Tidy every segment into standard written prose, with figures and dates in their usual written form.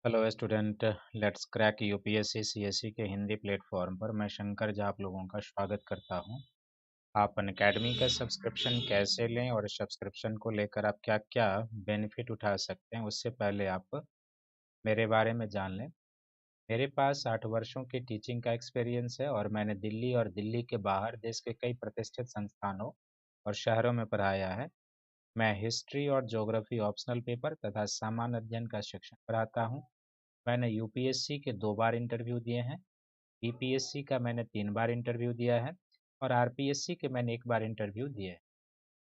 Hello student. Let's crack UPSC CSC के Hindi platform पर मैं शंकर झा आप लोगों का स्वागत करता हूं। आप अनअकैडमी का सब्सक्रिप्शन कैसे लें और सब्सक्रिप्शन को लेकर आप क्या क्या बेनिफिट उठा सकते हैं, उससे पहले आप मेरे बारे में जान लें। मेरे पास 8 वर्षों की टीचिंग का एक्सपीरियंस है और मैंने दिल्ली और दिल्ली के बाहर देश के कई प्रतिष्ठित संस्थानों और शहरों में पढ़ाया है। मैं हिस्ट्री और ज्योग्राफी ऑप्शनल पेपर तथा सामान्य अध्ययन का शिक्षण पढ़ाता हूँ। मैंने यूपीएससी के 2 बार इंटरव्यू दिए हैं, बीपीएससी का मैंने 3 बार इंटरव्यू दिया है और आरपीएससी के मैंने 1 बार इंटरव्यू दिए हैं।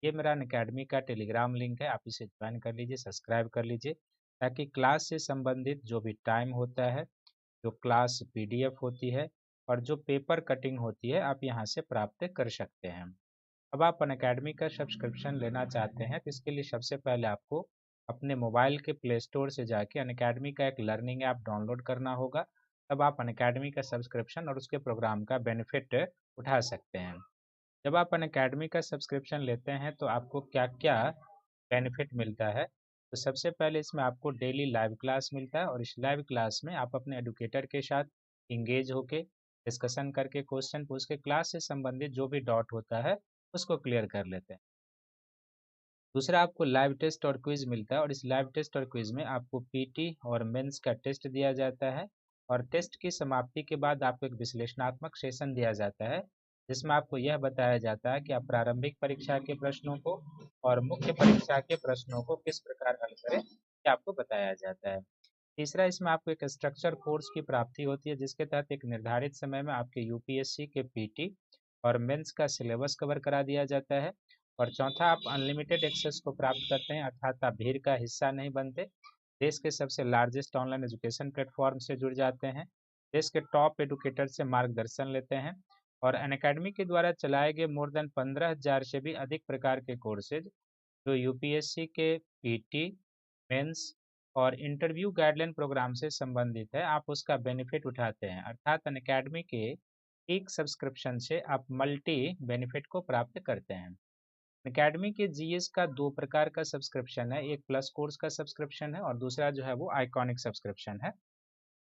ये मेरा अनअकैडमी का टेलीग्राम लिंक है, आप इसे ज्वाइन कर लीजिए, सब्सक्राइब कर लीजिए, ताकि क्लास से संबंधित जो भी टाइम होता है, जो क्लास पीडीएफ होती है और जो पेपर कटिंग होती है, आप यहाँ से प्राप्त कर सकते हैं। अब आप अनअकैडमी का सब्सक्रिप्शन लेना चाहते हैं तो इसके लिए सबसे पहले आपको अपने मोबाइल के प्ले स्टोर से जाके अनअकैडमी का एक लर्निंग ऐप डाउनलोड करना होगा। तब आप अनअकैडमी का सब्सक्रिप्शन और उसके प्रोग्राम का बेनिफिट उठा सकते हैं। जब आप अनअकैडमी का सब्सक्रिप्शन लेते हैं तो आपको क्या क्या बेनिफिट मिलता है। तो सबसे पहले इसमें आपको डेली लाइव क्लास मिलता है और इस लाइव क्लास में आप अपने एडुकेटर के साथ इंगेज होके डिस्कशन करके क्वेश्चन पूछ के क्लास से संबंधित जो भी डाउट होता है उसको क्लियर कर लेते हैं। दूसरा, आपको लाइव टेस्ट और क्विज मिलता है और इस लाइव टेस्ट और क्विज में आपको पीटी और मेंस का टेस्ट दिया जाता है और टेस्ट की समाप्ति के बाद आपको एक विश्लेषणात्मक सेशन दिया जाता है, जिसमें आपको यह बताया जाता है कि आप प्रारंभिक परीक्षा के प्रश्नों को और मुख्य परीक्षा के प्रश्नों को किस प्रकार हल करें, ये आपको बताया जाता है। तीसरा, इसमें आपको एक स्ट्रक्चर कोर्स की प्राप्ति होती है, जिसके तहत एक निर्धारित समय में आपके यूपीएससी के पीटी और मेंस का सिलेबस कवर करा दिया जाता है। और चौथा, आप अनलिमिटेड एक्सेस को प्राप्त करते हैं, अर्थात आप भीड़ का हिस्सा नहीं बनते, देश के सबसे लार्जेस्ट ऑनलाइन एजुकेशन प्लेटफॉर्म से जुड़ जाते हैं, देश के टॉप एडुकेटर से मार्गदर्शन लेते हैं और अनअकैडमी के द्वारा चलाए गए मोर देन 15,000 से भी अधिक प्रकार के कोर्सेज जो यूपीएससी के पीटी, मेंस और इंटरव्यू गाइडलाइन प्रोग्राम से संबंधित है, आप उसका बेनिफिट उठाते हैं। अर्थात अनअकैडमी के एक सब्सक्रिप्शन से आप मल्टी बेनिफिट को प्राप्त करते हैं। अकेडमी के जीएस का 2 प्रकार का सब्सक्रिप्शन है, एक प्लस कोर्स का सब्सक्रिप्शन है और दूसरा जो है वो आइकॉनिक सब्सक्रिप्शन है।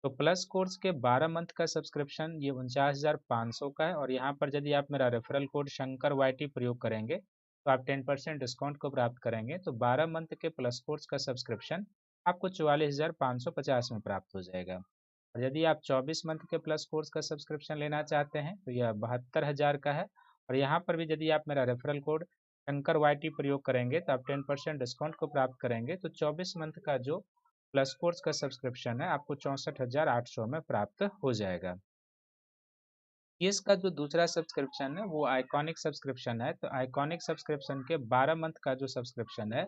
तो प्लस कोर्स के 12 मंथ का सब्सक्रिप्शन ये 49,500 का है और यहाँ पर यदि आप मेरा रेफरल कोड शंकर वाईटी प्रयोग करेंगे तो आप 10% डिस्काउंट को प्राप्त करेंगे। तो 12 मंथ के प्लस कोर्स का सब्सक्रिप्शन आपको 44,550 में प्राप्त हो जाएगा और यदि आप 24 मंथ के प्लस कोर्स का सब्सक्रिप्शन लेना चाहते हैं तो यह 72,000 का है और यहाँ पर भी यदि आप मेरा रेफरल कोड शंकर वाईटी प्रयोग करेंगे तो आप 10% डिस्काउंट को प्राप्त करेंगे। तो 24 मंथ का जो प्लस कोर्स का सब्सक्रिप्शन है आपको 64,800 में प्राप्त हो जाएगा। इसका जो दूसरा सब्सक्रिप्शन है वो आइकॉनिक सब्सक्रिप्शन है। तो आइकॉनिक सब्सक्रिप्शन के 12 मंथ का जो सब्सक्रिप्शन है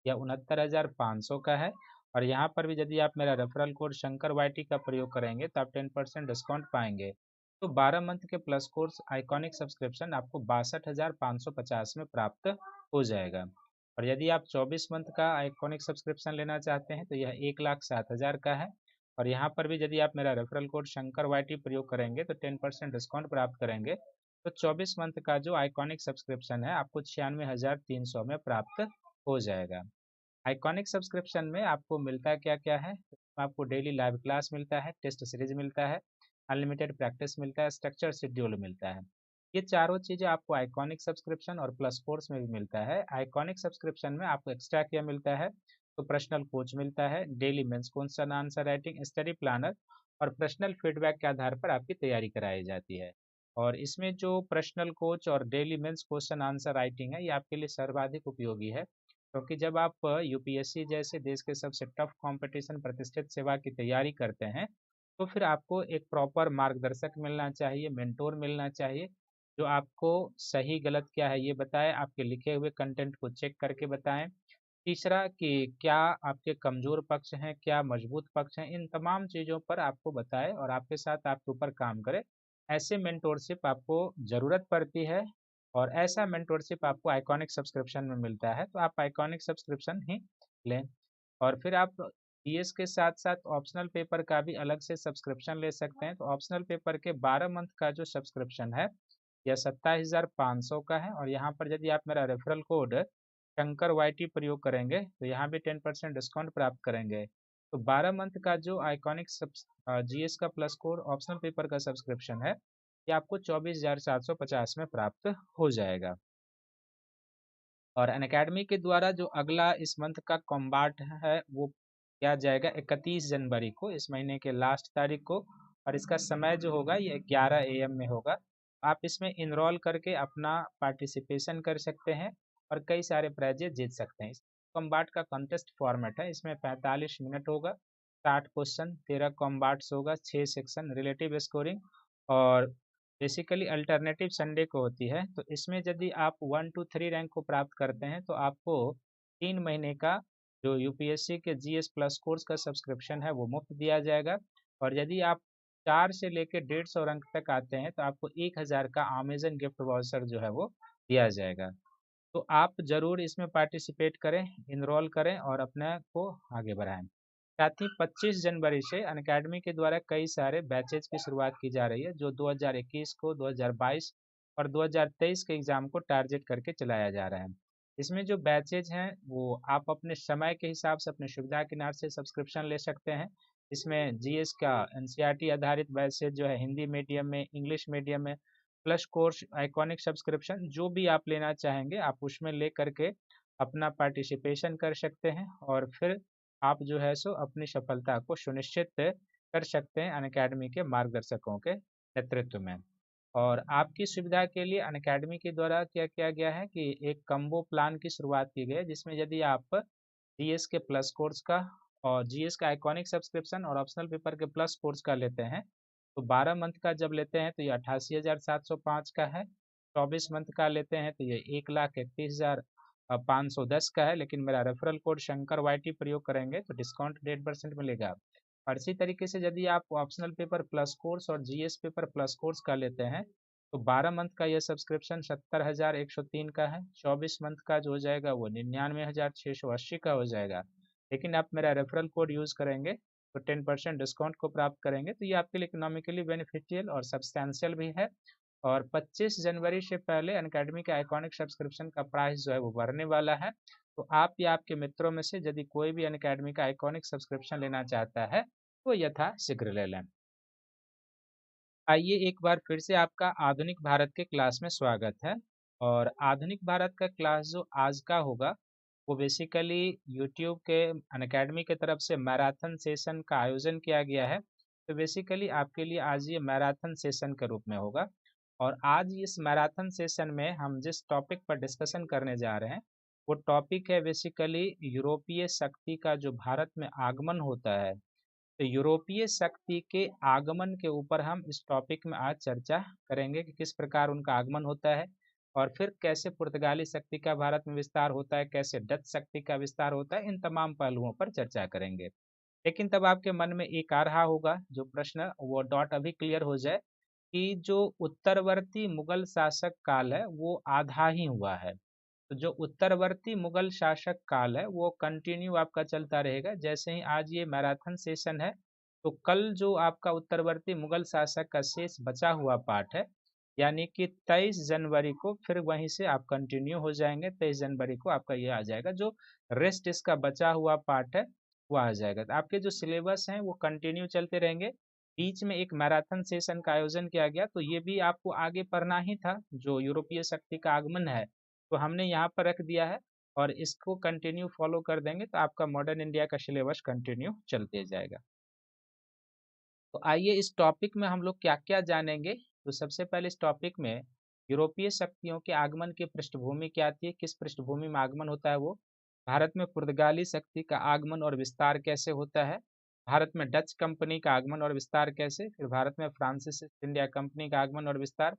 यह 69,500 का है और यहाँ पर भी यदि आप मेरा रेफरल कोड शंकर वाईटी का प्रयोग करेंगे तो आप 10% डिस्काउंट पाएंगे। तो 12 मंथ के प्लस कोर्स आइकॉनिक सब्सक्रिप्शन आपको 62,550 में प्राप्त हो जाएगा और यदि आप 24 मंथ का आइकॉनिक सब्सक्रिप्शन लेना चाहते हैं तो यह 1,07,000 का है और यहाँ पर भी यदि आप मेरा रेफरल कोड शंकर वाईटी प्रयोग करेंगे तो 10% डिस्काउंट प्राप्त करेंगे। तो 24 मंथ का जो आइकॉनिक सब्सक्रिप्शन है आपको 96,300 में प्राप्त हो जाएगा। आइकॉनिक सब्सक्रिप्शन में आपको मिलता क्या क्या है, आपको डेली लाइव क्लास मिलता है, टेस्ट सीरीज मिलता है, अनलिमिटेड प्रैक्टिस मिलता है, स्ट्रक्चर शेड्यूल मिलता है। ये चारों चीज़ें आपको आइकॉनिक सब्सक्रिप्शन और प्लस कोर्स में भी मिलता है। आइकॉनिक सब्सक्रिप्शन में आपको एक्स्ट्रा क्या मिलता है, तो पर्सनल कोच मिलता है, daily mains question answer writing, study planner और पर्सनल फीडबैक के आधार पर आपकी तैयारी कराई जाती है। और इसमें जो पर्सनल कोच और daily mains question answer writing है ये आपके लिए सर्वाधिक उपयोगी है, क्योंकि जब आप यूपीएससी जैसे देश के सबसे टफ कंपटीशन प्रतिष्ठित सेवा की तैयारी करते हैं तो फिर आपको एक प्रॉपर मार्गदर्शक मिलना चाहिए, मेंटोर मिलना चाहिए, जो आपको सही गलत क्या है ये बताए, आपके लिखे हुए कंटेंट को चेक करके बताएं। तीसरा कि क्या आपके कमजोर पक्ष हैं, क्या मजबूत पक्ष हैं, इन तमाम चीज़ों पर आपको बताए और आपके साथ आपके ऊपर काम करे। ऐसे मेंटोरशिप आपको ज़रूरत पड़ती है और ऐसा मेंटोरशिप आपको आइकॉनिक सब्सक्रिप्शन में मिलता है, तो आप आइकॉनिक सब्सक्रिप्शन ही लें। और फिर आप पीएस के साथ साथ ऑप्शनल पेपर का भी अलग से सब्सक्रिप्शन ले सकते हैं। तो ऑप्शनल पेपर के 12 मंथ का जो सब्सक्रिप्शन है यह 27,500 का है और यहाँ पर यदि आप मेरा रेफरल कोड शंकर वाईटी प्रयोग करेंगे तो यहाँ भी 10% डिस्काउंट प्राप्त करेंगे। तो 12 मंथ का जो आइकॉनिक जीएस का प्लस कोर ऑप्शनल पेपर का सब्सक्रिप्शन है, ये आपको 24,750 में प्राप्त हो जाएगा। और अनअकैडमी के द्वारा जो अगला इस मंथ का कॉम्बाट है वो किया जाएगा 31 जनवरी को, इस महीने के लास्ट तारीख को। और इसका समय जो होगा ये 11 AM में होगा। आप इसमें इनरोल करके अपना पार्टिसिपेशन कर सकते हैं और कई सारे प्राइजेज जीत सकते हैं। इस कॉम्बाट का कॉन्टेस्ट फॉर्मेट है, इसमें 45 मिनट होगा, 60 क्वेश्चन, 13 कॉम्बाट्स होगा, 6 सेक्शन, रिलेटिव स्कोरिंग और बेसिकली अल्टरनेटिव संडे को होती है। तो इसमें यदि आप 1 to 3 रैंक को प्राप्त करते हैं तो आपको 3 महीने का जो यूपीएससी के जीएस प्लस कोर्स का सब्सक्रिप्शन है वो मुफ्त दिया जाएगा। और यदि आप 4 से लेकर 150 रैंक तक आते हैं तो आपको 1000 का अमेजन गिफ्ट वाउचर जो है वो दिया जाएगा। तो आप ज़रूर इसमें पार्टिसिपेट करें, इनरोल करें और अपने को आगे बढ़ाएं। साथ ही 25 जनवरी से अनअकैडमी के द्वारा कई सारे बैचेज की शुरुआत की जा रही है, जो 2021 को, 2022 और 2023 के एग्ज़ाम को टारगेट करके चलाया जा रहा है। इसमें जो बैचेज हैं वो आप अपने समय के हिसाब से, अपने सुविधा के हिसाब से सब्सक्रिप्शन ले सकते हैं। इसमें जीएस का एनसीईआरटी आधारित बैचेज जो है हिंदी मीडियम में, इंग्लिश मीडियम में, प्लस कोर्स आइकॉनिक सब्सक्रिप्शन जो भी आप लेना चाहेंगे आप उसमें ले करके अपना पार्टिसिपेशन कर सकते हैं और फिर आप जो है सो अपनी सफलता को सुनिश्चित कर सकते हैं अनअकैडमी के मार्गदर्शकों के नेतृत्व में। और आपकी सुविधा के लिए अनअकैडमी के द्वारा क्या किया गया है कि एक कम्बो प्लान की शुरुआत की गई है, जिसमें यदि आप जीएस के प्लस कोर्स का और जीएस का आइकॉनिक सब्सक्रिप्शन और ऑप्शनल पेपर के प्लस कोर्स का लेते हैं तो 12 मंथ का जब लेते हैं तो ये 88,705 का है। 24 मंथ का लेते हैं तो ये 1,31,510 का है। लेकिन मेरा रेफरल कोड शंकर वाईटी प्रयोग करेंगे तो डिस्काउंट 1.5% मिलेगा। और इसी तरीके से यदि आप ऑप्शनल पेपर प्लस कोर्स और जीएस पेपर प्लस कोर्स का लेते हैं तो 12 मंथ का यह सब्सक्रिप्शन 70,103 का है। 24 मंथ का जो हो जाएगा वो 99,680 का हो जाएगा। लेकिन आप मेरा रेफरल कोड यूज़ करेंगे तो 10% डिस्काउंट को प्राप्त करेंगे, तो ये आपके लिए इकोनॉमिकली बेनिफिशियल और सब्सटैंशियल भी है। और 25 जनवरी से पहले अनअकैडमी के आइकॉनिक सब्सक्रिप्शन का प्राइस जो है वो बढ़ने वाला है। तो आप या आपके मित्रों में से यदि कोई भी अनअकैडमी का आइकॉनिक सब्सक्रिप्शन लेना चाहता है तो यथाशीघ्र ले लें। आइए एक बार फिर से आपका आधुनिक भारत के क्लास में स्वागत है। और आधुनिक भारत का क्लास जो आज का होगा वो बेसिकली यूट्यूब के अनअकैडमी के तरफ से मैराथन सेशन का आयोजन किया गया है। तो बेसिकली आपके लिए आज ये मैराथन सेशन के रूप में होगा। और आज इस मैराथन सेशन में हम जिस टॉपिक पर डिस्कशन करने जा रहे हैं वो टॉपिक है बेसिकली यूरोपीय शक्ति का जो भारत में आगमन होता है। तो यूरोपीय शक्ति के आगमन के ऊपर हम इस टॉपिक में आज चर्चा करेंगे कि किस प्रकार उनका आगमन होता है और फिर कैसे पुर्तगाली शक्ति का भारत में विस्तार होता है, कैसे डच शक्ति का विस्तार होता है, इन तमाम पहलुओं पर चर्चा करेंगे। लेकिन तब आपके मन में एक आ रहा होगा जो प्रश्न, वो डॉट अभी क्लियर हो जाए कि जो उत्तरवर्ती मुगल शासक काल है वो आधा ही हुआ है। तो जो उत्तरवर्ती मुगल शासक काल है वो कंटिन्यू आपका चलता रहेगा। जैसे ही आज ये मैराथन सेशन है तो कल जो आपका उत्तरवर्ती मुगल शासक का शेष बचा हुआ पार्ट है, यानी कि 23 जनवरी को फिर वहीं से आप कंटिन्यू हो जाएंगे। 23 जनवरी को आपका ये आ जाएगा, जो रेस्ट इसका बचा हुआ पार्ट है वो आ जाएगा। तो आपके जो सिलेबस हैं वो कंटिन्यू चलते रहेंगे। बीच में एक मैराथन सेशन का आयोजन किया गया तो ये भी आपको आगे पढ़ना ही था। जो यूरोपीय शक्ति का आगमन है तो हमने यहाँ पर रख दिया है और इसको कंटिन्यू फॉलो कर देंगे तो आपका मॉडर्न इंडिया का सिलेबस कंटिन्यू चलते जाएगा। तो आइए इस टॉपिक में हम लोग क्या क्या जानेंगे। तो सबसे पहले इस टॉपिक में यूरोपीय शक्तियों के आगमन की पृष्ठभूमि क्या आती है, किस पृष्ठभूमि में आगमन होता है वो, भारत में पुर्तगाली शक्ति का आगमन और विस्तार कैसे होता है, भारत में डच कंपनी का आगमन और विस्तार कैसे, फिर भारत में फ्रांसीसी ईस्ट इंडिया कंपनी का आगमन और विस्तार,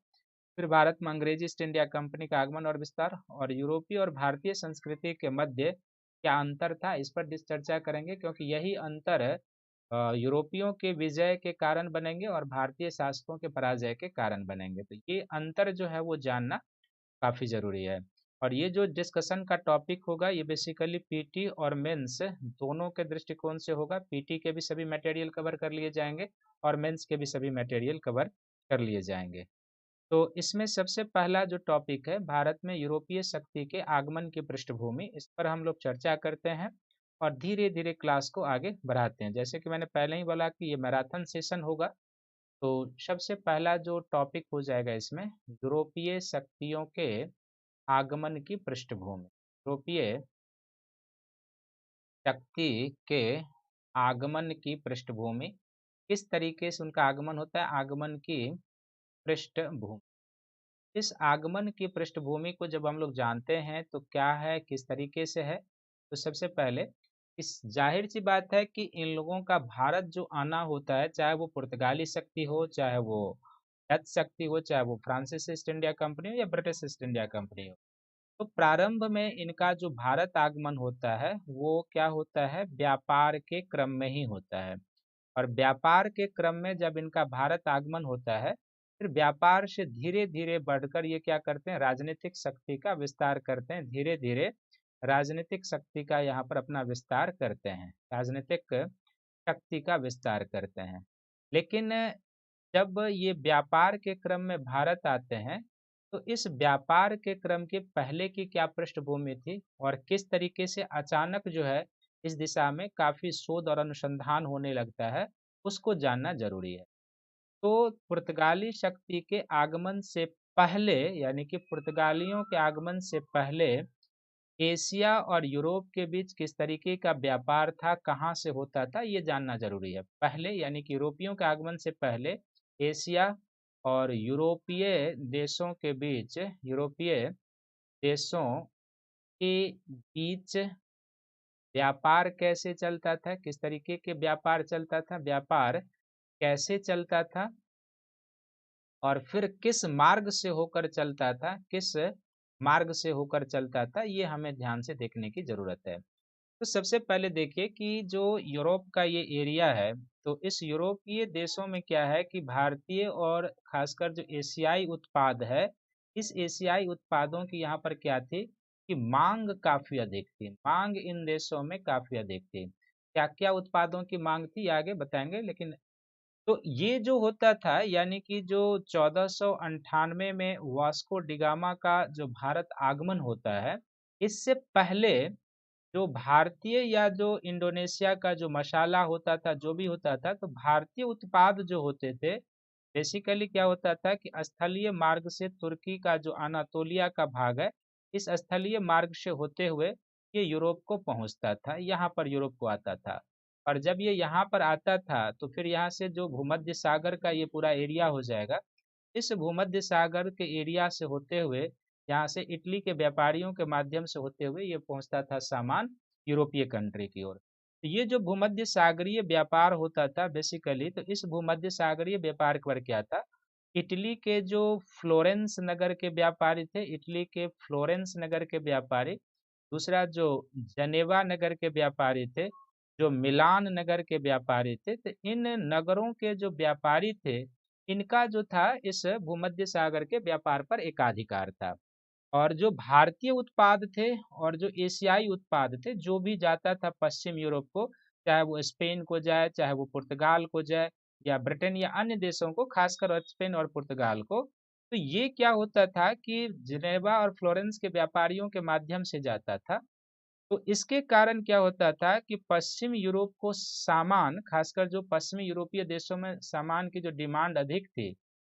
फिर भारत में अंग्रेजी ईस्ट इंडिया कंपनी का आगमन और विस्तार, और यूरोपीय और भारतीय संस्कृति के मध्य क्या अंतर था, इस पर चर्चा करेंगे। क्योंकि यही अंतर यूरोपियों के विजय के कारण बनेंगे और भारतीय शासकों के पराजय के कारण बनेंगे। तो ये अंतर जो है वो जानना काफ़ी ज़रूरी है। और ये जो डिस्कशन का टॉपिक होगा ये बेसिकली पीटी और मेंस दोनों के दृष्टिकोण से होगा। पीटी के भी सभी मटेरियल कवर कर लिए जाएंगे और मेंस के भी सभी मटेरियल कवर कर लिए जाएंगे। तो इसमें सबसे पहला जो टॉपिक है भारत में यूरोपीय शक्ति के आगमन की पृष्ठभूमि, इस पर हम लोग चर्चा करते हैं। और धीरे धीरे क्लास को आगे बढ़ाते हैं। जैसे कि मैंने पहले ही बोला कि ये मैराथन सेशन होगा। तो सबसे पहला जो टॉपिक हो जाएगा इसमें, यूरोपीय शक्तियों के आगमन की पृष्ठभूमि। यूरोपीय शक्ति के आगमन की पृष्ठभूमि, किस तरीके से उनका आगमन होता है, आगमन की पृष्ठभूमि। इस आगमन की पृष्ठभूमि को जब हम लोग जानते हैं तो क्या है, किस तरीके से है, तो सबसे पहले इस जाहिर सी बात है कि इन लोगों का भारत जो आना होता है, चाहे वो पुर्तगाली शक्ति हो, चाहे वो डच शक्ति हो, चाहे वो फ्रांसिस ईस्ट इंडिया कंपनी हो या ब्रिटिश ईस्ट इंडिया कंपनी हो, तो प्रारंभ में इनका जो भारत आगमन होता है वो क्या होता है, व्यापार के क्रम में ही होता है। और व्यापार के क्रम में जब इनका भारत आगमन होता है, फिर व्यापार से धीरे धीरे बढ़कर ये क्या करते हैं, राजनीतिक शक्ति का विस्तार करते हैं। धीरे धीरे राजनीतिक शक्ति का यहाँ पर अपना विस्तार करते हैं, राजनीतिक शक्ति का विस्तार करते हैं। लेकिन जब ये व्यापार के क्रम में भारत आते हैं, तो इस व्यापार के क्रम के पहले की क्या पृष्ठभूमि थी और किस तरीके से अचानक जो है इस दिशा में काफी शोध और अनुसंधान होने लगता है, उसको जानना जरूरी है। तो पुर्तगाली शक्ति के आगमन से पहले, यानी कि पुर्तगालियों के आगमन से पहले एशिया और यूरोप के बीच किस तरीके का व्यापार था, कहाँ से होता था, ये जानना जरूरी है। पहले यानी कि यूरोपियों के आगमन से पहले एशिया और यूरोपीय देशों के बीच, यूरोपीय देशों के बीच व्यापार कैसे चलता था, किस तरीके के व्यापार चलता था, व्यापार कैसे चलता था और फिर किस मार्ग से होकर चलता था, किस मार्ग से होकर चलता था, ये हमें ध्यान से देखने की जरूरत है। तो सबसे पहले देखिए कि जो यूरोप का ये एरिया है, तो इस यूरोपीय देशों में क्या है कि भारतीय और खासकर जो एशियाई उत्पाद है, इस एशियाई उत्पादों की यहाँ पर क्या थी कि मांग काफी अधिक थी। मांग इन देशों में काफी अधिक थी। क्या क्या उत्पादों की मांग थी, ये आगे बताएंगे। लेकिन तो ये जो होता था, यानी कि जो 1498 में वास्को डिगामा का जो भारत आगमन होता है, इससे पहले जो भारतीय या जो इंडोनेशिया का जो मसाला होता था, जो भी होता था, तो भारतीय उत्पाद जो होते थे, बेसिकली क्या होता था कि स्थलीय मार्ग से तुर्की का जो अनातोलिया का भाग है, इस स्थलीय मार्ग से होते हुए ये यूरोप को पहुंचता था, यहाँ पर यूरोप को आता था। और जब ये यहाँ पर आता था तो फिर यहाँ से जो भूमध्य सागर का ये पूरा एरिया हो जाएगा, इस भूमध्य सागर के एरिया से होते हुए यहाँ से इटली के व्यापारियों के माध्यम से होते हुए ये पहुंचता था सामान यूरोपीय कंट्री की ओर। तो ये जो भूमध्य सागरीय व्यापार होता था बेसिकली, तो इस भूमध्य सागरीय व्यापार पर क्या था, इटली के जो फ्लोरेंस नगर के व्यापारी थे, इटली के फ्लोरेंस नगर के व्यापारी, दूसरा जो जनेवा नगर के व्यापारी थे, जो मिलान नगर के व्यापारी थे, तो इन नगरों के जो व्यापारी थे, इनका जो था इस भूमध्य सागर के व्यापार पर एकाधिकार था। और जो भारतीय उत्पाद थे और जो एशियाई उत्पाद थे, जो भी जाता था पश्चिम यूरोप को, चाहे वो स्पेन को जाए, चाहे वो पुर्तगाल को जाए या ब्रिटेन या अन्य देशों को, खासकर स्पेन और पुर्तगाल को, तो ये क्या होता था कि जिनेवा और फ्लोरेंस के व्यापारियों के माध्यम से जाता था। तो इसके कारण क्या होता था कि पश्चिम यूरोप को सामान, खासकर जो पश्चिमी यूरोपीय देशों में सामान की जो डिमांड अधिक थी,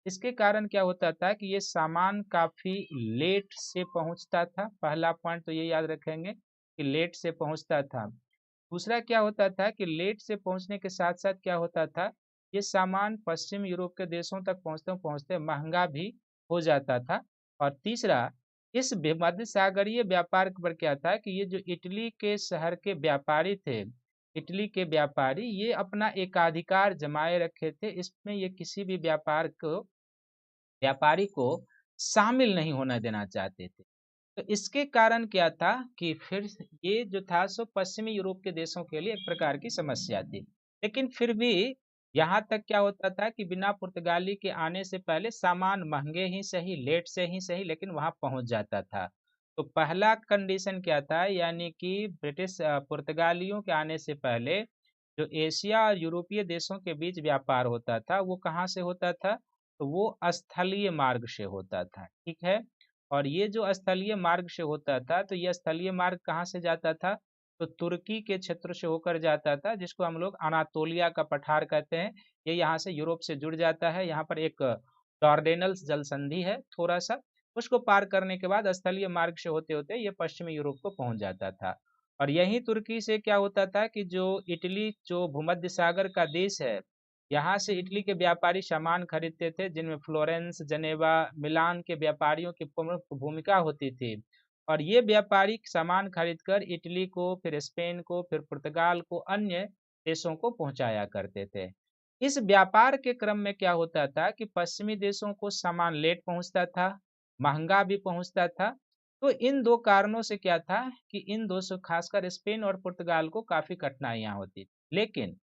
इसके कारण क्या होता था कि ये सामान काफी लेट से पहुंचता था। पहला पॉइंट तो ये याद रखेंगे कि लेट से पहुंचता था। दूसरा क्या होता था कि लेट से पहुंचने के साथ साथ क्या होता था, ये सामान पश्चिम यूरोप के देशों तक पहुंचते पहुंचते महंगा भी हो जाता था। और तीसरा, इस भूमध्य सागरीय व्यापार पर क्या था कि ये जो इटली के शहर के व्यापारी थे, इटली के व्यापारी, ये अपना एकाधिकार जमाए रखे थे। इसमें ये किसी भी व्यापारी को शामिल नहीं होना देना चाहते थे। तो इसके कारण क्या था कि फिर ये जो था सो पश्चिमी यूरोप के देशों के लिए एक प्रकार की समस्या थी। लेकिन फिर भी यहाँ तक क्या होता था कि बिना पुर्तगाली के आने से पहले सामान महंगे ही सही, लेट से ही सही, लेकिन वहां पहुंच जाता था। तो पहला कंडीशन क्या था, यानी कि पुर्तगालियों के आने से पहले जो एशिया और यूरोपीय देशों के बीच व्यापार होता था, वो कहाँ से होता था, तो वो स्थलीय मार्ग से होता था। ठीक है। और ये जो स्थलीय मार्ग से होता था, तो ये स्थलीय मार्ग कहाँ से जाता था, तो तुर्की के क्षेत्र से होकर जाता था, जिसको हम लोग अनातोलिया का पठार कहते हैं। ये यहाँ से यूरोप से जुड़ जाता है। यहाँ पर एक डॉर्डेनल्स जल संधि है थोड़ा सा, उसको पार करने के बाद स्थलीय मार्ग से होते होते ये पश्चिमी यूरोप को पहुंच जाता था। और यही तुर्की से क्या होता था कि जो इटली, जो भूमध्य सागर का देश है, यहाँ से इटली के व्यापारी सामान खरीदते थे, जिनमें फ्लोरेंस, जनेवा, मिलान के व्यापारियों की प्रमुख भूमिका होती थी। और ये व्यापारी सामान खरीदकर इटली को, फिर स्पेन को, फिर पुर्तगाल को, अन्य देशों को पहुंचाया करते थे। इस व्यापार के क्रम में क्या होता था कि पश्चिमी देशों को सामान लेट पहुंचता था, महंगा भी पहुंचता था। तो इन दो कारणों से क्या था कि इन देशों, खासकर स्पेन और पुर्तगाल को काफी कठिनाइयां होती थी। लेकिन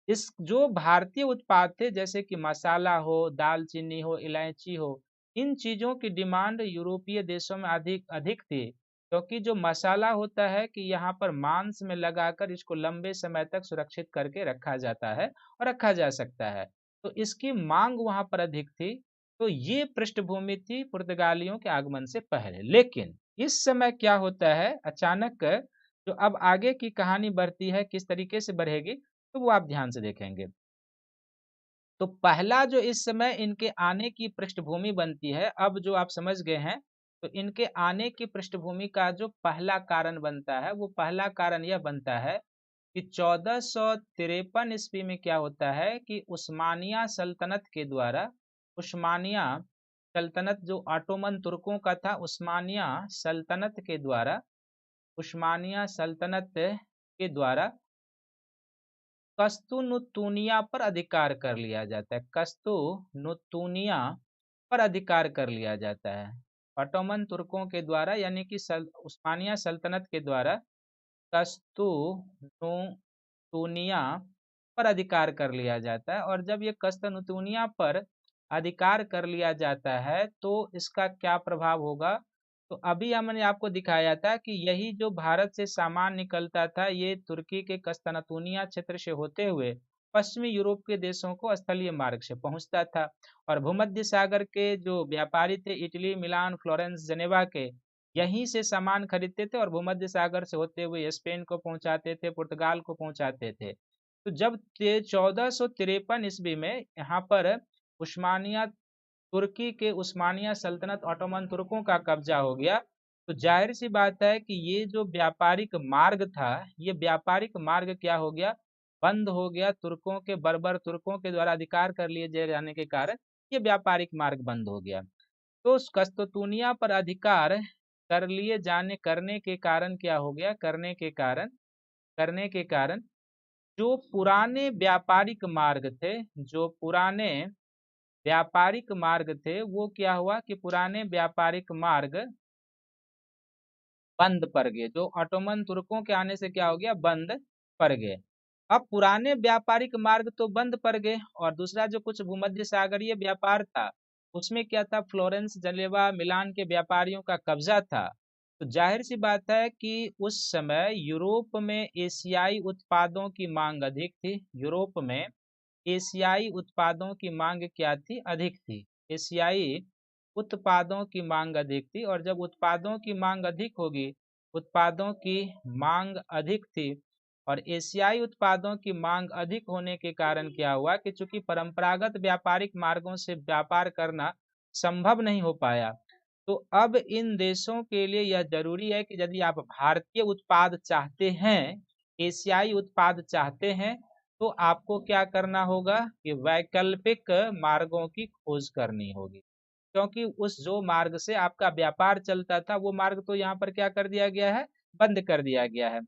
इस जो भारतीय उत्पाद थे, जैसे कि मसाला हो, दालचीनी हो, इलायची हो, इन चीजों की डिमांड यूरोपीय देशों में अधिक अधिक थी, क्योंकि जो मसाला होता है कि यहाँ पर मांस में लगाकर इसको लंबे समय तक सुरक्षित करके रखा जाता है और रखा जा सकता है, तो इसकी मांग वहां पर अधिक थी। तो ये पृष्ठभूमि थी पुर्तगालियों के आगमन से पहले। लेकिन इस समय क्या होता है, अचानक जो अब आगे की कहानी बढ़ती है, किस तरीके से बढ़ेगी, तो वो आप ध्यान से देखेंगे। तो पहला जो इस समय इनके आने की पृष्ठभूमि बनती है, अब जो आप समझ गए हैं, तो इनके आने की पृष्ठभूमि का जो पहला कारण बनता है, वो पहला कारण यह बनता है कि 1453 ईस्वी में क्या होता है कि उस्मानिया सल्तनत के द्वारा, उस्मानिया सल्तनत जो ऑटोमन तुर्कों का था, उस्मानिया सल्तनत के द्वारा, उस्मानिया सल्तनत के द्वारा कस्तुनुतुनिया पर अधिकार कर लिया जाता है। कस्तुनुतुनिया पर अधिकार कर लिया जाता है ऑटोमन तुर्कों के द्वारा, यानी कि उस्मानिया सल्तनत के द्वारा कस्तुनुतुनिया पर अधिकार कर लिया जाता है। और जब ये कस्तुनुतुनिया पर अधिकार कर लिया जाता है, तो इसका क्या प्रभाव होगा, तो अभी हमने आपको दिखाया था कि यही जो भारत से सामान निकलता था, ये तुर्की के कस्तनतुनिया क्षेत्र से होते हुए पश्चिमी यूरोप के देशों को स्थलीय मार्ग से पहुंचता था। और भूमध्य सागर के जो व्यापारी थे, इटली, मिलान, फ्लोरेंस, जनेवा के, यहीं से सामान खरीदते थे और भूमध्य सागर से होते हुए स्पेन को पहुंचाते थे, पुर्तगाल को पहुंचाते थे। तो जब 1453 ईस्वी में यहाँ पर उस्मानिया, तुर्की के उस्मानिया सल्तनत ऑटोमन तुर्कों का कब्जा हो गया, तो जाहिर सी बात है कि ये जो व्यापारिक मार्ग था, ये व्यापारिक मार्ग क्या हो गया, बंद हो गया। तुर्कों के, बर्बर तुर्कों के द्वारा अधिकार कर लिए जाने के कारण ये व्यापारिक मार्ग बंद हो गया। तो उस कस्तूनिया पर अधिकार कर लिए जाने, करने के कारण क्या हो गया, करने के कारण जो पुराने व्यापारिक मार्ग थे, जो पुराने व्यापारिक मार्ग थे, वो क्या हुआ कि पुराने व्यापारिक मार्ग बंद पड़ गए। जो ऑटोमन तुर्कों के आने से क्या हो गया, बंद पड़ गए। अब पुराने व्यापारिक मार्ग तो बंद पड़ गए, और दूसरा जो कुछ भूमध्य सागरीय व्यापार था, उसमें क्या था, फ्लोरेंस, जनेवा, मिलान के व्यापारियों का कब्जा था। तो जाहिर सी बात है कि उस समय यूरोप में एशियाई उत्पादों की मांग अधिक थी। यूरोप में एशियाई उत्पादों की मांग क्या थी, अधिक थी। एशियाई उत्पादों की मांग अधिक थी, और जब उत्पादों की मांग अधिक होगी, उत्पादों की मांग अधिक थी, और एशियाई उत्पादों की मांग अधिक होने के कारण क्या हुआ कि चूंकि परंपरागत व्यापारिक मार्गों से व्यापार करना संभव नहीं हो पाया, तो अब इन देशों के लिए यह जरूरी है कि यदि आप भारतीय उत्पाद चाहते हैं, एशियाई उत्पाद चाहते हैं, तो आपको क्या करना होगा कि वैकल्पिक मार्गों की खोज करनी होगी। क्योंकि उस जो मार्ग से आपका व्यापार चलता था, वो मार्ग तो यहाँ पर क्या कर दिया गया है, बंद कर दिया गया है।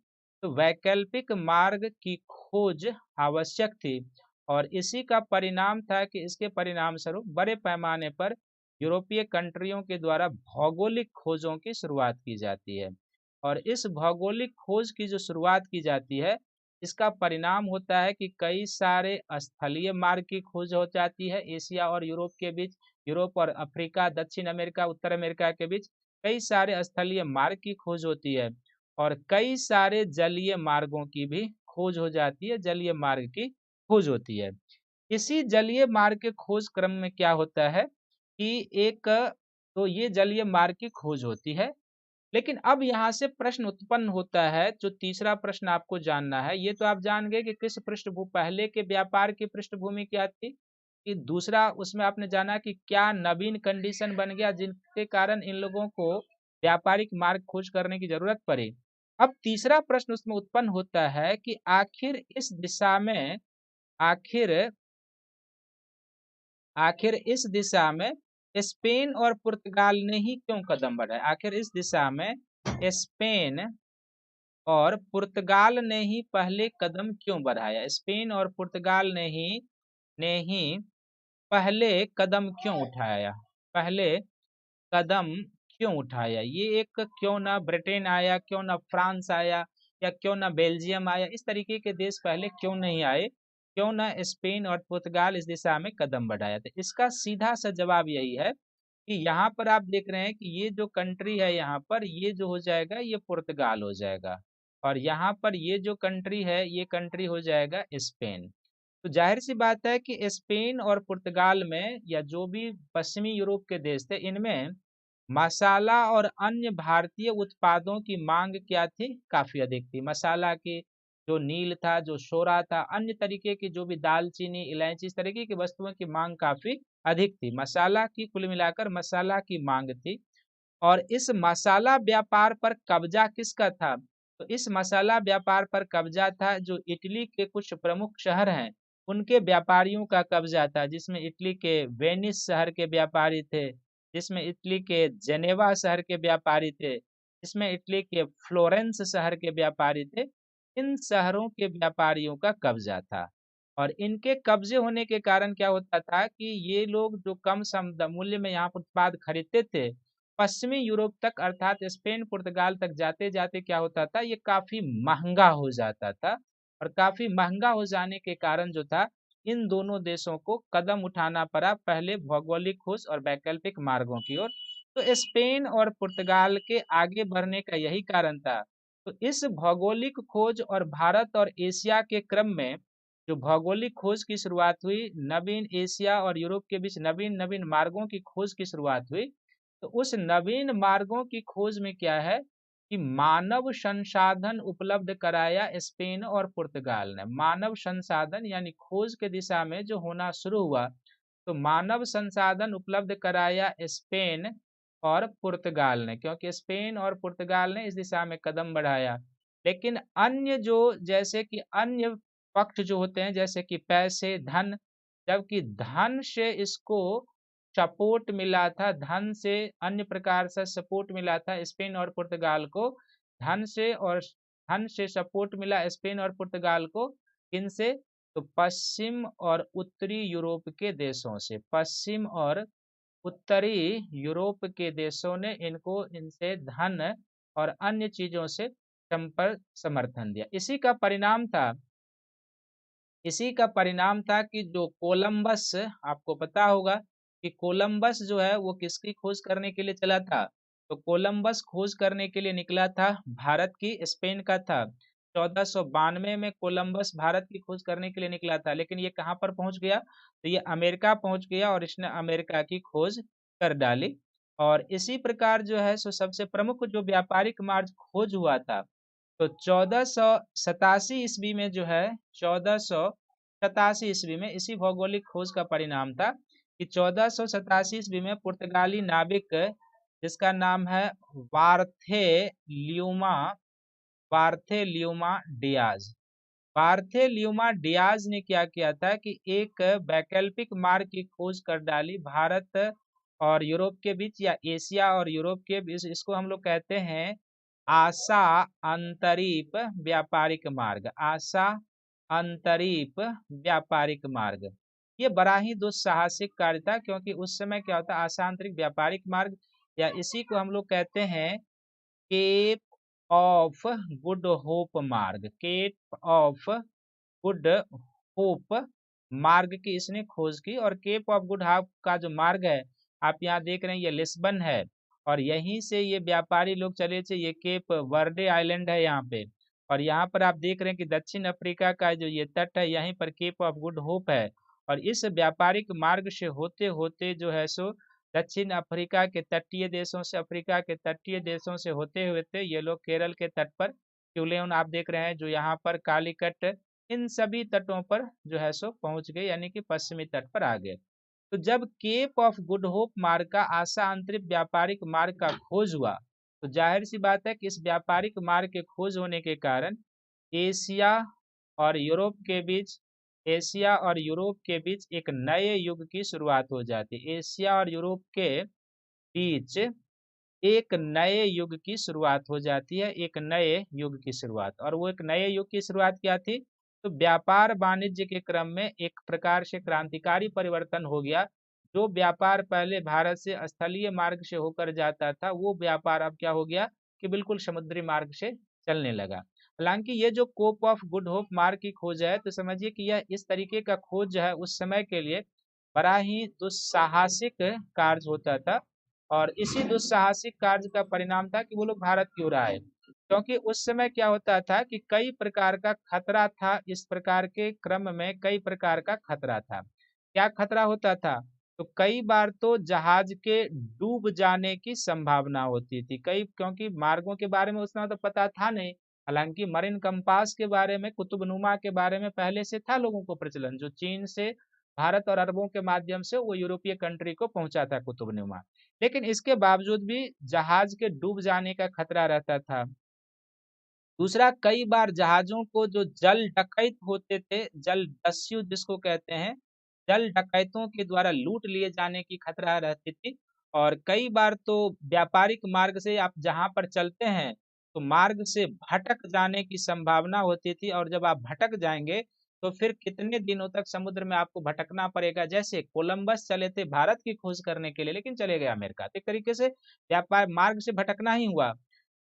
तो वैकल्पिक मार्ग की खोज आवश्यक थी, और इसी का परिणाम था कि इसके परिणाम स्वरूप बड़े पैमाने पर यूरोपीय कंट्रियों के द्वारा भौगोलिक खोजों की शुरुआत की जाती है। और इस भौगोलिक खोज की जो शुरुआत की जाती है, इसका परिणाम होता है कि कई सारे स्थलीय मार्ग की खोज हो जाती है एशिया और यूरोप के बीच, यूरोप और अफ्रीका, दक्षिण अमेरिका, उत्तर अमेरिका के बीच कई सारे स्थलीय मार्ग की खोज होती है, और कई सारे जलीय मार्गों की भी खोज हो जाती है, जलीय मार्ग की खोज होती है। इसी जलीय मार्ग के खोज क्रम में क्या होता है कि एक, तो ये जलीय मार्ग की खोज होती है, लेकिन अब यहाँ से प्रश्न उत्पन्न होता है, जो तीसरा प्रश्न आपको जानना है, ये तो आप जान गए कि किस पहले के व्यापार की पृष्ठभूमि क्या थी, कि दूसरा उसमें आपने जाना कि क्या नवीन कंडीशन बन गया जिनके कारण इन लोगों को व्यापारिक मार्ग खोज करने की जरूरत पड़ी। अब तीसरा प्रश्न उसमें उत्पन्न होता है कि आखिर आखिर इस दिशा में स्पेन और पुर्तगाल ने ही क्यों कदम बढ़ाए? आखिर इस दिशा में स्पेन और पुर्तगाल ने ही पहले कदम क्यों बढ़ाया? स्पेन और पुर्तगाल ने ही पहले कदम क्यों उठाया? पहले कदम क्यों उठाया? ये एक क्यों ना ब्रिटेन आया, क्यों ना फ्रांस आया, या क्यों ना बेल्जियम आया, इस तरीके के देश पहले क्यों नहीं आए? क्यों ना स्पेन और पुर्तगाल इस दिशा में कदम बढ़ाया? तो इसका सीधा सा जवाब यही है कि यहाँ पर आप देख रहे हैं कि ये जो कंट्री है, यहाँ पर ये जो हो जाएगा ये पुर्तगाल हो जाएगा, और यहाँ पर ये जो कंट्री है ये कंट्री हो जाएगा स्पेन। तो जाहिर सी बात है कि स्पेन और पुर्तगाल में, या जो भी पश्चिमी यूरोप के देश थे, इनमें मसाला और अन्य भारतीय उत्पादों की मांग क्या थी? काफी अधिक थी। मसाला की जो नील था, जो शोरा था, अन्य तरीके की जो भी दालचीनी, इलायची, इस तरीके की वस्तुओं की मांग काफी अधिक थी। मसाला की, कुल मिलाकर मसाला की मांग थी। और इस मसाला व्यापार पर कब्जा किसका था? तो इस मसाला व्यापार पर कब्जा था जो इटली के कुछ प्रमुख शहर हैं उनके व्यापारियों का कब्जा था, जिसमें इटली के वेनिस शहर के व्यापारी थे, जिसमें इटली के जेनेवा शहर के व्यापारी थे, जिसमें इटली के फ्लोरेंस शहर के व्यापारी थे। इन शहरों के व्यापारियों का कब्जा था, और इनके कब्जे होने के कारण क्या होता था कि ये लोग जो कम सम मूल्य में यहाँ पर उत्पाद खरीदते थे, पश्चिमी यूरोप तक अर्थात स्पेन पुर्तगाल तक जाते जाते क्या होता था, ये काफी महंगा हो जाता था। और काफी महंगा हो जाने के कारण जो था, इन दोनों देशों को कदम उठाना पड़ा पहले भौगोलिक खोज और वैकल्पिक मार्गों की ओर। तो स्पेन और पुर्तगाल के आगे बढ़ने का यही कारण था। तो इस भौगोलिक खोज और भारत और एशिया के क्रम में जो भौगोलिक खोज की शुरुआत हुई, नवीन एशिया और यूरोप के बीच नवीन नवीन मार्गों की खोज की शुरुआत हुई। तो उस नवीन मार्गों की खोज में क्या है कि मानव संसाधन उपलब्ध कराया स्पेन और पुर्तगाल ने। मानव संसाधन यानी खोज के दिशा में जो होना शुरू हुआ, तो मानव संसाधन उपलब्ध कराया स्पेन और पुर्तगाल ने, क्योंकि स्पेन और पुर्तगाल ने इस दिशा में कदम बढ़ाया। लेकिन अन्य जो, जैसे कि अन्य पक्ष जो होते हैं, जैसे कि पैसे, धन, जबकि धन से इसको सपोर्ट मिला था, धन से अन्य प्रकार से सपोर्ट मिला था स्पेन और पुर्तगाल को। धन से सपोर्ट मिला स्पेन और पुर्तगाल को किनसे? तो पश्चिम और उत्तरी यूरोप के देशों से। पश्चिम और उत्तरी यूरोप के देशों ने इनको, इनसे धन और अन्य चीजों से संपर्क समर्थन दिया। इसी का परिणाम था कि जो कोलंबस, आपको पता होगा कि कोलंबस जो है वो किसकी खोज करने के लिए चला था? तो कोलंबस खोज करने के लिए निकला था भारत की, स्पेन का था। 1492 में कोलंबस भारत की खोज करने के लिए निकला था, लेकिन ये कहाँ पर पहुंच गया? तो ये अमेरिका पहुंच गया और इसने अमेरिका की खोज कर डाली। और इसी प्रकार जो है सो सबसे प्रमुख जो व्यापारिक मार्ग खोज हुआ था, तो 1487 ईस्वी में जो है, 1487 ईस्वी में इसी भौगोलिक खोज का परिणाम था कि 1487 ईस्वी में पुर्तगाली नाविक जिसका नाम है वार्थेल्यूमा वार्थेल्यूमा डियाज वार्थेल्यूमा डियाज ने क्या किया था कि एक वैकल्पिक मार्ग की खोज कर डाली भारत और यूरोप के बीच, या एशिया और यूरोप के बीच। इसको हम लोग कहते हैं आशा अंतरीप व्यापारिक मार्ग। आशा अंतरीप व्यापारिक मार्ग। ये बड़ा ही दुस्साहसिक कार्य था, क्योंकि उस समय क्या होता, आशा अंतरिक व्यापारिक मार्ग, या इसी को हम लोग कहते हैं केप ऑफ गुड होप मार्ग। केप ऑफ गुड होप मार्ग की इसने खोज की। और केप ऑफ गुड होप का जो मार्ग है, आप यहाँ देख रहे हैं, ये लिस्बन है, और यहीं से ये व्यापारी लोग चले थे। ये केप वर्डे आइलैंड है यहाँ पे, और यहाँ पर आप देख रहे हैं कि दक्षिण अफ्रीका का जो ये तट है, यहीं पर केप ऑफ गुड होप है। और इस व्यापारिक मार्ग से होते होते जो है सो दक्षिण अफ्रीका के तटीय देशों से, अफ्रीका के तटीय देशों से होते हुए थे ये लोग केरल के तट पर, क्यूलियन आप देख रहे हैं जो यहाँ पर कालीकट, इन सभी तटों पर जो है सो पहुंच गए, यानी कि पश्चिमी तट पर आ गए। तो जब केप ऑफ गुड होप मार्ग का आशा अंतरिक्ष व्यापारिक मार्ग का खोज हुआ, तो जाहिर सी बात है कि इस व्यापारिक मार्ग के खोज होने के कारण एशिया और यूरोप के बीच, एशिया और यूरोप के बीच एक नए युग की शुरुआत हो जाती है। एशिया और यूरोप के बीच एक नए युग की शुरुआत हो जाती है, एक नए युग की शुरुआत। और वो एक नए युग की शुरुआत क्या थी? तो व्यापार वाणिज्य के क्रम में एक प्रकार से क्रांतिकारी परिवर्तन हो गया। जो व्यापार पहले भारत से स्थलीय मार्ग से होकर जाता था, वो व्यापार अब क्या हो गया कि बिल्कुल समुद्री मार्ग से चलने लगा। हालांकि ये जो कोप ऑफ गुड होप मार्ग की खोज है, तो समझिए कि यह इस तरीके का खोज जो है उस समय के लिए बड़ा ही दुस्साहसिक कार्य होता था। और इसी दुस्साहसिक कार्य का परिणाम था कि वो लोग भारत की ओर आए, क्योंकि उस समय क्या होता था कि कई प्रकार का खतरा था। इस प्रकार के क्रम में कई प्रकार का खतरा था। क्या खतरा होता था? तो कई बार तो जहाज के डूब जाने की संभावना होती थी, कई, क्योंकि मार्गों के बारे में उस समय तो पता था नहीं। हालांकि मरीन कंपास के बारे में, कुतुबनुमा के बारे में पहले से था लोगों को प्रचलन, जो चीन से भारत और अरबों के माध्यम से वो यूरोपीय कंट्री को पहुंचा था कुतुबनुमा। लेकिन इसके बावजूद भी जहाज के डूब जाने का खतरा रहता था। दूसरा, कई बार जहाजों को जो जल डकैत होते थे, जल दस्यु जिसको कहते हैं, जल डकैतों के द्वारा लूट लिए जाने की खतरा रहती थी। और कई बार तो व्यापारिक मार्ग से आप जहां पर चलते हैं, तो मार्ग से भटक जाने की संभावना होती थी। और जब आप भटक जाएंगे तो फिर कितने दिनों तक समुद्र में आपको भटकना पड़ेगा। जैसे कोलंबस चले थे भारत की खोज करने के लिए, लेकिन चले गए अमेरिका। तो एक तरीके से व्यापार मार्ग से भटकना ही हुआ।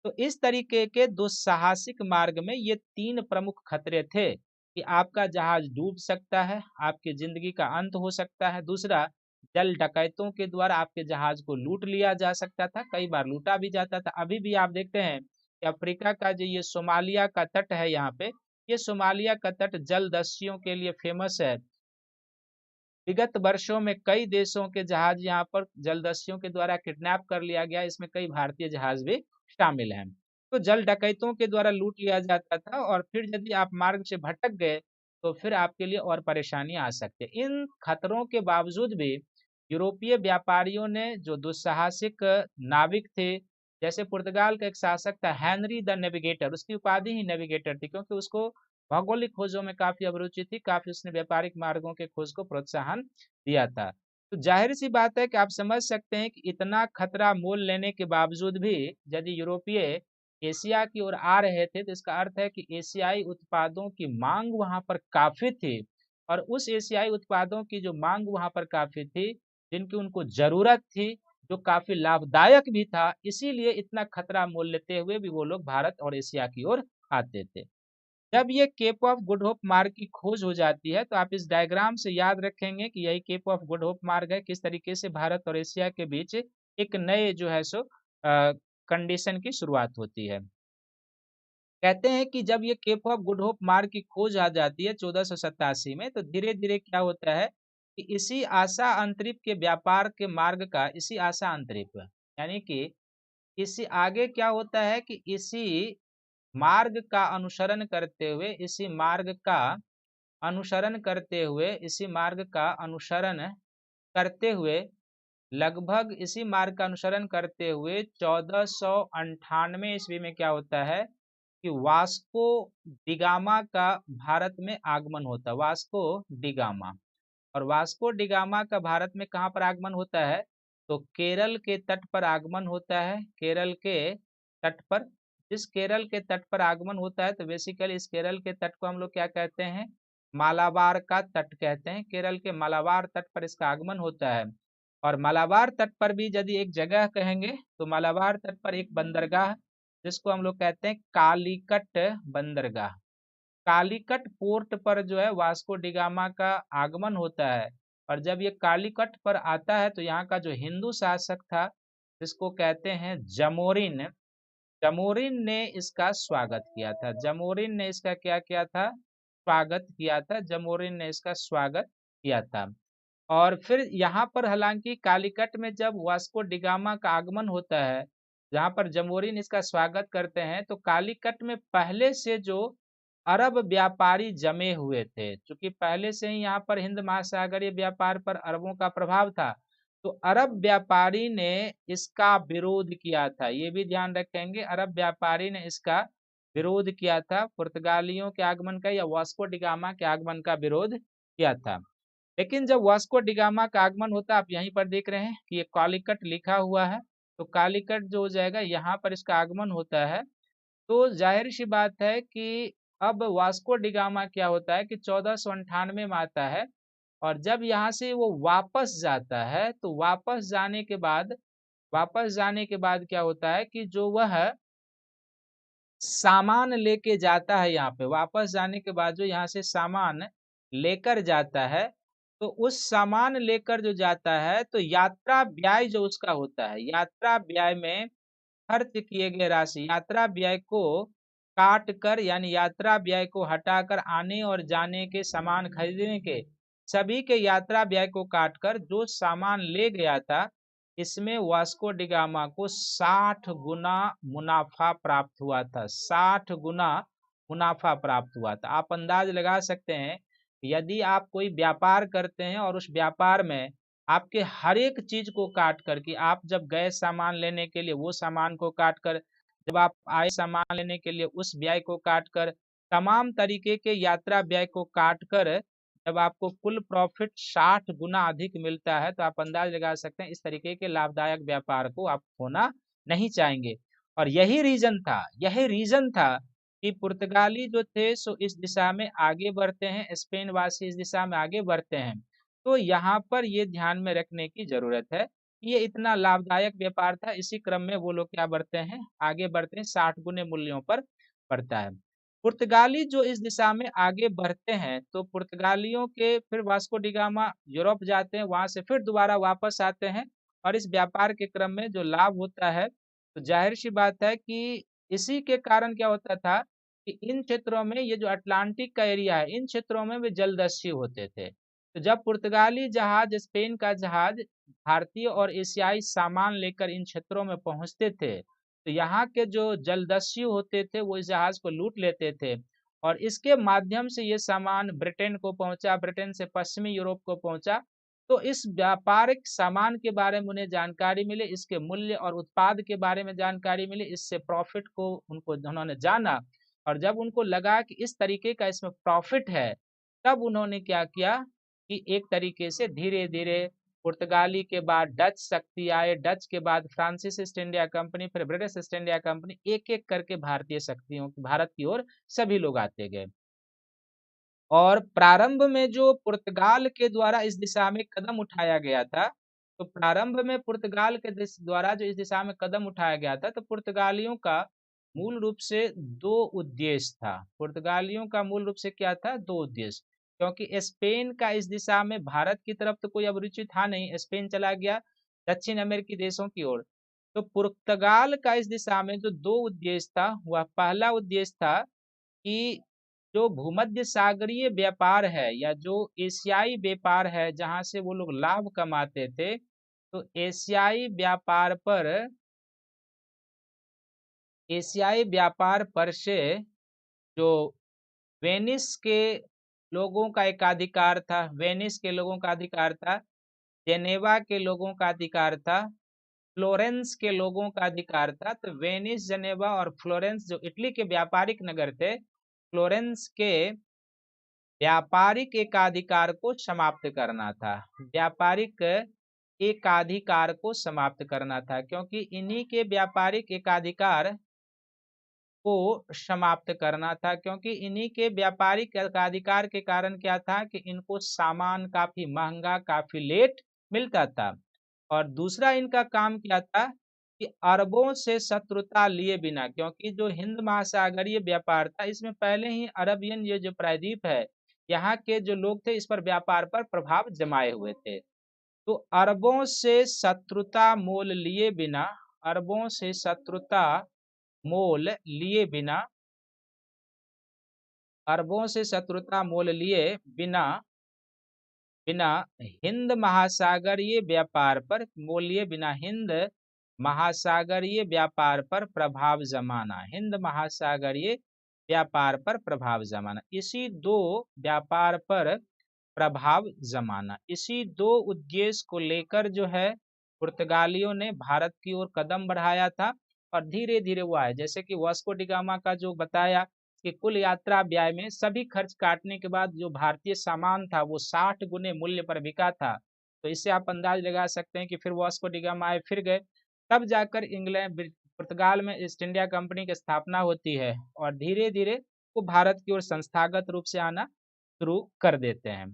तो इस तरीके के दुस्साहसिक मार्ग में ये तीन प्रमुख खतरे थे कि आपका जहाज डूब सकता है, आपकी जिंदगी का अंत हो सकता है। दूसरा, जल डकैतों के द्वारा आपके जहाज को लूट लिया जा सकता था, कई बार लूटा भी जाता था। अभी भी आप देखते हैं कि अफ्रीका का जो ये सोमालिया का तट है, यहाँ पे ये सोमालिया का तट जलदस्युओं के लिए फेमस है। विगत वर्षों में कई देशों के जहाज यहाँ पर जलदस्युओं के द्वारा किडनैप कर लिया गया, इसमें कई भारतीय जहाज भी शामिल हैं। तो जल डकैतों के द्वारा लूट लिया जाता था, और फिर यदि आप मार्ग से भटक गए तो फिर आपके लिए और परेशानी आ सकती है। इन खतरों के बावजूद भी यूरोपीय व्यापारियों ने, जो दुस्साहसिक नाविक थे, जैसे पुर्तगाल का एक शासक था हेनरी द नेविगेटर, उसकी उपाधि ही नेविगेटर थी, क्योंकि उसको भौगोलिक खोजों में काफी अभिरुचि थी, काफी उसने व्यापारिक मार्गों के खोज को प्रोत्साहन दिया था। तो जाहिर सी बात है कि आप समझ सकते हैं कि इतना खतरा मोल लेने के बावजूद भी यदि यूरोपीय एशिया की ओर आ रहे थे, तो इसका अर्थ है कि एशियाई उत्पादों की मांग वहां पर काफी थी। और उस एशियाई उत्पादों की जो मांग वहां पर काफी थी, जिनकी उनको जरूरत थी, जो काफी लाभदायक भी था, इसीलिए इतना खतरा मोल लेते हुए भी वो लोग भारत और एशिया की ओर आते थे। जब ये केप ऑफ गुड होप मार्ग की खोज हो जाती है, तो आप इस डायग्राम से याद रखेंगे कि यही केप ऑफ गुड होप मार्ग है, किस तरीके से भारत और एशिया के बीच एक नए जो है सो कंडीशन की शुरुआत होती है। कहते हैं कि जब ये केप ऑफ गुड होप मार्ग की खोज आ जाती है 1487 में, तो धीरे धीरे क्या होता है कि इसी आशा अंतरिप के व्यापार के मार्ग का, इसी आशा अंतरिप यानी कि इसी आगे क्या होता है कि इसी मार्ग का अनुसरण करते हुए, इसी मार्ग का अनुसरण करते हुए, इसी मार्ग का अनुसरण करते हुए, लगभग इसी मार्ग का अनुसरण करते हुए 1498 ईस्वी में क्या होता है कि वास्को डिगामा का भारत में आगमन होता है। वास्को डिगामा, और वास्को डिगामा का भारत में कहाँ पर आगमन होता है? तो केरल के तट पर आगमन होता है। केरल के तट पर, जिस केरल के तट पर आगमन होता है, तो बेसिकली इस केरल के तट को हम लोग क्या कहते हैं? मालाबार का तट कहते हैं। केरल के मालाबार तट पर इसका आगमन होता है। और मालाबार तट पर भी यदि एक जगह कहेंगे, तो मालाबार तट पर एक बंदरगाह, जिसको हम लोग कहते हैं कालीकट बंदरगाह, कालीकट पोर्ट पर जो है वास्को डिगामा का आगमन होता है। और जब ये कालीकट पर आता है, तो यहाँ का जो हिंदू शासक था, जिसको कहते हैं जमोरिन, जमोरिन ने इसका स्वागत किया था। जमोरिन ने इसका क्या किया था? स्वागत किया था। जमोरिन ने इसका स्वागत किया था। और फिर यहाँ पर हालांकि कालीकट में जब वास्को डिगामा का आगमन होता है, जहाँ पर जमोरिन इसका स्वागत करते हैं, तो कालीकट में पहले से जो अरब व्यापारी जमे हुए थे, क्योंकि पहले से ही यहाँ पर हिंद महासागरीय व्यापार पर अरबों का प्रभाव था, तो अरब व्यापारी ने इसका विरोध किया था। ये भी ध्यान रखेंगे, अरब व्यापारी ने इसका विरोध किया था, पुर्तगालियों के आगमन का या वास्को डिगामा के आगमन का विरोध किया था। लेकिन जब वास्को डिगामा का आगमन होता है, आप यहीं पर देख रहे हैं कि ये कालीकट लिखा हुआ है, तो कालीकट जो हो जाएगा, यहाँ पर इसका आगमन होता है। तो जाहिर सी बात है कि अब वास्को डिगामा क्या होता है कि 1498 में आता है, और जब यहाँ से वो वापस जाता है, तो वापस जाने के बाद क्या होता है कि जो वह सामान लेके जाता है, यहाँ पे वापस जाने के बाद जो यहाँ से सामान लेकर जाता है, तो उस सामान लेकर जो जाता है, तो यात्रा व्यय जो उसका होता है, यात्रा व्यय में खर्च किए गए राशि, यात्रा व्यय को काट कर, यानी यात्रा व्यय को हटाकर आने और जाने के सामान खरीदने के सभी के यात्रा व्यय को काटकर जो सामान ले गया था, इसमें वास्को डिगामा को 60 गुना मुनाफा प्राप्त हुआ था। 60 गुना मुनाफा प्राप्त हुआ था। आप अंदाज लगा सकते हैं, यदि आप कोई व्यापार करते हैं और उस व्यापार में आपके हर एक चीज को काट कर, कि आप जब गए सामान लेने के लिए वो सामान को काट कर, जब आप आए सामान लेने के लिए उस व्यय को काट कर, तमाम तरीके के यात्रा व्यय को काट कर जब आपको कुल प्रॉफिट 60 गुना अधिक मिलता है, तो आप अंदाज लगा सकते हैं इस तरीके के लाभदायक व्यापार को आप खोना नहीं चाहेंगे। और यही रीजन था कि पुर्तगाली जो थे सो इस दिशा में आगे बढ़ते हैं, स्पेन वासी इस दिशा में आगे बढ़ते हैं। तो यहाँ पर ये ध्यान में रखने की जरूरत है, ये इतना लाभदायक व्यापार था, इसी क्रम में वो लोग क्या बढ़ते हैं, आगे बढ़ते हैं, 60 गुने मूल्यों पर बढ़ता है। पुर्तगाली जो इस दिशा में आगे बढ़ते हैं, तो पुर्तगालियों के फिर वास्को डिगामा यूरोप जाते हैं, वहां से फिर दोबारा वापस आते हैं, और इस व्यापार के क्रम में जो लाभ होता है, तो जाहिर सी बात है कि इसी के कारण क्या होता था कि इन क्षेत्रों में, ये जो अटलांटिक का एरिया है, इन क्षेत्रों में वे जलदस्यु होते थे। तो जब पुर्तगाली जहाज, स्पेन का जहाज भारतीय और एशियाई सामान लेकर इन क्षेत्रों में पहुंचते थे, तो यहाँ के जो जलदस्यु होते थे वो इस जहाज को लूट लेते थे, और इसके माध्यम से ये सामान ब्रिटेन को पहुंचा, ब्रिटेन से पश्चिमी यूरोप को पहुंचा। तो इस व्यापारिक सामान के बारे में उन्हें जानकारी मिले, इसके मूल्य और उत्पाद के बारे में जानकारी मिले, इससे प्रॉफिट को उन्होंने जाना, और जब उनको लगा कि इस तरीके का इसमें प्रॉफिट है, तब उन्होंने क्या किया कि एक तरीके से धीरे धीरे पुर्तगाली के बाद डच शक्ति आए, डच के बाद फ्रांसिस ईस्ट इंडिया कंपनी, फिर ब्रिटिश ईस्ट इंडिया कंपनी, एक एक करके भारतीय शक्तियों, भारत की ओर सभी लोग आते गए। और प्रारंभ में जो पुर्तगाल के द्वारा इस दिशा में कदम उठाया गया था, तो प्रारंभ में पुर्तगाल के द्वारा जो इस दिशा में कदम उठाया गया था, तो पुर्तगालियों का मूल रूप से दो उद्देश्य था। पुर्तगालियों का मूल रूप से क्या था, दो उद्देश्य, क्योंकि स्पेन का इस दिशा में भारत की तरफ तो कोई अभिरुचि था नहीं, स्पेन चला गया दक्षिण अमेरिकी देशों की ओर। तो पुर्तगाल का इस दिशा में जो दो उद्देश्य था, वह पहला उद्देश्य था कि जो भूमध्य सागरीय व्यापार है, या जो एशियाई व्यापार है, जहां से वो लोग लाभ कमाते थे, तो एशियाई व्यापार पर से जो वेनिस के लोगों का एक अधिकार था, वेनिस के लोगों का अधिकार था, जेनेवा के लोगों का अधिकार था, फ्लोरेंस के लोगों का अधिकार था। तो वेनिस, जेनेवा और फ्लोरेंस जो इटली के व्यापारिक नगर थे, फ्लोरेंस के व्यापारिक एकाधिकार को समाप्त करना था, व्यापारिक एकाधिकार को समाप्त करना था, क्योंकि इन्हीं के व्यापारिक एकाधिकार को समाप्त करना था, क्योंकि इन्हीं के व्यापारिक एकाधिकार के कारण क्या था कि इनको सामान काफी महंगा, काफी लेट मिलता था। और दूसरा इनका काम क्या था कि अरबों से शत्रुता लिए बिना, क्योंकि जो हिंद महासागरीय व्यापार था, इसमें पहले ही अरबियन, ये जो प्रायद्वीप है, यहाँ के जो लोग थे, इस पर व्यापार पर प्रभाव जमाए हुए थे। तो अरबों से शत्रुता मोल लिए बिना, अरबों से शत्रुता मोल लिए बिना, अरबों से शत्रुता मोल लिए बिना बिना हिंद महासागरीय व्यापार पर, बोलिए, बिना हिंद महासागरीय व्यापार पर प्रभाव जमाना, हिंद महासागरीय व्यापार पर प्रभाव जमाना, इसी दो व्यापार पर प्रभाव जमाना, इसी दो उद्देश्य को लेकर जो है पुर्तगालियों ने भारत की ओर कदम बढ़ाया था। और धीरे धीरे वो आए, जैसे कि वास्को डी गामा का जो बताया कि कुल यात्रा व्यय में सभी खर्च काटने के बाद जो भारतीय सामान था वो 60 गुने मूल्य पर बिका था। तो इससे आप अंदाज लगा सकते हैं कि फिर वास्को डी गामा आए, फिर गए, तब जाकर इंग्लैंड पुर्तगाल में ईस्ट इंडिया कंपनी की स्थापना होती है और धीरे धीरे वो भारत की ओर संस्थागत रूप से आना शुरू कर देते हैं।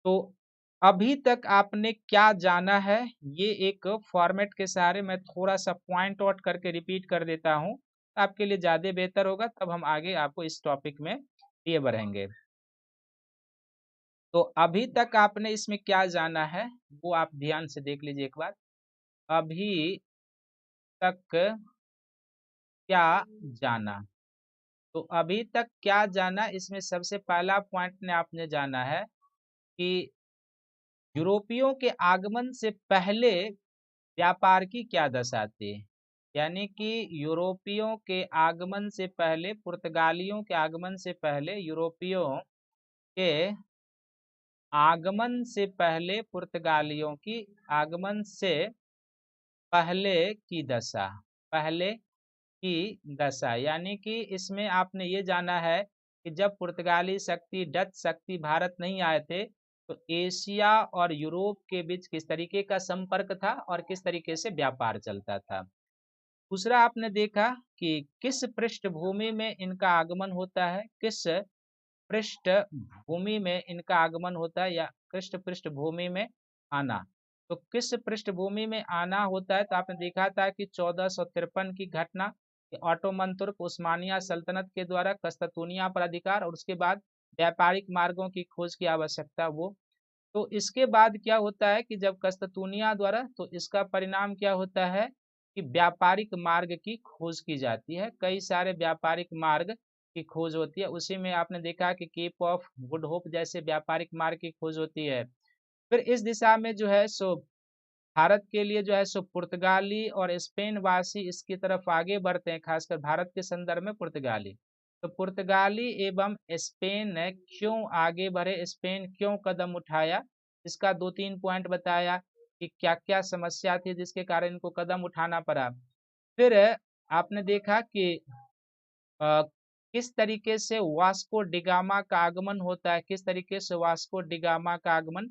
तो अभी तक आपने क्या जाना है, ये एक फॉर्मेट के सहारे मैं थोड़ा सा पॉइंट आउट करके रिपीट कर देता हूँ, आपके लिए ज़्यादा बेहतर होगा, तब हम आगे आपको इस टॉपिक में लिए बढ़ेंगे। तो अभी तक आपने इसमें क्या जाना है वो आप ध्यान से देख लीजिए एक बार। अभी तक क्या जाना, तो अभी तक क्या जाना, इसमें सबसे पहला पॉइंट ने आपने जाना है कि यूरोपियों के आगमन से पहले व्यापार की क्या दशा थी। यानी कि यूरोपियों के आगमन से पहले, पुर्तगालियों के आगमन से पहले, यूरोपियों के आगमन से पहले, पुर्तगालियों की आगमन से पहले की दशा, पहले की दशा, यानी कि इसमें आपने ये जाना है कि जब पुर्तगाली शक्ति, डच शक्ति भारत नहीं आए थे तो एशिया और यूरोप के बीच किस तरीके का संपर्क था और किस तरीके से व्यापार चलता था। दूसरा आपने देखा कि किस पृष्ठभूमि में इनका आगमन होता है, किस पृष्ठभूमि में इनका आगमन होता है, या पृष्ठभूमि में आना। तो किस पृष्ठभूमि में आना होता है, तो आपने देखा था कि 1453 की घटना, ऑटोमन तुर्क उस्मानिया सल्तनत के द्वारा कस्तूनिया पर अधिकार और उसके बाद व्यापारिक मार्गों की खोज की आवश्यकता, वो। तो इसके बाद क्या होता है कि जब कस्तूनिया द्वारा, तो इसका परिणाम क्या होता है कि व्यापारिक मार्ग की खोज की जाती है, कई सारे व्यापारिक मार्ग की खोज होती है। उसी में आपने देखा कि केप ऑफ गुड होप जैसे व्यापारिक मार्ग की खोज होती है। फिर इस दिशा में जो है सो भारत के लिए जो है सो पुर्तगाली और स्पेन वासी इसकी तरफ आगे बढ़ते हैं, खासकर भारत के संदर्भ में पुर्तगाली। तो पुर्तगाली एवं स्पेन क्यों आगे बढ़े, स्पेन क्यों कदम उठाया, इसका 2-3 पॉइंट बताया कि क्या क्या समस्या थी जिसके कारण इनको कदम उठाना पड़ा। फिर आपने देखा कि अ, किस तरीके से वास्को डिगामा का आगमन होता है, किस तरीके से वास्को डिगामा का आगमन,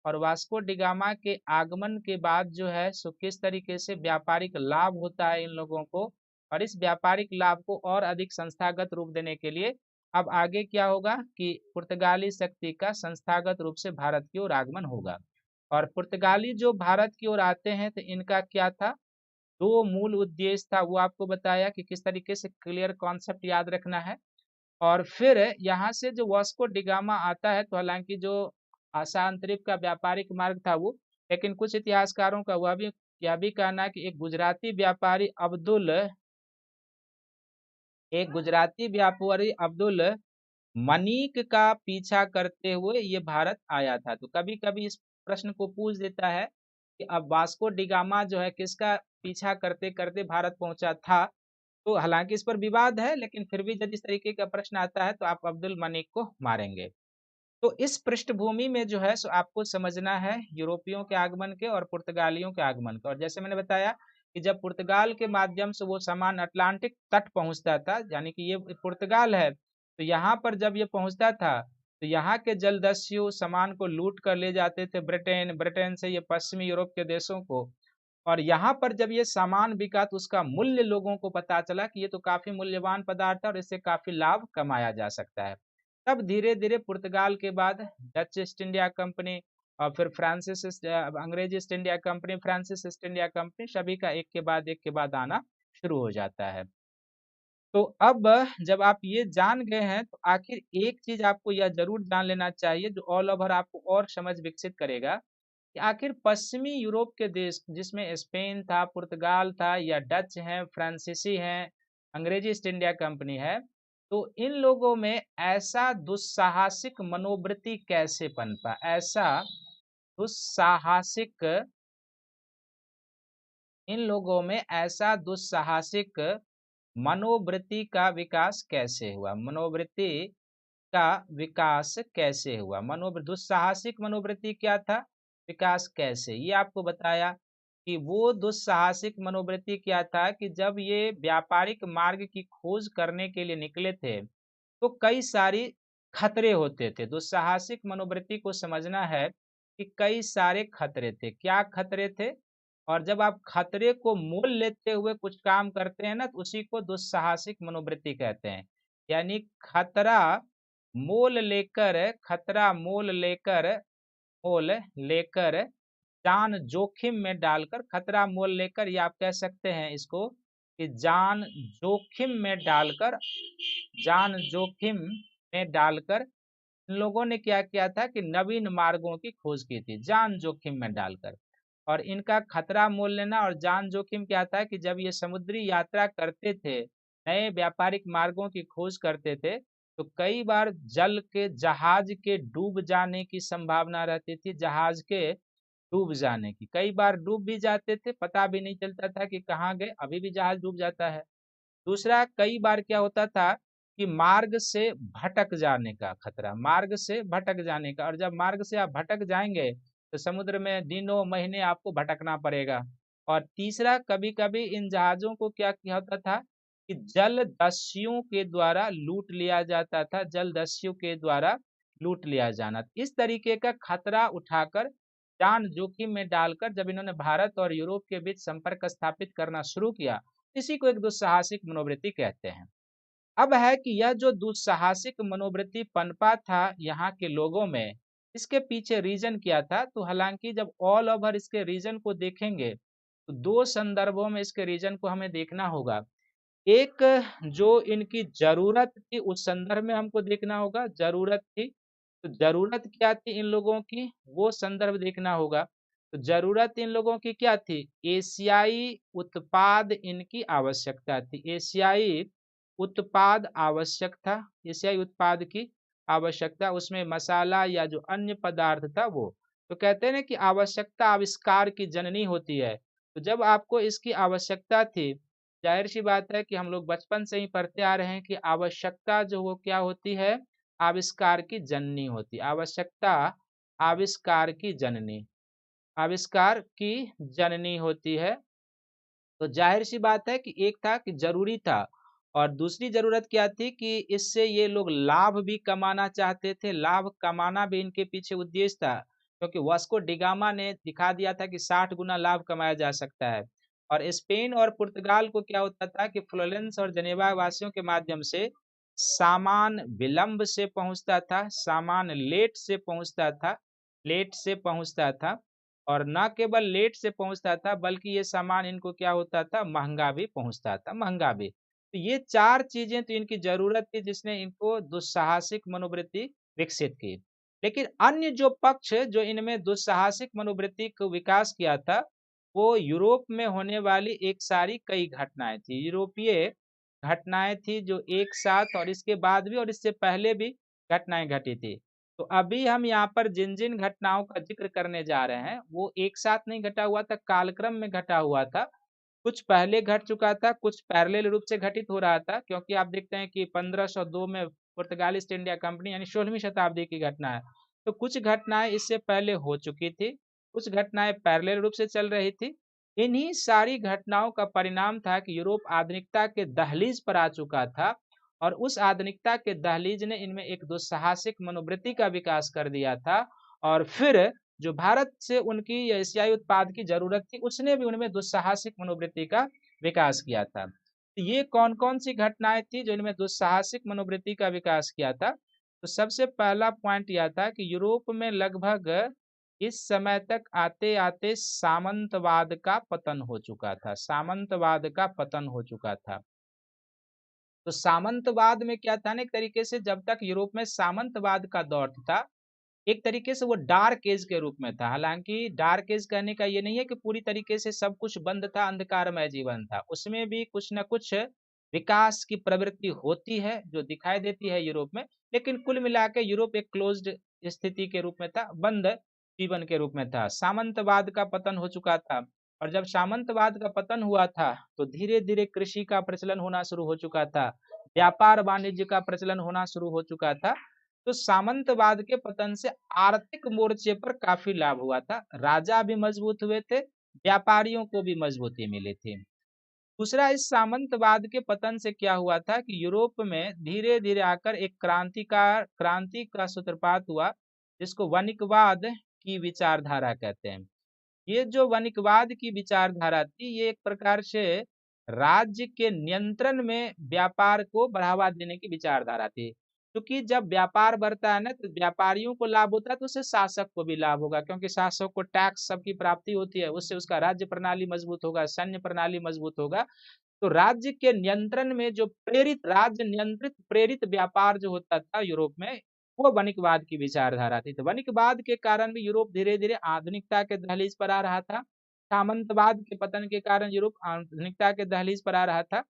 और वास्को डिगामा के आगमन के बाद जो है सो किस तरीके से व्यापारिक लाभ होता है इन लोगों को, और इस व्यापारिक लाभ को और अधिक संस्थागत रूप देने के लिए अब आगे क्या होगा कि पुर्तगाली शक्ति का संस्थागत रूप से भारत की ओर आगमन होगा। और पुर्तगाली जो भारत की ओर आते हैं तो इनका क्या था, दो मूल उद्देश्य था, वो आपको बताया कि किस तरीके से, क्लियर कॉन्सेप्ट याद रखना है। और फिर यहाँ से जो वास्को डिगामा आता है, तो हालांकि जो आसांतरिक का व्यापारिक मार्ग था वो, लेकिन कुछ इतिहासकारों का वह भी यह भी कहना है कि एक गुजराती व्यापारी अब्दुल मनीक का पीछा करते हुए ये भारत आया था। तो कभी कभी इस प्रश्न को पूछ देता है कि अब वास्को डिगामा जो है किसका पीछा करते करते भारत पहुंचा था। तो हालांकि इस पर विवाद है, लेकिन फिर भी यदि इस तरीके का प्रश्न आता है तो आप अब्दुल मनीक को मारेंगे। तो इस पृष्ठभूमि में जो है सो आपको समझना है यूरोपियों के आगमन के और पुर्तगालियों के आगमन का। और जैसे मैंने बताया कि जब पुर्तगाल के माध्यम से वो सामान अटलांटिक तट पहुंचता था, यानी कि ये पुर्तगाल है, तो यहाँ पर जब ये पहुंचता था तो यहाँ के जलदस्यु सामान को लूट कर ले जाते थे ब्रिटेन, ब्रिटेन से ये पश्चिमी यूरोप के देशों को। और यहाँ पर जब ये सामान बिका तो उसका मूल्य लोगों को पता चला कि ये तो काफी मूल्यवान पदार्थ है और इससे काफी लाभ कमाया जा सकता है। तब धीरे धीरे पुर्तगाल के बाद डच ईस्ट इंडिया कंपनी और फिर अंग्रेजी east India company, Francis east India company, सभी का एक के बाद आना शुरू हो जाता है। तो अब जब आप ये जान गए हैं तो आखिर एक चीज आपको यह जरूर जान लेना चाहिए जो ऑल ओवर आपको और समझ विकसित करेगा कि आखिर पश्चिमी यूरोप के देश जिसमें स्पेन था, पुर्तगाल था, या डच है, फ्रांसीसी है, अंग्रेजी ईस्ट इंडिया कंपनी है, तो इन लोगों में ऐसा दुस्साहसिक मनोवृत्ति कैसे पनपा, ऐसा दुस्साहसिक इन लोगों में ऐसा दुस्साहसिक मनोवृत्ति का विकास कैसे हुआ, मनोवृत्ति का विकास कैसे हुआ, दुस्साहसिक मनोवृत्ति क्या था, विकास कैसे, ये आपको बताया कि वो दुस्साहसिक मनोवृत्ति क्या था कि जब ये व्यापारिक मार्ग की खोज करने के लिए निकले थे तो कई सारी खतरे होते थे। दुस्साहसिक मनोवृत्ति को समझना है कि कई सारे खतरे थे। क्या खतरे थे? और जब आप खतरे को मोल लेते हुए कुछ काम करते हैं ना, तो उसी को दुस्साहसिक मनोवृत्ति कहते हैं। यानी खतरा मोल लेकर जान जोखिम में डालकर, खतरा मोल लेकर, या आप कह सकते हैं इसको कि जान जोखिम में डालकर इन लोगों ने क्या किया था कि नवीन मार्गों की खोज की थी, जान जोखिम में डालकर। और इनका खतरा मोल लेना और जान जोखिम क्या था कि जब ये समुद्री यात्रा करते थे, नए व्यापारिक मार्गों की खोज करते थे, तो कई बार जहाज के डूब जाने की संभावना रहती थी, जहाज के डूब जाने की। कई बार डूब भी जाते थे, पता भी नहीं चलता था कि कहाँ गए, अभी भी जहाज डूब जाता है। दूसरा, कई बार क्या होता था कि मार्ग से भटक जाने का खतरा, मार्ग से भटक जाने का, और जब मार्ग से आप भटक जाएंगे तो समुद्र में दिनों महीने आपको भटकना पड़ेगा। और तीसरा, कभी-कभी इन जहाज़ों को क्या किया होता था कि जलदस्युओं के द्वारा लूट लिया जाता था, जलदस्यु के द्वारा लूट लिया जाना। इस तरीके का खतरा उठाकर, जान जोखिम में डालकर जब इन्होंने भारत और यूरोप के बीच संपर्क स्थापित करना शुरू किया, इसी को एक दुस्साहसिक मनोवृत्ति कहते हैं। अब है कि यह जो दुस्साहसिक मनोवृत्ति पनपा था यहाँ के लोगों में, इसके पीछे रीजन क्या था? तो हालांकि जब ऑल ओवर इसके रीजन को देखेंगे तो दो संदर्भों में इसके रीजन को हमें देखना होगा। एक, जो इनकी जरूरत थी उस संदर्भ में हमको देखना होगा, जरूरत थी, तो जरूरत क्या थी इन लोगों की, वो संदर्भ देखना होगा। तो जरूरत इन लोगों की क्या थी? एशियाई उत्पाद इनकी आवश्यकता थी, एशियाई उत्पाद आवश्यक था, एशियाई उत्पाद की आवश्यकता, उसमें मसाला या जो अन्य पदार्थ था वो। तो कहते हैं ना कि आवश्यकता आविष्कार की जननी होती है। तो जब आपको इसकी आवश्यकता थी, जाहिर सी बात है कि हम लोग बचपन से ही पढ़ते आ रहे हैं कि आवश्यकता जो वो क्या होती है, आविष्कार की जननी होती है। आवश्यकता आविष्कार की जननी, आविष्कार की जननी होती है। तो जाहिर सी बात है कि एक था कि जरूरी था, और दूसरी जरूरत क्या थी कि इससे ये लोग लाभ भी कमाना चाहते थे, लाभ कमाना भी इनके पीछे उद्देश्य था, क्योंकि वास्को डिगामा ने दिखा दिया था कि 60 गुना लाभ कमाया जा सकता है। और स्पेन और पुर्तगाल को क्या होता था कि फ्लोरेंस और जनेवा वासियों के माध्यम से सामान विलंब से पहुंचता था, सामान लेट से पहुंचता था, और न केवल लेट से पहुंचता था बल्कि ये सामान इनको क्या होता था, महंगा भी पहुंचता था, महंगा भी। तो ये चार चीजें तो इनकी जरूरत थी जिसने इनको दुस्साहसिक मनोवृत्ति विकसित की। लेकिन अन्य जो पक्ष जो इनमें दुस्साहसिक मनोवृत्ति को विकास किया था, वो यूरोप में होने वाली एक सारी कई घटनाएं थी, यूरोपीय घटनाएं थी जो एक साथ और इसके बाद भी और इससे पहले भी घटनाएं घटी थी। तो अभी हम यहाँ पर जिन जिन घटनाओं का जिक्र करने जा रहे हैं वो एक साथ नहीं घटा हुआ था, कालक्रम में घटा हुआ था। कुछ पहले घट चुका था, कुछ पैरेलल रूप से घटित हो रहा था, क्योंकि आप देखते हैं कि 1502 में पुर्तगाल ईस्ट इंडिया कंपनी यानी 16वीं शताब्दी की घटना है। तो कुछ घटनाएं इससे पहले हो चुकी थी, कुछ घटनाएं पैरेलल रूप से चल रही थी। इन्हीं सारी घटनाओं का परिणाम था कि यूरोप आधुनिकता के दहलीज पर आ चुका था, और उस आधुनिकता के दहलीज ने इनमें एक दुस्साहसिक मनोवृत्ति का विकास कर दिया था। और फिर जो भारत से उनकी एशियाई उत्पाद की जरूरत थी, उसने भी उनमें दुस्साहसिक मनोवृत्ति का विकास किया था। तो ये कौन कौन सी घटनाएं थी जो इनमें दुस्साहसिक मनोवृत्ति का विकास किया था? तो सबसे पहला पॉइंट यह था कि यूरोप में लगभग इस समय तक आते आते सामंतवाद का पतन हो चुका था, सामंतवाद का पतन हो चुका था। तो सामंतवाद में क्या था ना, एक तरीके से जब तक यूरोप में सामंतवाद का दौर था, एक तरीके से वो डार्क एज के रूप में था। हालांकि डार्क एज कहने का ये नहीं है कि पूरी तरीके से सब कुछ बंद था, अंधकारमय जीवन था, उसमें भी कुछ न कुछ विकास की प्रवृत्ति होती है, जो दिखाई देती है यूरोप में, लेकिन कुल मिला के यूरोप एक क्लोज़्ड स्थिति के रूप में था, बंद जीवन के रूप में था। सामंतवाद का पतन हो चुका था और जब सामंतवाद का पतन हुआ था, तो धीरे-धीरे कृषि का प्रचलन होना शुरू हो चुका था, व्यापार-वाणिज्य का प्रचलन होना शुरू हो चुका था। तो सामंतवाद के पतन से आर्थिक मोर्चे पर काफ़ी लाभ हुआ था। राजा भी मजबूत हुए थे, व्यापारियों को भी मजबूती मिली थी। दूसरा, इस सामंतवाद के पतन से क्या हुआ था कि यूरोप में धीरे-धीरे आकर एक क्रांति का सूत्रपात हुआ, जिसको वणिकवाद की विचारधारा कहते हैं। ये जो वणिकवाद की विचारधारा थी, ये एक प्रकार से राज्य के नियंत्रण में व्यापार को बढ़ावा देने की विचारधारा थी। क्योंकि जब व्यापार बढ़ता है ना, तो व्यापारियों को लाभ होता है, तो उससे शासक को भी लाभ होगा, क्योंकि शासक को टैक्स सबकी प्राप्ति होती है, उससे उसका राज्य प्रणाली मजबूत होगा, सैन्य प्रणाली मजबूत होगा। तो राज्य के नियंत्रण में जो राज्य नियंत्रित प्रेरित व्यापार जो होता था यूरोप में, वो वणिकवाद की विचारधारा थी। तो वणिकवाद के कारण भी यूरोप धीरे-धीरे आधुनिकता के दहलीज पर आ रहा था। सामंतवाद के पतन के कारण यूरोप आधुनिकता के दहलीज पर आ रहा था।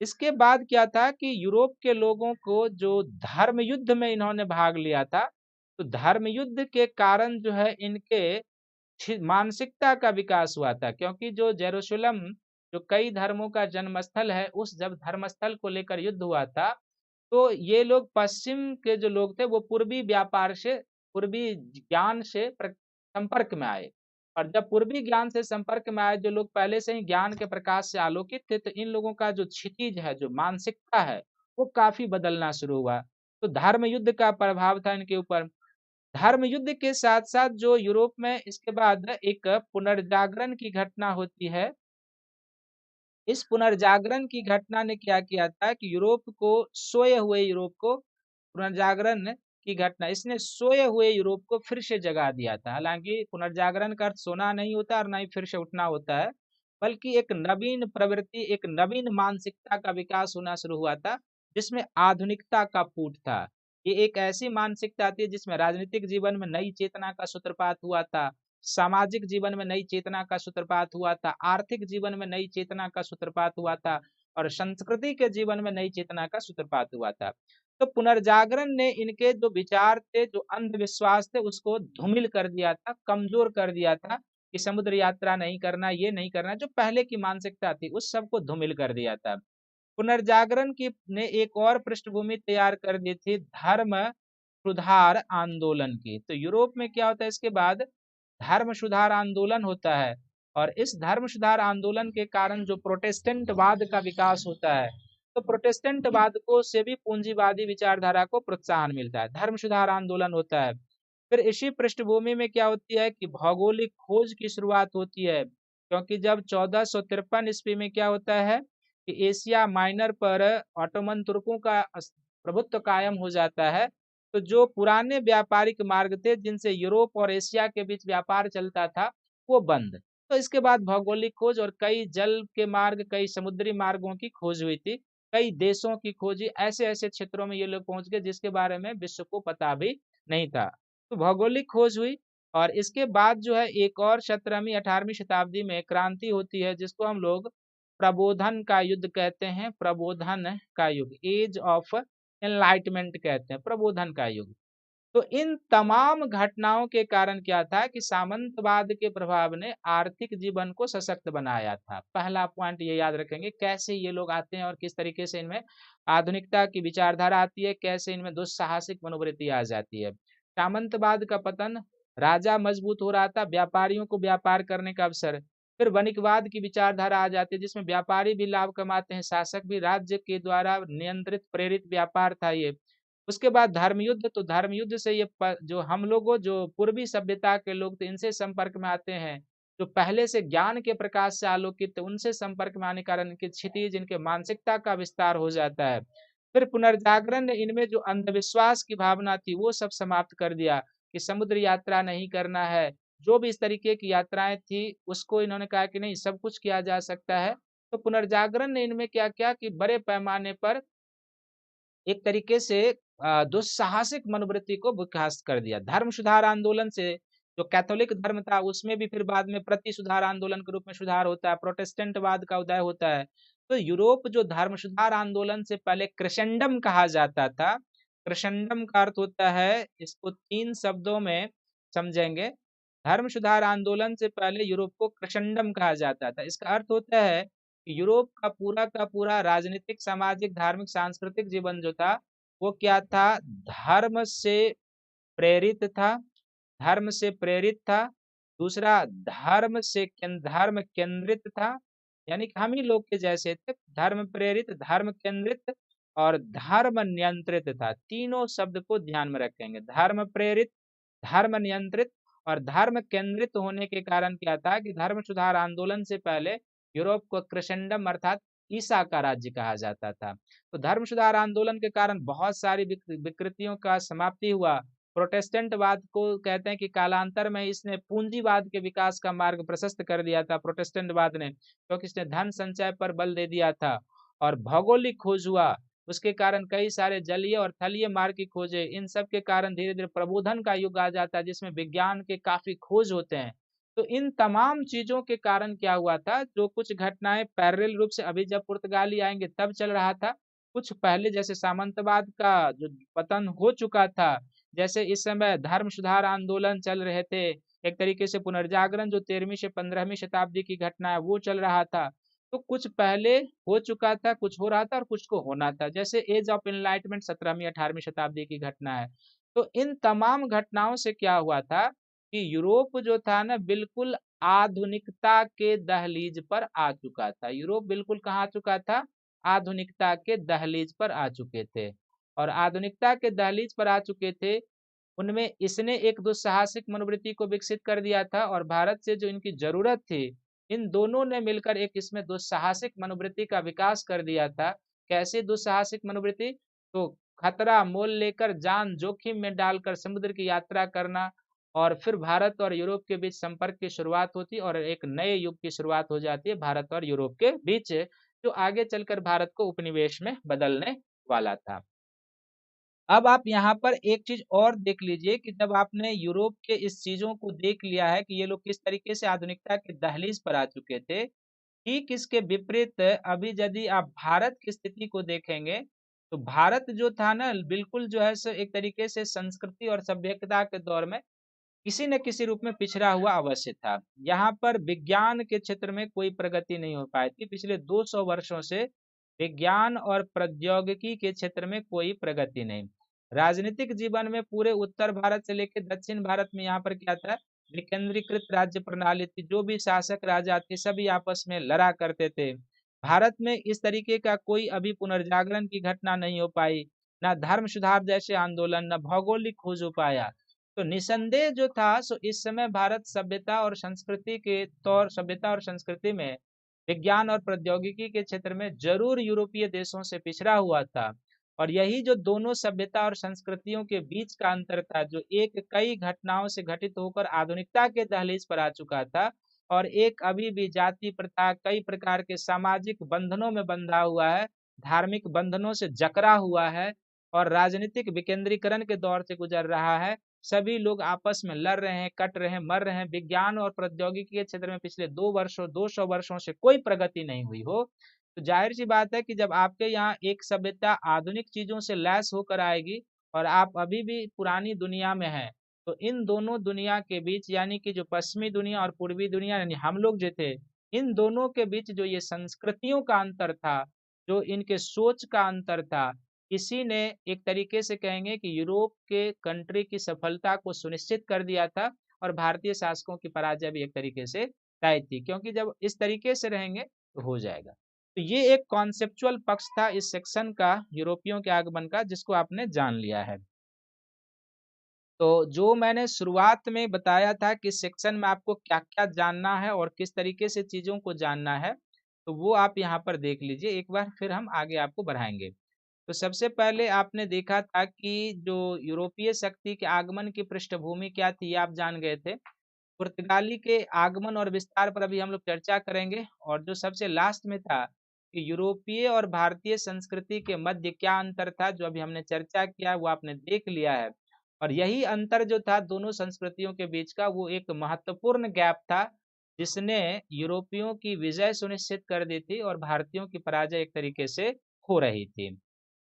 इसके बाद क्या था कि यूरोप के लोगों को जो धर्म युद्ध में इन्होंने भाग लिया था, तो धर्म युद्ध के कारण जो है इनके मानसिकता का विकास हुआ था, क्योंकि जो जेरूशलम जो कई धर्मों का जन्म स्थल है, उस जब धर्म स्थल को लेकर युद्ध हुआ था, तो ये लोग पश्चिम के जो लोग थे वो पूर्वी व्यापार से पूर्वी ज्ञान से संपर्क में आए। और जब पूर्वी ज्ञान से संपर्क में आए जो लोग पहले से ही ज्ञान के प्रकाश से आलोकित थे, तो इन लोगों का जो क्षितिज है, जो मानसिकता है, वो काफी बदलना शुरू हुआ। तो धर्म युद्ध का प्रभाव था इनके ऊपर। धर्म युद्ध के साथ-साथ जो यूरोप में इसके बाद एक पुनर्जागरण की घटना होती है। इस पुनर्जागरण की घटना ने क्या किया था कि सोए हुए यूरोप को पुनर्जागरण की घटना इसने सोए हुए यूरोप को फिर से जगा दिया था। हालाँकि पुनर्जागरण का अर्थ सोना नहीं होता और ना ही फिर से उठना होता है, बल्कि एक नवीन प्रवृत्ति, एक नवीन मानसिकता का विकास होना शुरू हुआ था, जिसमें आधुनिकता का फूट था। ये एक ऐसी मानसिकता थी जिसमें राजनीतिक जीवन में नई चेतना का सूत्रपात हुआ था, सामाजिक जीवन में नई चेतना का सूत्रपात हुआ था, आर्थिक जीवन में नई चेतना का सूत्रपात हुआ था और संस्कृति के जीवन में नई चेतना का सूत्रपात हुआ था। तो पुनर्जागरण ने इनके जो विचार थे, जो अंधविश्वास थे, उसको धूमिल कर दिया था, कमजोर कर दिया था कि समुद्र यात्रा नहीं करना, ये नहीं करना, जो पहले की मानसिकता थी, उस सबको धूमिल कर दिया था। पुनर्जागरण की ने एक और पृष्ठभूमि तैयार कर दी थी धर्म सुधार आंदोलन की। तो यूरोप में क्या होता है इसके बाद धर्म सुधार आंदोलन होता है और इस धर्म सुधार आंदोलन के कारण जो प्रोटेस्टेंटवाद का विकास होता है, तो प्रोटेस्टेंटवाद को से भी पूंजीवादी विचारधारा को प्रोत्साहन मिलता है, धर्म सुधार आंदोलन होता है। फिर इसी पृष्ठभूमि में क्या होती है कि भौगोलिक खोज की शुरुआत होती है, क्योंकि जब 1453 ईस्वी में क्या होता है कि एशिया माइनर पर ऑटोमन तुर्कों का प्रभुत्व कायम हो जाता है, तो जो पुराने व्यापारिक मार्ग थे जिनसे यूरोप और एशिया के बीच व्यापार चलता था, वो बंद। तो इसके बाद भौगोलिक खोज और कई जल के मार्ग, कई समुद्री मार्गों की खोज हुई थी, कई देशों की खोज हुई, ऐसे-ऐसे क्षेत्रों में ये लोग पहुंच गए जिसके बारे में विश्व को पता भी नहीं था। तो भौगोलिक खोज हुई और इसके बाद जो है एक और 17वीं 18वीं शताब्दी में क्रांति होती है, जिसको हम लोग प्रबोधन का युद्ध कहते हैं, प्रबोधन का युग, एज ऑफ एनलाइटमेंट कहते हैं, प्रबोधन का युग। तो इन तमाम घटनाओं के कारण क्या था कि सामंतवाद के प्रभाव ने आर्थिक जीवन को सशक्त बनाया था। पहला पॉइंट ये याद रखेंगे, कैसे ये लोग आते हैं और किस तरीके से इनमें आधुनिकता की विचारधारा आती है, कैसे इनमें दुस्साहसिक मनोवृत्ति आ जाती है। सामंतवाद का पतन, राजा मजबूत हो रहा था, व्यापारियों को व्यापार करने का अवसर। फिर वणिकवाद की विचारधारा आ जाती है जिसमें व्यापारी भी लाभ कमाते हैं, शासक भी, राज्य के द्वारा नियंत्रित प्रेरित व्यापार था ये। उसके बाद धर्म युद्ध, तो धर्म युद्ध से जो हम लोगों जो पूर्वी सभ्यता के लोग थे इनसे संपर्क में आते हैं, जो पहले से ज्ञान के प्रकाश से आलोकित थे उनसे संपर्क में आने के कारण इनकी क्षितिज, इनके मानसिकता का विस्तार हो जाता है। फिर पुनर्जागरण ने इनमें जो अंधविश्वास की भावना थी वो सब समाप्त कर दिया कि समुद्र यात्रा नहीं करना है। जो भी इस तरीके की यात्राएं थी उसको इन्होंने कहा कि नहीं, सब कुछ किया जा सकता है। तो पुनर्जागरण ने इनमें क्या किया कि बड़े पैमाने पर एक तरीके से दुस्साहसिक मनोवृत्ति को विकास कर दिया। धर्म सुधार आंदोलन से जो कैथोलिक धर्म था उसमें भी फिर बाद में प्रति सुधार आंदोलन के रूप में सुधार होता है, प्रोटेस्टेंटवाद का उदय होता है। तो यूरोप जो धर्म सुधार आंदोलन से पहले क्रिसेंडम कहा जाता था। क्रिसेंडम का अर्थ होता है, इसको 3 शब्दों में समझेंगे। धर्म सुधार आंदोलन से पहले यूरोप को क्रिसेंडम कहा जाता था। इसका अर्थ होता है कि यूरोप का पूरा राजनीतिक, सामाजिक, धार्मिक, सांस्कृतिक जीवन जो था, वो क्या था? धर्म से प्रेरित था। धर्म से प्रेरित था। दूसरा, धर्म केंद्रित था, यानी कि हम ही लोग के जैसे थे। धर्म प्रेरित, धर्म केंद्रित और धर्म नियंत्रित था। तीनों शब्द को ध्यान में रखेंगे। धर्म प्रेरित, धर्म नियंत्रित और धर्म केंद्रित होने के कारण क्या था कि धर्म सुधार आंदोलन से पहले यूरोप को क्रिसेंडम अर्थात ईसा का राज्य कहा जाता था। तो धर्म सुधार आंदोलन के कारण बहुत सारी विकृतियों का समाप्ति हुआ। प्रोटेस्टेंटवाद को कहते हैं कि कालांतर में इसने पूंजीवाद के विकास का मार्ग प्रशस्त कर दिया था प्रोटेस्टेंटवाद ने, क्योंकि इसने धन संचय पर बल दे दिया था और भौगोलिक खोज हुआ। उसके कारण कई सारे जलीय और थलीय मार्ग की खोजें, इन सब के कारण धीरे धीरे प्रबोधन का युग आ जाता है जिसमें विज्ञान के काफी खोज होते हैं। तो इन तमाम चीजों के कारण क्या हुआ था, जो कुछ घटनाएं पैरेलल रूप से अभी जब पुर्तगाली आएंगे तब चल रहा था, कुछ पहले जैसे सामंतवाद का जो पतन हो चुका था, जैसे इस समय धर्म सुधार आंदोलन चल रहे थे, एक तरीके से पुनर्जागरण जो 13वीं से 15वीं शताब्दी की घटना है वो चल रहा था। तो कुछ पहले हो चुका था, कुछ हो रहा था और कुछ को होना था, जैसे एज ऑफ एनलाइटमेंट 17वीं 18वीं शताब्दी की घटना है। तो इन तमाम घटनाओं से क्या हुआ था कि यूरोप जो था ना, बिल्कुल आधुनिकता के दहलीज पर आ चुका था। यूरोप बिल्कुल कहाँ आ चुका था? आधुनिकता के दहलीज पर आ चुके थे। और आधुनिकता के दहलीज पर आ चुके थे, उनमें इसने एक दुस्साहसिक मनोवृत्ति को विकसित कर दिया था और भारत से जो इनकी जरूरत थी, इन दोनों ने मिलकर एक इसमें दुस्साहसिक मनोवृत्ति का विकास कर दिया था। कैसे दुस्साहसिक मनोवृत्ति? तो खतरा मोल लेकर जान जोखिम में डालकर समुद्र की यात्रा करना, और फिर भारत और यूरोप के बीच संपर्क की शुरुआत होती और एक नए युग की शुरुआत हो जाती है भारत और यूरोप के बीच, जो आगे चलकर भारत को उपनिवेश में बदलने वाला था। अब आप यहाँ पर एक चीज और देख लीजिए कि जब आपने यूरोप के इस चीजों को देख लिया है कि ये लोग किस तरीके से आधुनिकता के दहलीज पर आ चुके थे, ठीक इसके विपरीत अभी यदि आप भारत की स्थिति को देखेंगे, तो भारत जो था ना, बिल्कुल जो है सो एक तरीके से संस्कृति और सभ्यता के दौर में किसी न किसी रूप में पिछड़ा हुआ अवश्य था। यहाँ पर विज्ञान के क्षेत्र में कोई प्रगति नहीं हो पाई थी। पिछले 200 वर्षों से विज्ञान और प्रौद्योगिकी के क्षेत्र में कोई प्रगति नहीं। राजनीतिक जीवन में पूरे उत्तर भारत से लेकर दक्षिण भारत में यहाँ पर क्या था? विकेंद्रीकृत राज्य प्रणाली थी। जो भी शासक राजा थे सभी आपस में लड़ा करते थे। भारत में इस तरीके का कोई अभी पुनर्जागरण की घटना नहीं हो पाई, ना धर्म सुधार जैसे आंदोलन, ना भौगोलिक खोज हो पाया। तो निसंदेह जो था सो इस समय भारत सभ्यता और संस्कृति में विज्ञान और प्रौद्योगिकी के क्षेत्र में जरूर यूरोपीय देशों से पिछड़ा हुआ था। और यही जो दोनों सभ्यता और संस्कृतियों के बीच का अंतर था, जो एक कई घटनाओं से घटित होकर आधुनिकता के दहलीज पर आ चुका था, और एक अभी भी जाति प्रथा, कई प्रकार के सामाजिक बंधनों में बंधा हुआ है, धार्मिक बंधनों से जकड़ा हुआ है और राजनीतिक विकेंद्रीकरण के दौर से गुजर रहा है। सभी लोग आपस में लड़ रहे हैं, कट रहे हैं, मर रहे हैं। विज्ञान और प्रौद्योगिकी के क्षेत्र में पिछले 200 वर्षों से कोई प्रगति नहीं हुई हो, तो जाहिर सी बात है कि जब आपके यहाँ एक सभ्यता आधुनिक चीजों से लैस होकर आएगी और आप अभी भी पुरानी दुनिया में हैं, तो इन दोनों दुनिया के बीच, यानी कि जो पश्चिमी दुनिया और पूर्वी दुनिया यानी हम लोग जो थे, इन दोनों के बीच जो ये संस्कृतियों का अंतर था, जो इनके सोच का अंतर था, इसी ने एक तरीके से कहेंगे कि यूरोप के कंट्री की सफलता को सुनिश्चित कर दिया था और भारतीय शासकों की पराजय भी एक तरीके से तय थी, क्योंकि जब इस तरीके से रहेंगे तो हो जाएगा। तो ये एक कॉन्सेप्चुअल पक्ष था इस सेक्शन का, यूरोपियों के आगमन का, जिसको आपने जान लिया है। तो जो मैंने शुरुआत में बताया था कि सेक्शन में आपको क्या-क्या जानना है और किस तरीके से चीज़ों को जानना है, तो वो आप यहाँ पर देख लीजिए एक बार, फिर हम आगे आपको बढ़ाएँगे। तो सबसे पहले आपने देखा था कि जो यूरोपीय शक्ति के आगमन की पृष्ठभूमि क्या थी, ये आप जान गए थे। पुर्तगाली के आगमन और विस्तार पर अभी हम लोग चर्चा करेंगे, और जो सबसे लास्ट में था कि यूरोपीय और भारतीय संस्कृति के मध्य क्या अंतर था, जो अभी हमने चर्चा किया वो आपने देख लिया है। और यही अंतर जो था दोनों संस्कृतियों के बीच का, वो एक महत्वपूर्ण गैप था जिसने यूरोपियों की विजय सुनिश्चित कर दी थी और भारतीयों की पराजय एक तरीके से हो रही थी।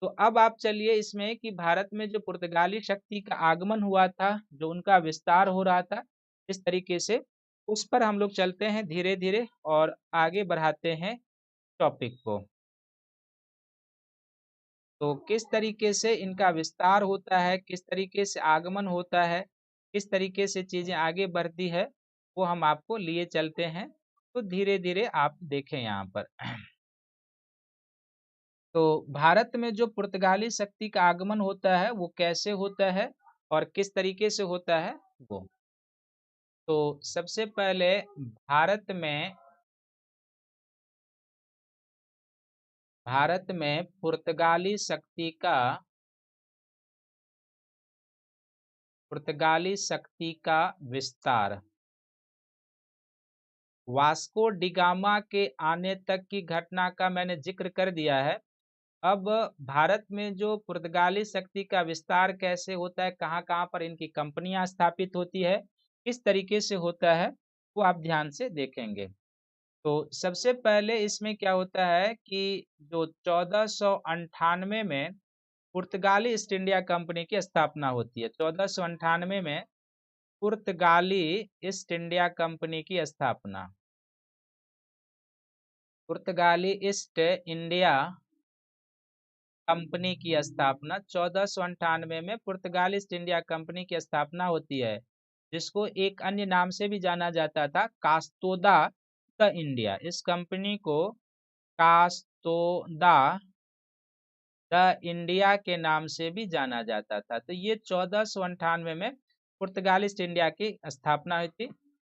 तो अब आप चलिए इसमें कि भारत में जो पुर्तगाली शक्ति का आगमन हुआ था, जो उनका विस्तार हो रहा था इस तरीके से, उस पर हम लोग चलते हैं धीरे धीरे और आगे बढ़ाते हैं टॉपिक को। तो किस तरीके से इनका विस्तार होता है, किस तरीके से आगमन होता है, किस तरीके से चीजें आगे बढ़ती है, वो हम आपको लिए चलते हैं। तो धीरे धीरे आप देखें यहाँ पर। तो भारत में जो पुर्तगाली शक्ति का आगमन होता है वो कैसे होता है और किस तरीके से होता है वो। तो सबसे पहले भारत में पुर्तगाली शक्ति का विस्तार वास्को डिगामा के आने तक की घटना का मैंने जिक्र कर दिया है। अब भारत में जो पुर्तगाली शक्ति का विस्तार कैसे होता है, कहाँ-कहाँ पर इनकी कंपनियां स्थापित होती है, किस तरीके से होता है, वो आप ध्यान से देखेंगे। तो सबसे पहले इसमें क्या होता है कि जो 1498 में पुर्तगाली ईस्ट इंडिया कंपनी की स्थापना होती है। 1498 में पुर्तगाली ईस्ट इंडिया कंपनी की स्थापना, पुर्तगाली ईस्ट इंडिया कंपनी की स्थापना 1498 में पुर्तगाल ईस्ट इंडिया कंपनी की स्थापना होती है, जिसको एक अन्य नाम से भी जाना जाता था, कास्तोदा द इंडिया। इस कंपनी को कास्तोदा द इंडिया के नाम से भी जाना जाता था। तो ये 1498 में पुर्तगाल ईस्ट इंडिया की स्थापना हुई थी।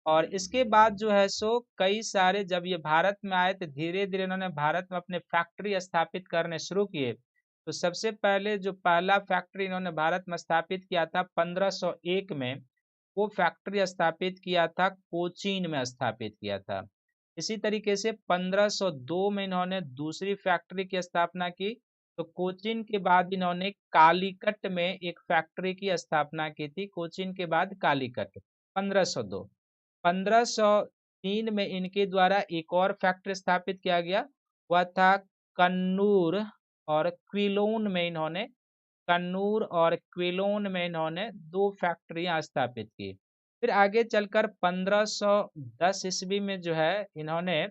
और इसके बाद जो है सो कई सारे, जब ये भारत में आए तो धीरे धीरे इन्होंने भारत में अपने फैक्ट्री स्थापित करने शुरू किए। तो सबसे पहले जो पहला फैक्ट्री इन्होंने भारत में स्थापित किया था 1501 में, वो फैक्ट्री स्थापित किया था कोचीन में स्थापित किया था। इसी तरीके से 1502 में इन्होंने दूसरी फैक्ट्री की स्थापना की। तो कोचीन के बाद इन्होंने कालीकट में एक फैक्ट्री की स्थापना की थी। कोचीन के बाद कालीकट 1502। 1503 में इनके द्वारा एक और फैक्ट्री स्थापित किया गया, वह था कन्नूर और क्विलोन में। इन्होंने कन्नूर और क्विलोन में इन्होंने 2 फैक्ट्रियां स्थापित की। फिर आगे चलकर 1510 ईस्वी में जो है इन्होंने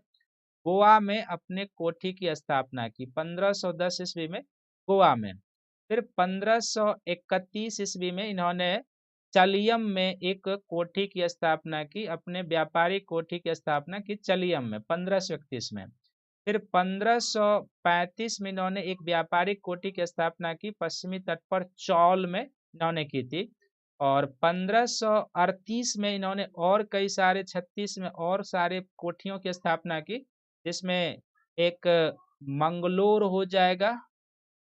गोवा में अपने कोठी की स्थापना की, 1510 ईस्वी में गोवा में। फिर 1531 ईस्वी में इन्होंने चलियम में एक कोठी की स्थापना की, अपने व्यापारिक कोठी की स्थापना की चलियम में 1531 में। फिर 1535 में इन्होंने एक व्यापारिक कोठी की स्थापना की पश्चिमी तट पर चौल में इन्होंने की थी। और 1538 में इन्होंने और कई सारे 36 में और सारे कोठियों की स्थापना की, जिसमें एक मंगलोर हो जाएगा।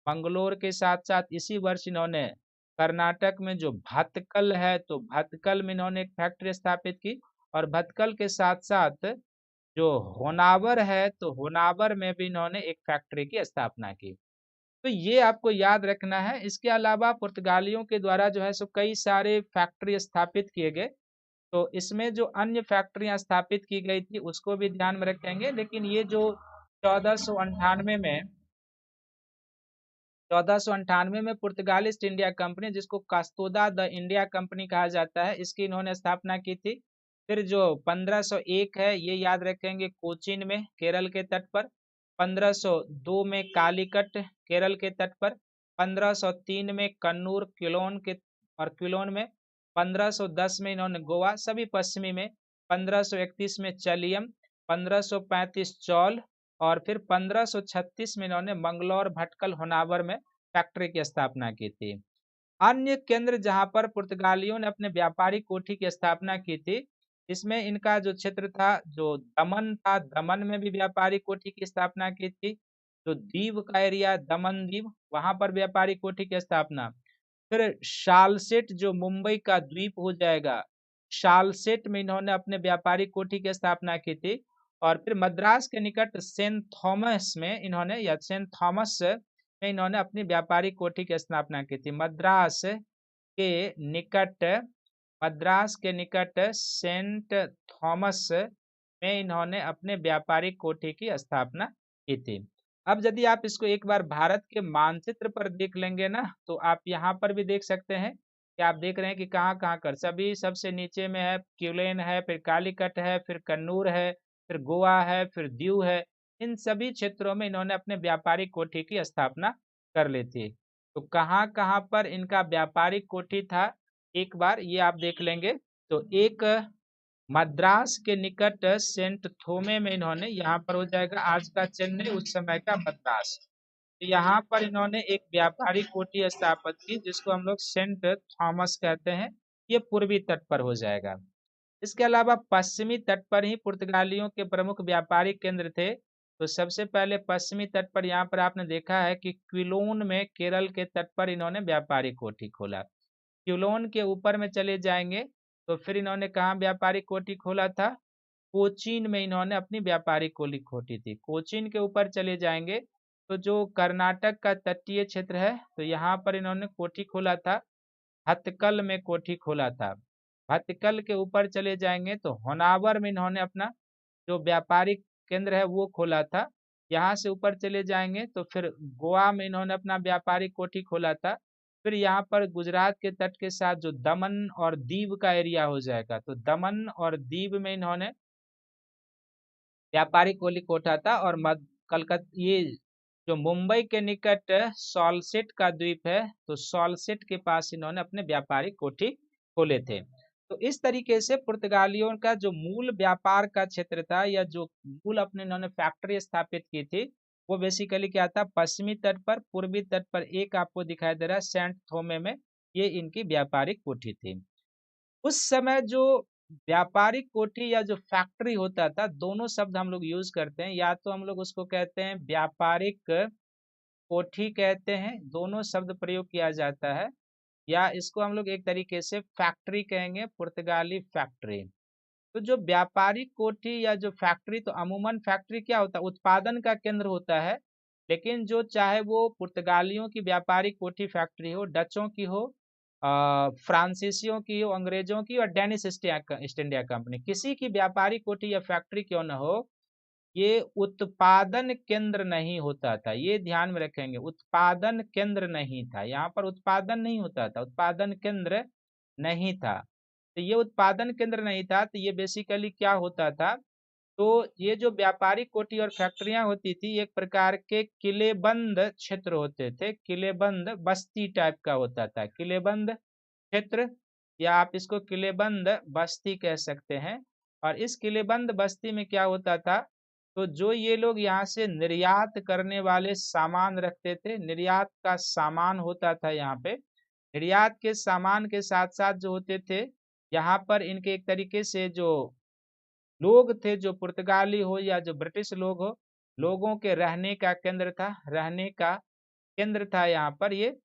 मंगलोर के साथ साथ इसी वर्ष इन्होंने कर्नाटक में जो भटकल है, तो भटकल में इन्होंने एक फैक्ट्री स्थापित की। और भटकल के साथ साथ जो होनावर है, तो होनावर में भी इन्होंने एक फैक्ट्री की स्थापना की। तो ये आपको याद रखना है। इसके अलावा पुर्तगालियों के द्वारा जो है सो कई सारे फैक्ट्री स्थापित किए गए। तो इसमें जो अन्य फैक्ट्रियां स्थापित की गई थी उसको भी ध्यान में रखेंगे। लेकिन ये जो 1498 में 1498 में पुर्तगाल ईस्ट इंडिया कंपनी, जिसको कास्तोदा द इंडिया कंपनी कहा जाता है, इसकी इन्होंने स्थापना की थी। फिर जो 1501 है ये याद रखेंगे, कोचीन में केरल के तट पर। 1502 में कालीकट केरल के तट पर। 1503 में कन्नूर क्विलोन के और क्विलोन में। 1510 में इन्होंने गोवा सभी पश्चिमी में। 1531 में चलियम। 1535 चौल। और फिर 1536 में इन्होंने मंगलौर भटकल होनावर में फैक्ट्री की स्थापना की थी। अन्य केंद्र जहां पर पुर्तगालियों ने अपने व्यापारिक कोठी की स्थापना की थी, इसमें इनका जो क्षेत्र था, जो दमन था, दमन में भी व्यापारिक कोठी की स्थापना की थी। जो दीव का एरिया दमन दीव, वहां पर व्यापारिक कोठी की स्थापना। फिर शालसेट जो मुंबई का द्वीप हो जाएगा, शालसेट में इन्होंने अपने व्यापारिक कोठी की स्थापना की थी। और फिर मद्रास के निकट सेंट थॉमस में इन्होंने, या सेंट थॉमस में इन्होंने अपनी व्यापारिक कोठी की स्थापना की थी। मद्रास के निकट मद्रास के निकट सेंट थॉमस में इन्होंने अपने व्यापारिक कोठी की स्थापना की थी। अब यदि आप इसको एक बार भारत के मानचित्र पर देख लेंगे ना, तो आप यहाँ पर भी देख सकते हैं कि आप देख रहे हैं कि कहाँ-कहाँ कर सभी सबसे नीचे में है क्यूलेन है, फिर कालीकट है, फिर कन्नूर है, फिर गोवा है, फिर दीव है। इन सभी क्षेत्रों में इन्होंने अपने व्यापारिक कोठी की स्थापना कर ली थी। तो कहाँ-कहाँ पर इनका व्यापारिक कोठी था, एक बार ये आप देख लेंगे। तो एक मद्रास के निकट सेंट थोमे में इन्होंने, यहाँ पर हो जाएगा आज का चेन्नई, उस समय का मद्रास। तो यहाँ पर इन्होंने एक व्यापारिक कोठी स्थापित की जिसको हम लोग सेंट थॉमस कहते हैं। ये पूर्वी तट पर हो जाएगा। इसके अलावा पश्चिमी तट पर ही पुर्तगालियों के प्रमुख व्यापारिक केंद्र थे। तो सबसे पहले पश्चिमी तट पर यहाँ पर आपने देखा है कि क्विलोन में केरल के तट पर इन्होंने व्यापारिक कोठी खोला। क्विलोन के ऊपर में चले जाएंगे तो फिर इन्होंने कहाँ व्यापारिक कोठी खोला था? कोचीन में इन्होंने अपनी व्यापारिक कोठी खोली थी। कोचीन के ऊपर चले जाएंगे तो जो कर्नाटक का तटीय क्षेत्र है, तो यहाँ पर इन्होंने कोठी खोला था। हथकल में कोठी खोला था। हथकल के ऊपर चले जाएंगे तो होनावर में इन्होंने अपना जो व्यापारिक केंद्र है वो खोला था। यहाँ से ऊपर चले जाएंगे तो फिर गोवा में इन्होंने अपना व्यापारिक कोठी खोला था। फिर यहाँ पर गुजरात के तट के साथ जो दमन और दीव का एरिया हो जाएगा, तो दमन और दीव में इन्होंने व्यापारिक कोठी खोला था। और कलकत्ता, ये जो मुंबई के निकट सॉल्सेट का द्वीप है, तो सॉल्सेट के पास इन्होंने अपने व्यापारिक कोठी खोले थे। तो इस तरीके से पुर्तगालियों का जो मूल व्यापार का क्षेत्र था, या जो मूल अपने इन्होंने फैक्ट्री स्थापित की थी, वो बेसिकली क्या था? पश्चिमी तट पर, पूर्वी तट पर एक आपको दिखाई दे रहा है सेंट थोमे में, ये इनकी व्यापारिक कोठी थी। उस समय जो व्यापारिक कोठी या जो फैक्ट्री होता था, दोनों शब्द हम लोग यूज करते हैं। या तो हम लोग उसको कहते हैं व्यापारिक कोठी कहते हैं, दोनों शब्द प्रयोग किया जाता है। या इसको हम लोग एक तरीके से फैक्ट्री कहेंगे, पुर्तगाली फैक्ट्री। तो जो व्यापारिक कोठी या जो फैक्ट्री, तो अमूमन फैक्ट्री क्या होता है? उत्पादन का केंद्र होता है। लेकिन जो चाहे वो पुर्तगालियों की व्यापारिक कोठी फैक्ट्री हो, डचों की हो, फ्रांसीसियों की हो, अंग्रेजों की, और डेनिस ईस्ट इंडिया कंपनी, किसी की व्यापारिक कोठी या फैक्ट्री क्यों न हो, ये उत्पादन केंद्र नहीं होता था। ये ध्यान में रखेंगे, उत्पादन केंद्र नहीं था। यहाँ पर उत्पादन नहीं होता था, उत्पादन केंद्र नहीं था। तो ये उत्पादन केंद्र नहीं था, तो ये बेसिकली क्या होता था? तो ये जो व्यापारिक कोठी और फैक्ट्रियां होती थी, एक प्रकार के किलेबंद क्षेत्र होते थे। किलेबंद बस्ती टाइप का होता था, किलेबंद क्षेत्र, या आप इसको किलेबंद बस्ती कह सकते हैं। और इस किलेबंद बस्ती में क्या होता था? तो जो ये लोग यहाँ से निर्यात करने वाले सामान रखते थे, निर्यात का सामान होता था यहाँ पे। निर्यात के सामान के साथ साथ जो होते थे, यहाँ पर इनके एक तरीके से जो लोग थे, जो पुर्तगाली हो या जो ब्रिटिश लोग हो, लोगों के रहने का केंद्र था, रहने का केंद्र था यहाँ पर ये।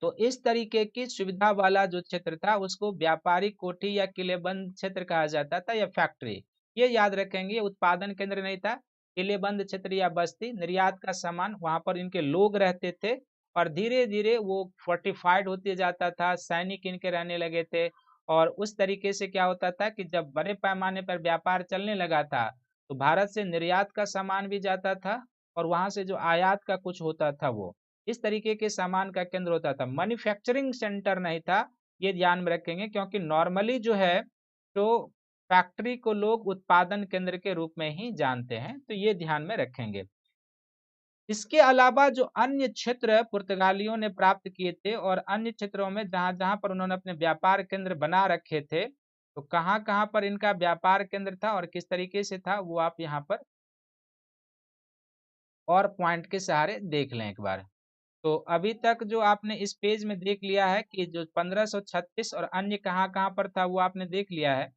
तो इस तरीके की सुविधा वाला जो क्षेत्र था, उसको व्यापारिक कोठी या किलेबंद क्षेत्र कहा जाता था, या फैक्ट्री। ये याद रखेंगे, उत्पादन केंद्र नहीं था। किलेबंद क्षेत्र या बस्ती, निर्यात का सामान, वहां पर इनके लोग रहते थे। और धीरे धीरे वो फोर्टिफाइड होते जाता था, सैनिक इनके रहने लगे थे। और उस तरीके से क्या होता था कि जब बड़े पैमाने पर व्यापार चलने लगा था, तो भारत से निर्यात का सामान भी जाता था, और वहां से जो आयात का कुछ होता था, वो इस तरीके के सामान का केंद्र होता था। मैन्युफैक्चरिंग सेंटर नहीं था, ये ध्यान में रखेंगे, क्योंकि नॉर्मली जो है, तो फैक्ट्री को लोग उत्पादन केंद्र के रूप में ही जानते हैं। तो ये ध्यान में रखेंगे। इसके अलावा जो अन्य क्षेत्र पुर्तगालियों ने प्राप्त किए थे, और अन्य क्षेत्रों में जहां जहां पर उन्होंने अपने व्यापार केंद्र बना रखे थे, तो कहां कहां पर इनका व्यापार केंद्र था और किस तरीके से था, वो आप यहाँ पर और पॉइंट के सहारे देख लें एक बार। तो अभी तक जो आपने इस पेज में देख लिया है कि जो 1536 और अन्य कहाँ-कहाँ पर था, वो आपने देख लिया है।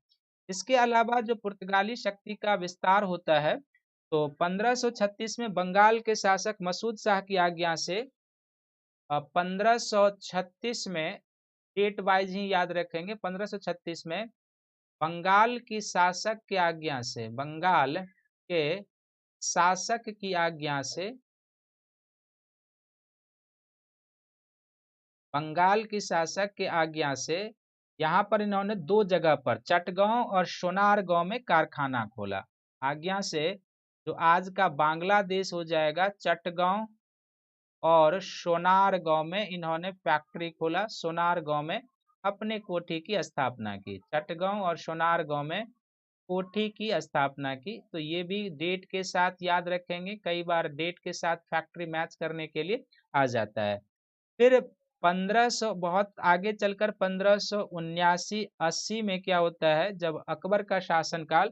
इसके अलावा जो पुर्तगाली शक्ति का विस्तार होता है, तो 1536 में बंगाल के शासक मसूद शाह की आज्ञा से 1536 में, डेट वाइज ही याद रखेंगे, 1536 में बंगाल की शासक की आज्ञा से, बंगाल के शासक की आज्ञा से, बंगाल की शासक के आज्ञा से यहाँ पर इन्होंने 2 जगह पर चटगांव और सोनारगांव में कारखाना खोला। आज्ञा से जो आज का बांग्लादेश हो जाएगा, चटगांव और सोनारगांव में इन्होंने फैक्ट्री खोला। सोनारगांव में अपने कोठी की स्थापना की। चटगांव और सोनारगांव में कोठी की स्थापना की। तो ये भी डेट के साथ याद रखेंगे, कई बार डेट के साथ फैक्ट्री मैच करने के लिए आ जाता है। फिर 1500 बहुत आगे चलकर 1579-80 में क्या होता है, जब अकबर का शासनकाल,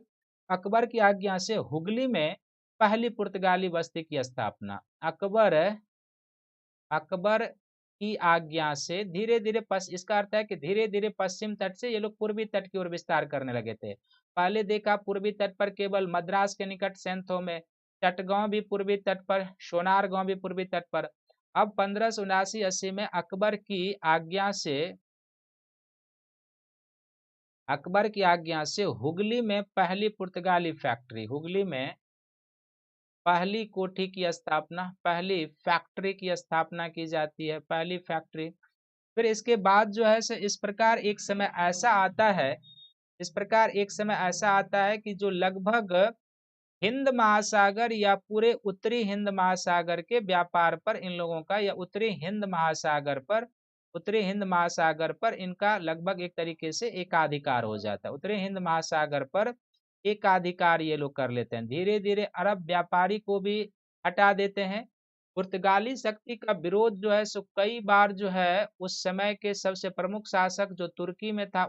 अकबर की आज्ञा से हुगली में पहली पुर्तगाली बस्ती की स्थापना। अकबर अकबर की आज्ञा से धीरे धीरे इसका अर्थ है कि धीरे धीरे पश्चिम तट से ये लोग पूर्वी तट की ओर विस्तार करने लगे थे। पहले देखा पूर्वी तट पर केवल मद्रास के निकट सेंथो में, चटगांव भी पूर्वी तट पर, सोनारगांव भी पूर्वी तट पर। अब 1579-80 में अकबर की आज्ञा से हुगली में पहली पुर्तगाली फैक्ट्री, हुगली में पहली कोठी की स्थापना, पहली फैक्ट्री की स्थापना की जाती है, पहली फैक्ट्री। फिर इसके बाद जो है इस प्रकार एक समय ऐसा आता है, इस प्रकार एक समय ऐसा आता है कि जो लगभग हिंद महासागर या पूरे उत्तरी हिंद महासागर के व्यापार पर इन लोगों का, या उत्तरी हिंद महासागर पर इनका लगभग एक तरीके से एकाधिकार हो जाता है। उत्तरी हिंद महासागर पर एकाधिकार ये लोग कर लेते हैं। धीरे धीरे अरब व्यापारी को भी हटा देते हैं। पुर्तगाली शक्ति का विरोध जो है सो कई बार जो है उस समय के सबसे प्रमुख शासक जो तुर्की में था,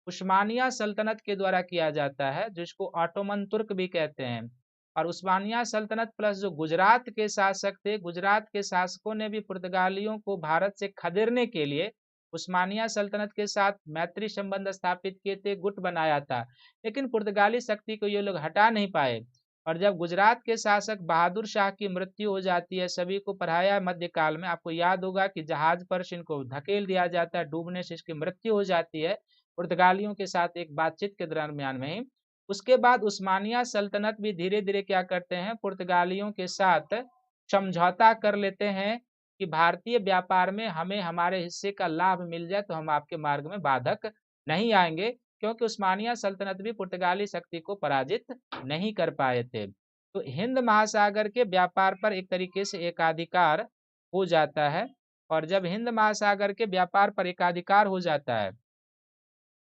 उस्मानिया सल्तनत के द्वारा किया जाता है, जिसको ऑटोमन तुर्क भी कहते हैं। और उस्मानिया सल्तनत प्लस जो गुजरात के शासक थे, गुजरात के शासकों ने भी पुर्तगालियों को भारत से खदेड़ने के लिए उस्मानिया सल्तनत के साथ मैत्री संबंध स्थापित किए थे, गुट बनाया था, लेकिन पुर्तगाली शक्ति को ये लोग हटा नहीं पाए। और जब गुजरात के शासक बहादुर शाह की मृत्यु हो जाती है, सभी को पढ़ाया मध्यकाल में, आपको याद होगा कि जहाज पर से इनको धकेल दिया जाता है, डूबने से इसकी मृत्यु हो जाती है पुर्तगालियों के साथ एक बातचीत के दरमियान में ही। उसके बाद उस्मानिया सल्तनत भी धीरे धीरे क्या करते हैं, पुर्तगालियों के साथ समझौता कर लेते हैं कि भारतीय व्यापार में हमें हमारे हिस्से का लाभ मिल जाए तो हम आपके मार्ग में बाधक नहीं आएंगे, क्योंकि उस्मानिया सल्तनत भी पुर्तगाली शक्ति को पराजित नहीं कर पाए थे। तो हिंद महासागर के व्यापार पर एक तरीके से एकाधिकार हो जाता है। और जब हिंद महासागर के व्यापार पर एकाधिकार हो जाता है,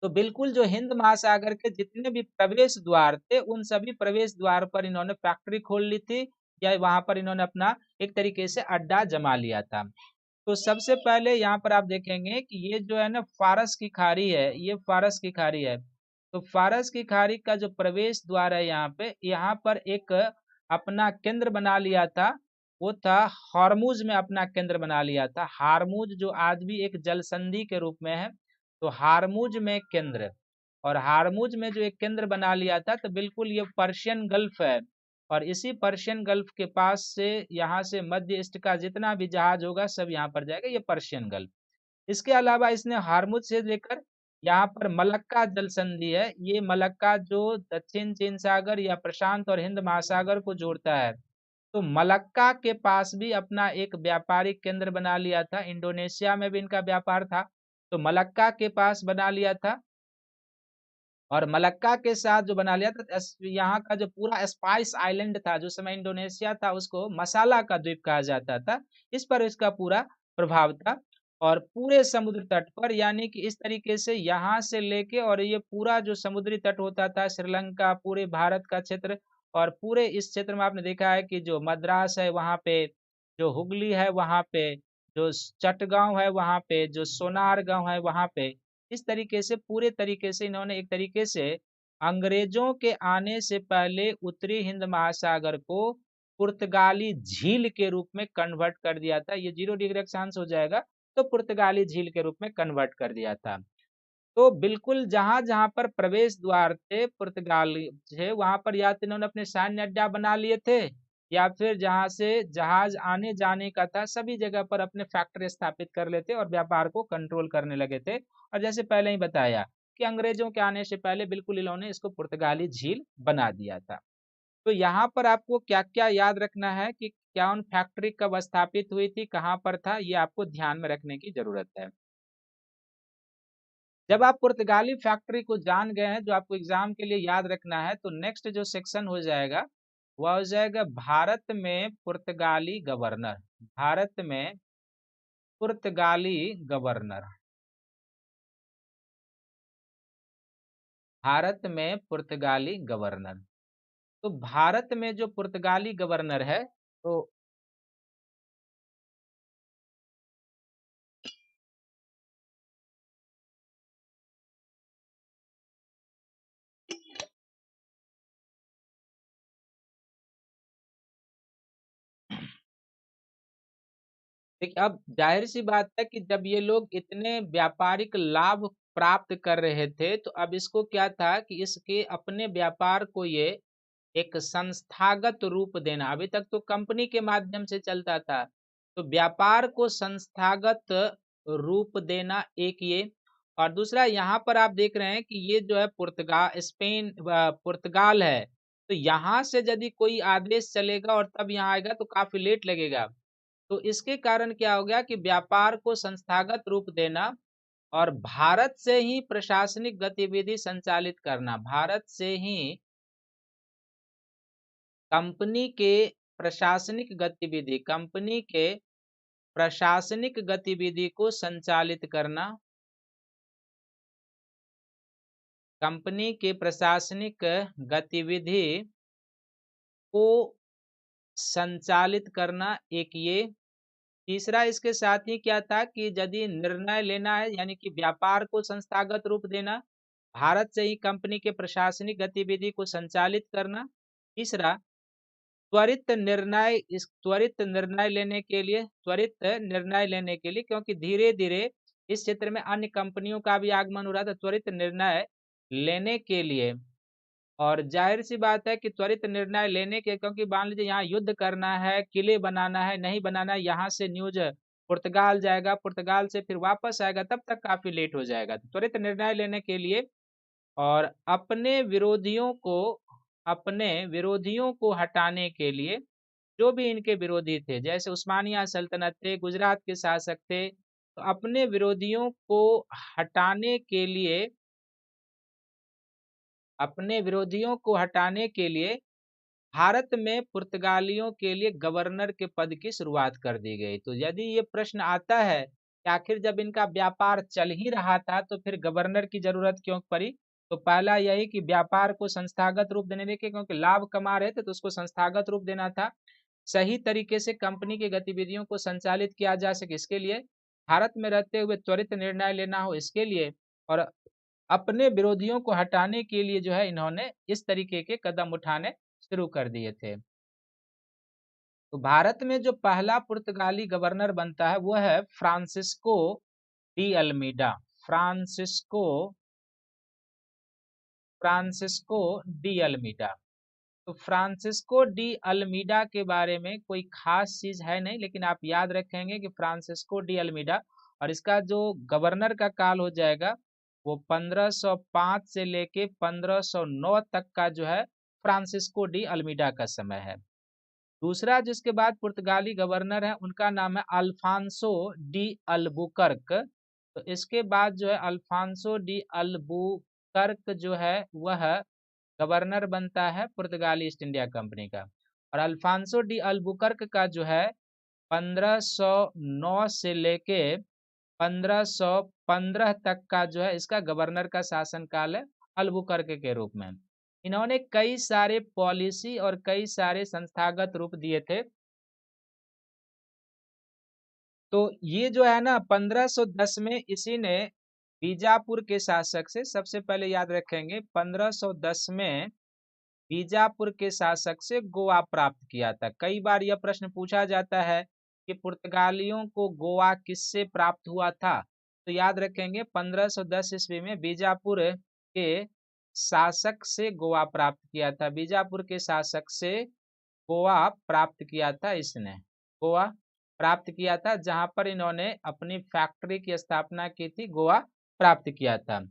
तो बिल्कुल जो हिंद महासागर के जितने भी प्रवेश द्वार थे, उन सभी प्रवेश द्वार पर इन्होंने फैक्ट्री खोल ली थी, या वहां पर इन्होंने अपना एक तरीके से अड्डा जमा लिया था। तो सबसे पहले यहाँ पर आप देखेंगे कि ये जो है ना फारस की खाड़ी है, ये फारस की खाड़ी है। तो फारस की खाड़ी का जो प्रवेश द्वार है यहाँ पर एक अपना केंद्र बना लिया था, वो था हार्मुज में अपना केंद्र बना लिया था। हार्मुज जो आज भी एक जल संधि के रूप में है, तो हार्मुज में केंद्र, और हार्मुज में जो एक केंद्र बना लिया था, तो बिल्कुल ये पर्शियन गल्फ है। और इसी पर्शियन गल्फ के पास से यहाँ से मध्य ईस्ट का जितना भी जहाज होगा सब यहाँ पर जाएगा, ये पर्शियन गल्फ। इसके अलावा इसने हार्मुज से लेकर यहाँ पर मलक्का जल संधि है, ये मलक्का जो दक्षिण चीन सागर या प्रशांत और हिंद महासागर को जोड़ता है, तो मलक्का के पास भी अपना एक व्यापारिक केंद्र बना लिया था। इंडोनेशिया में भी इनका व्यापार था, तो मलक्का के पास बना लिया था। और मलक्का के साथ जो बना लिया था, यहाँ का जो पूरा स्पाइस आइलैंड था, जो समय इंडोनेशिया था उसको मसाला का द्वीप कहा जाता था, इस पर इसका पूरा प्रभाव था। और पूरे समुद्र तट पर, यानी कि इस तरीके से यहाँ से लेके और ये पूरा जो समुद्री तट होता था, श्रीलंका, पूरे भारत का क्षेत्र, और पूरे इस क्षेत्र में आपने देखा है कि जो मद्रास है वहाँ पे, जो हुगली है वहाँ पे, जो चटगांव है वहाँ पे, जो सोनारगांव है वहाँ पे, इस तरीके से पूरे तरीके से इन्होंने एक तरीके से अंग्रेजों के आने से पहले उत्तरी हिंद महासागर को पुर्तगाली झील के रूप में कन्वर्ट कर दिया था। ये 0 डिग्री अक्षांश हो जाएगा, तो पुर्तगाली झील के रूप में कन्वर्ट कर दिया था। तो बिल्कुल जहां जहां पर प्रवेश द्वार थे पुर्तगाल थे, वहां पर या तो इन्होंने अपने सैन्य अड्डा बना लिए थे, या फिर जहां से जहाज आने जाने का था, सभी जगह पर अपने फैक्ट्री स्थापित कर लेते और व्यापार को कंट्रोल करने लगे थे। और जैसे पहले ही बताया कि अंग्रेजों के आने से पहले बिल्कुल इन्होंने इसको पुर्तगाली झील बना दिया था। तो यहाँ पर आपको क्या-क्या याद रखना है कि क्राउन फैक्ट्री कब स्थापित हुई थी, कहाँ पर था, ये आपको ध्यान में रखने की ज़रूरत है। जब आप पुर्तगाली फैक्ट्री को जान गए हैं, जो आपको एग्ज़ाम के लिए याद रखना है, तो नेक्स्ट जो सेक्शन हो जाएगा, वह हो जाएगा भारत में पुर्तगाली गवर्नर। भारत में पुर्तगाली गवर्नर। भारत में पुर्तगाली गवर्नर। तो भारत में जो पुर्तगाली गवर्नर है, तो देखिए, अब ज़ाहिर-सी बात है कि जब ये लोग इतने व्यापारिक लाभ प्राप्त कर रहे थे, तो अब इसको क्या था कि इसके अपने व्यापार को ये एक संस्थागत रूप देना। अभी तक तो कंपनी के माध्यम से चलता था, तो व्यापार को संस्थागत रूप देना एक ये, और दूसरा यहाँ पर आप देख रहे हैं कि ये जो है पुर्तगाल है, तो यहाँ से यदि कोई आदेश चलेगा और तब यहाँ आएगा तो काफ़ी लेट लगेगा। तो इसके कारण क्या हो गया कि व्यापार को संस्थागत रूप देना और भारत से ही प्रशासनिक गतिविधि संचालित करना, भारत से ही कंपनी के कंपनी के प्रशासनिक गतिविधि को संचालित करना, कंपनी के प्रशासनिक गतिविधि को संचालित करना एक ये। तीसरा इसके साथ ही क्या था कि यदि निर्णय लेना है, यानी कि व्यापार को संस्थागत रूप देना, भारत से ही कंपनी के प्रशासनिक गतिविधि को संचालित करना। तीसरा, त्वरित निर्णय लेने के लिए, क्योंकि धीरे-धीरे इस क्षेत्र में अन्य कंपनियों का भी आगमन हो रहा था, त्वरित निर्णय लेने के लिए। और ज़ाहिर-सी बात है कि त्वरित निर्णय लेने के, क्योंकि मान लीजिए यहाँ युद्ध करना है, किले बनाना है, नहीं बनाना है, यहाँ से न्यूज़ पुर्तगाल जाएगा, पुर्तगाल से फिर वापस आएगा, तब तक काफ़ी लेट हो जाएगा। तो त्वरित निर्णय लेने के लिए और अपने विरोधियों को हटाने के लिए, जो भी इनके विरोधी थे, जैसे उस्मानिया सल्तनत थे, गुजरात के शासक थे, तो हटाने के लिए अपने विरोधियों को हटाने के लिए भारत में पुर्तगालियों के लिए गवर्नर के पद की शुरुआत कर दी गई। तो यदि ये प्रश्न आता है कि आखिर जब इनका व्यापार चल ही रहा था तो फिर गवर्नर की ज़रूरत क्यों पड़ी? तो पहला यही कि व्यापार को संस्थागत रूप देने के, क्योंकि लाभ कमा रहे थे तो उसको संस्थागत रूप देना था। सही तरीके से कंपनी की गतिविधियों को संचालित किया जा सके, इसके लिए, भारत में रहते हुए त्वरित निर्णय लेना हो इसके लिए, और अपने विरोधियों को हटाने के लिए जो है इन्होंने इस तरीके के कदम उठाने शुरू कर दिए थे। तो भारत में जो पहला पुर्तगाली गवर्नर बनता है वो है Francisco de Almeida. Francisco Francisco de Almeida. तो फ्रांसिस्को डी अल्मीडा के बारे में कोई खास चीज है नहीं, लेकिन आप याद रखेंगे कि फ्रांसिस्को डी अल्मीडा, और इसका जो गवर्नर का काल हो जाएगा वो 1505 से लेके 1509 तक का जो है फ्रांसिस्को डी अल्मीडा का समय है। दूसरा जिसके बाद पुर्तगाली गवर्नर है उनका नाम है अल्फांसो डी अल्बुकर्क। तो इसके बाद जो है अल्फांसो डी अल्बुकर्क जो है वह गवर्नर बनता है पुर्तगाली ईस्ट इंडिया कंपनी का। और अल्फांसो डी अल्बुकर्क का जो है 1509 से लेके 1515 तक का जो है इसका गवर्नर का शासन काल है, अल्बुकर्क के रूप में। इन्होंने कई सारे पॉलिसी और कई सारे संस्थागत रूप दिए थे। तो ये जो है ना 1510 में इसी ने बीजापुर के शासक से, सबसे पहले याद रखेंगे 1510 में बीजापुर के शासक से गोवा प्राप्त किया था। कई बार यह प्रश्न पूछा जाता है कि पुर्तगालियों को गोवा किससे प्राप्त हुआ था? तो याद रखेंगे 1510 ईस्वी में बीजापुर के शासक से गोवा प्राप्त किया था। बीजापुर के शासक से गोवा प्राप्त किया था इसने। गोवा प्राप्त किया था, जहां पर इन्होंने अपनी फैक्ट्री की स्थापना की थी, गोवा प्राप्त किया था।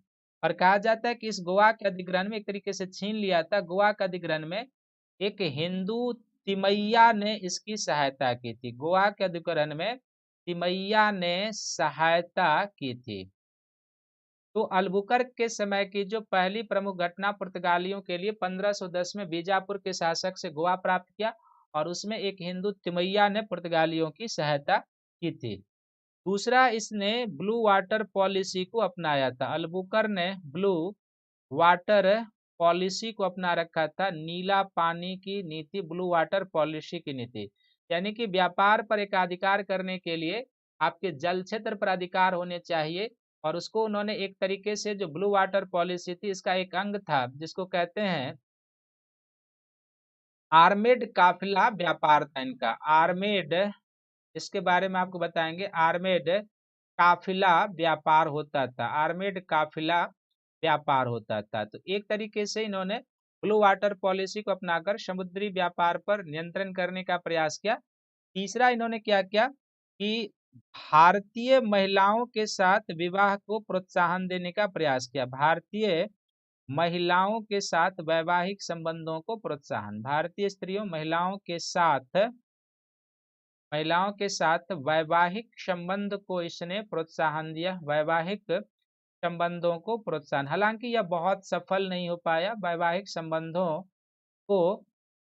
और कहा जाता है कि इस गोवा के अधिग्रहण में एक तरीके से छीन लिया था। गोवा के अधिग्रहण में एक हिंदू तिमैया ने इसकी सहायता की थी। गोवा के अधिग्रहण में तिमैया ने सहायता की थी। तो अल्बुकर्क के समय की जो पहली प्रमुख घटना पुर्तगालियों के लिए 1510 में बीजापुर के शासक से गोवा प्राप्त किया, और उसमें एक हिंदू तिमैया ने पुर्तगालियों की सहायता की थी। दूसरा, इसने ब्लू वाटर पॉलिसी को अपनाया था। अल्बुकर्क ने ब्लू वाटर पॉलिसी को अपना रखा था, नीला पानी की नीति, ब्लू वाटर पॉलिसी की नीति, यानी कि व्यापार पर एकाधिकार करने के लिए आपके जल क्षेत्र पर अधिकार होने चाहिए। और उसको उन्होंने एक तरीके से, जो ब्लू वाटर पॉलिसी थी, इसका एक अंग था जिसको कहते हैं आर्मेड काफिला व्यापार था इनका। आर्मेड, इसके बारे में आपको बताएंगे। आर्मेड काफिला व्यापार होता था, आर्मेड काफिला व्यापार होता था। तो एक तरीके से इन्होंने ब्लू वाटर पॉलिसी को अपनाकर समुद्री व्यापार पर नियंत्रण करने का प्रयास किया। तीसरा, इन्होंने क्या किया कि भारतीय महिलाओं के साथ विवाह को प्रोत्साहन देने का प्रयास किया। भारतीय महिलाओं के साथ वैवाहिक संबंधों को प्रोत्साहन, भारतीय स्त्रियों महिलाओं के साथ वैवाहिक संबंध को इसने प्रोत्साहन दिया, वैवाहिक संबंधों को प्रोत्साहन। हालांकि यह बहुत सफल नहीं हो पाया, वैवाहिक संबंधों को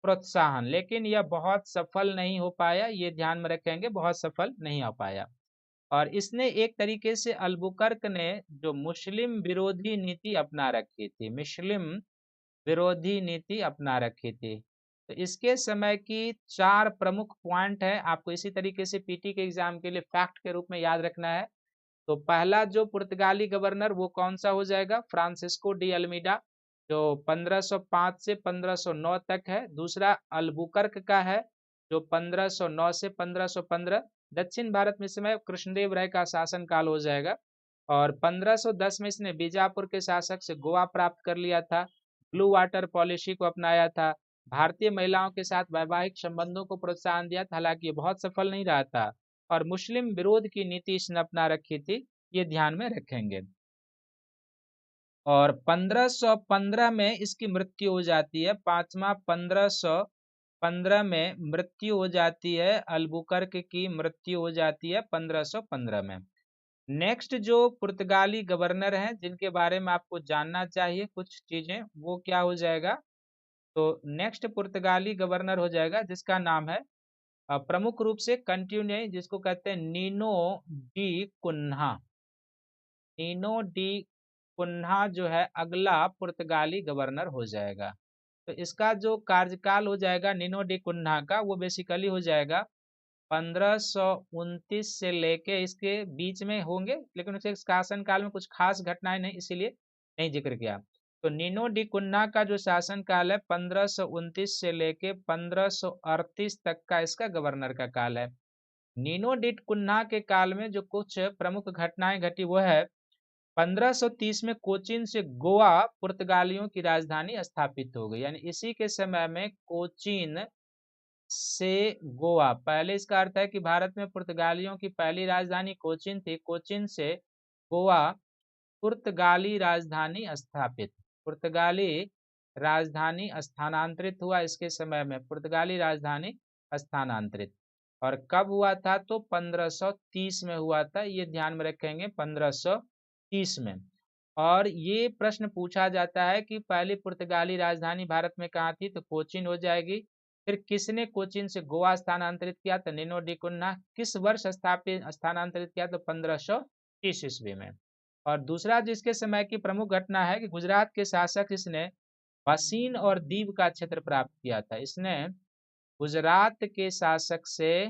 प्रोत्साहन, लेकिन यह बहुत सफल नहीं हो पाया, ये ध्यान में रखेंगे, बहुत सफल नहीं हो पाया। और इसने एक तरीके से अल्बुकर्क ने जो मुस्लिम विरोधी नीति अपना रखी थी, मुस्लिम विरोधी नीति अपना रखी थी। तो इसके समय की 4 प्रमुख पॉइंट है, आपको इसी तरीके से पीटी के एग्जाम के लिए फैक्ट के रूप में याद रखना है। तो पहला जो पुर्तगाली गवर्नर, वो कौन सा हो जाएगा? फ्रांसिस्को डी अल्मीडा, जो 1505 से 1509 तक है। दूसरा अल्बुकर्क का है, जो 1509 से 1515। दक्षिण भारत में इस समय कृष्णदेव राय का शासन काल हो जाएगा। और 1510 में इसने बीजापुर के शासक से गोवा प्राप्त कर लिया था, ब्लू वाटर पॉलिसी को अपनाया था, भारतीय महिलाओं के साथ वैवाहिक संबंधों को प्रोत्साहन दिया था, हालांकि ये बहुत सफल नहीं रहा था, और मुस्लिम विरोध की नीति इसने अपना रखी थी, ये ध्यान में रखेंगे। और 1515 में इसकी मृत्यु हो जाती है। पांचवा, 1515 में मृत्यु हो जाती है, अल्बुकर्क की मृत्यु हो जाती है 1515 में। नेक्स्ट जो पुर्तगाली गवर्नर हैं जिनके बारे में आपको जानना चाहिए कुछ चीजें, वो क्या हो जाएगा? तो नेक्स्ट पुर्तगाली गवर्नर हो जाएगा जिसका नाम है प्रमुख रूप से कंटिन्यू, जिसको कहते हैं Nuno da Cunha. Nuno da Cunha जो है अगला पुर्तगाली गवर्नर हो जाएगा। तो इसका जो कार्यकाल हो जाएगा नीनो डी कुन्हा का, वो बेसिकली हो जाएगा 1529 से लेके इसके बीच में होंगे, लेकिन उसके शासन काल में कुछ खास घटनाएं नहीं, इसीलिए नहीं जिक्र किया। तो नीनो डी कुन्हा का जो शासन काल है 1529 से लेके 1538 तक का इसका गवर्नर का काल है। नीनो डी कुन्हा के काल में जो कुछ प्रमुख घटनाएं घटी वो है 1530 में कोचीन से गोवा पुर्तगालियों की राजधानी स्थापित हो गई, यानी इसी के समय में कोचीन से गोवा, पहले इसका अर्थ है कि भारत में पुर्तगालियों की पहली राजधानी कोचीन थी, कोचीन से गोवा पुर्तगाली राजधानी स्थापित, पुर्तगाली राजधानी स्थानांतरित हुआ इसके समय में, पुर्तगाली राजधानी स्थानांतरित। और कब हुआ था? तो 1530 में हुआ था, ये ध्यान में रखेंगे 1530 में। और ये प्रश्न पूछा जाता है कि पहली पुर्तगाली राजधानी भारत में कहाँ थी? तो कोचीन हो जाएगी। फिर किसने कोचीन से गोवा स्थानांतरित किया? तो नीनो डी कुन्हा। किस वर्ष स्थानांतरित किया? तो 1530 ईस्वी में। और दूसरा जिसके समय की प्रमुख घटना है कि गुजरात के शासक इसने बसीन और दीव का क्षेत्र प्राप्त किया था। इसने गुजरात के शासक से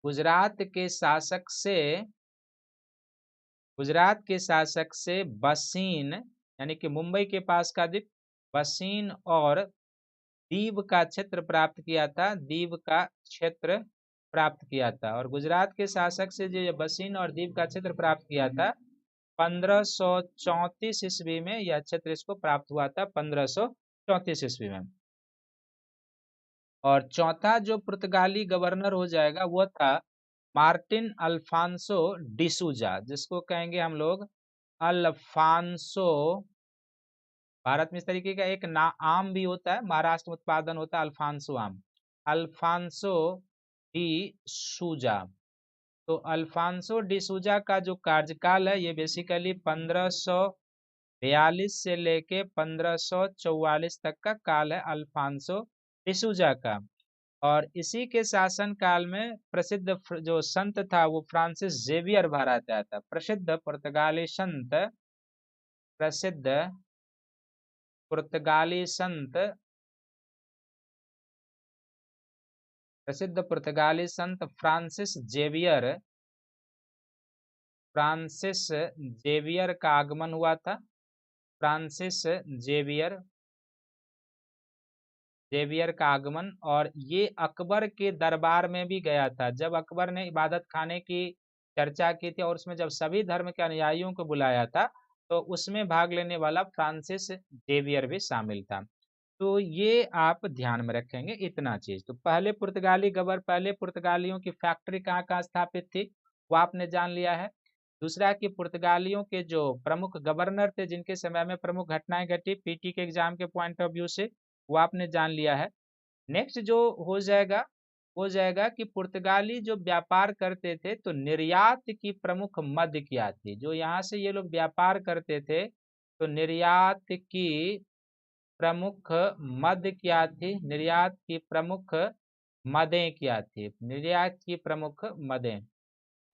गुजरात के शासक से गुजरात के शासक से बसीन, यानी कि मुंबई के पास का द्वीप, बसीन और दीव का क्षेत्र प्राप्त किया था, दीव का क्षेत्र प्राप्त किया था। और गुजरात के शासक से जो बसीन और दीव का क्षेत्र प्राप्त किया था 1534 ईस्वी में, यह क्षेत्र इसको प्राप्त हुआ था 1534 ईस्वी में। और चौथा जो पुर्तगाली गवर्नर हो जाएगा वो था मार्टिन अल्फांसो डिसूजा, जिसको कहेंगे हम लोग अल्फांसो भारत में इस तरीके का एक ना आम भी होता है, महाराष्ट्र में उत्पादन होता है अल्फांसो आम, अल्फांसो डी सूजा। तो अल्फांसो डी सूजा का जो कार्यकाल है ये बेसिकली 1542 से लेके 1544 तक का काल है अल्फांसो डिसूजा का। और इसी के शासन काल में प्रसिद्ध जो संत था वो फ्रांसिस जेवियर भारत आया था। प्रसिद्ध पुर्तगाली संत फ्रांसिस जेवियर का आगमन हुआ था। फ्रांसिस जेवियर का आगमन, और ये अकबर के दरबार में भी गया था। जब अकबर ने इबादत खाने की चर्चा की थी और उसमें जब सभी धर्म के अनुयायियों को बुलाया था तो उसमें भाग लेने वाला फ्रांसिस जेवियर भी शामिल था। तो ये आप ध्यान में रखेंगे इतना चीज। तो पहले पुर्तगालियों की फैक्ट्री कहाँ कहाँ स्थापित थी वो आपने जान लिया है। दूसरा कि पुर्तगालियों के जो प्रमुख गवर्नर थे जिनके समय में प्रमुख घटनाएं घटी पीटी के एग्जाम के पॉइंट ऑफ व्यू से, वो आपने जान लिया है। नेक्स्ट जो हो जाएगा कि पुर्तगाली जो व्यापार करते थे तो निर्यात की प्रमुख मद क्या थी। जो यहाँ से ये लोग व्यापार करते थे तो निर्यात की प्रमुख मद क्या थी, निर्यात की प्रमुख मदें क्या थी, निर्यात की प्रमुख मदें।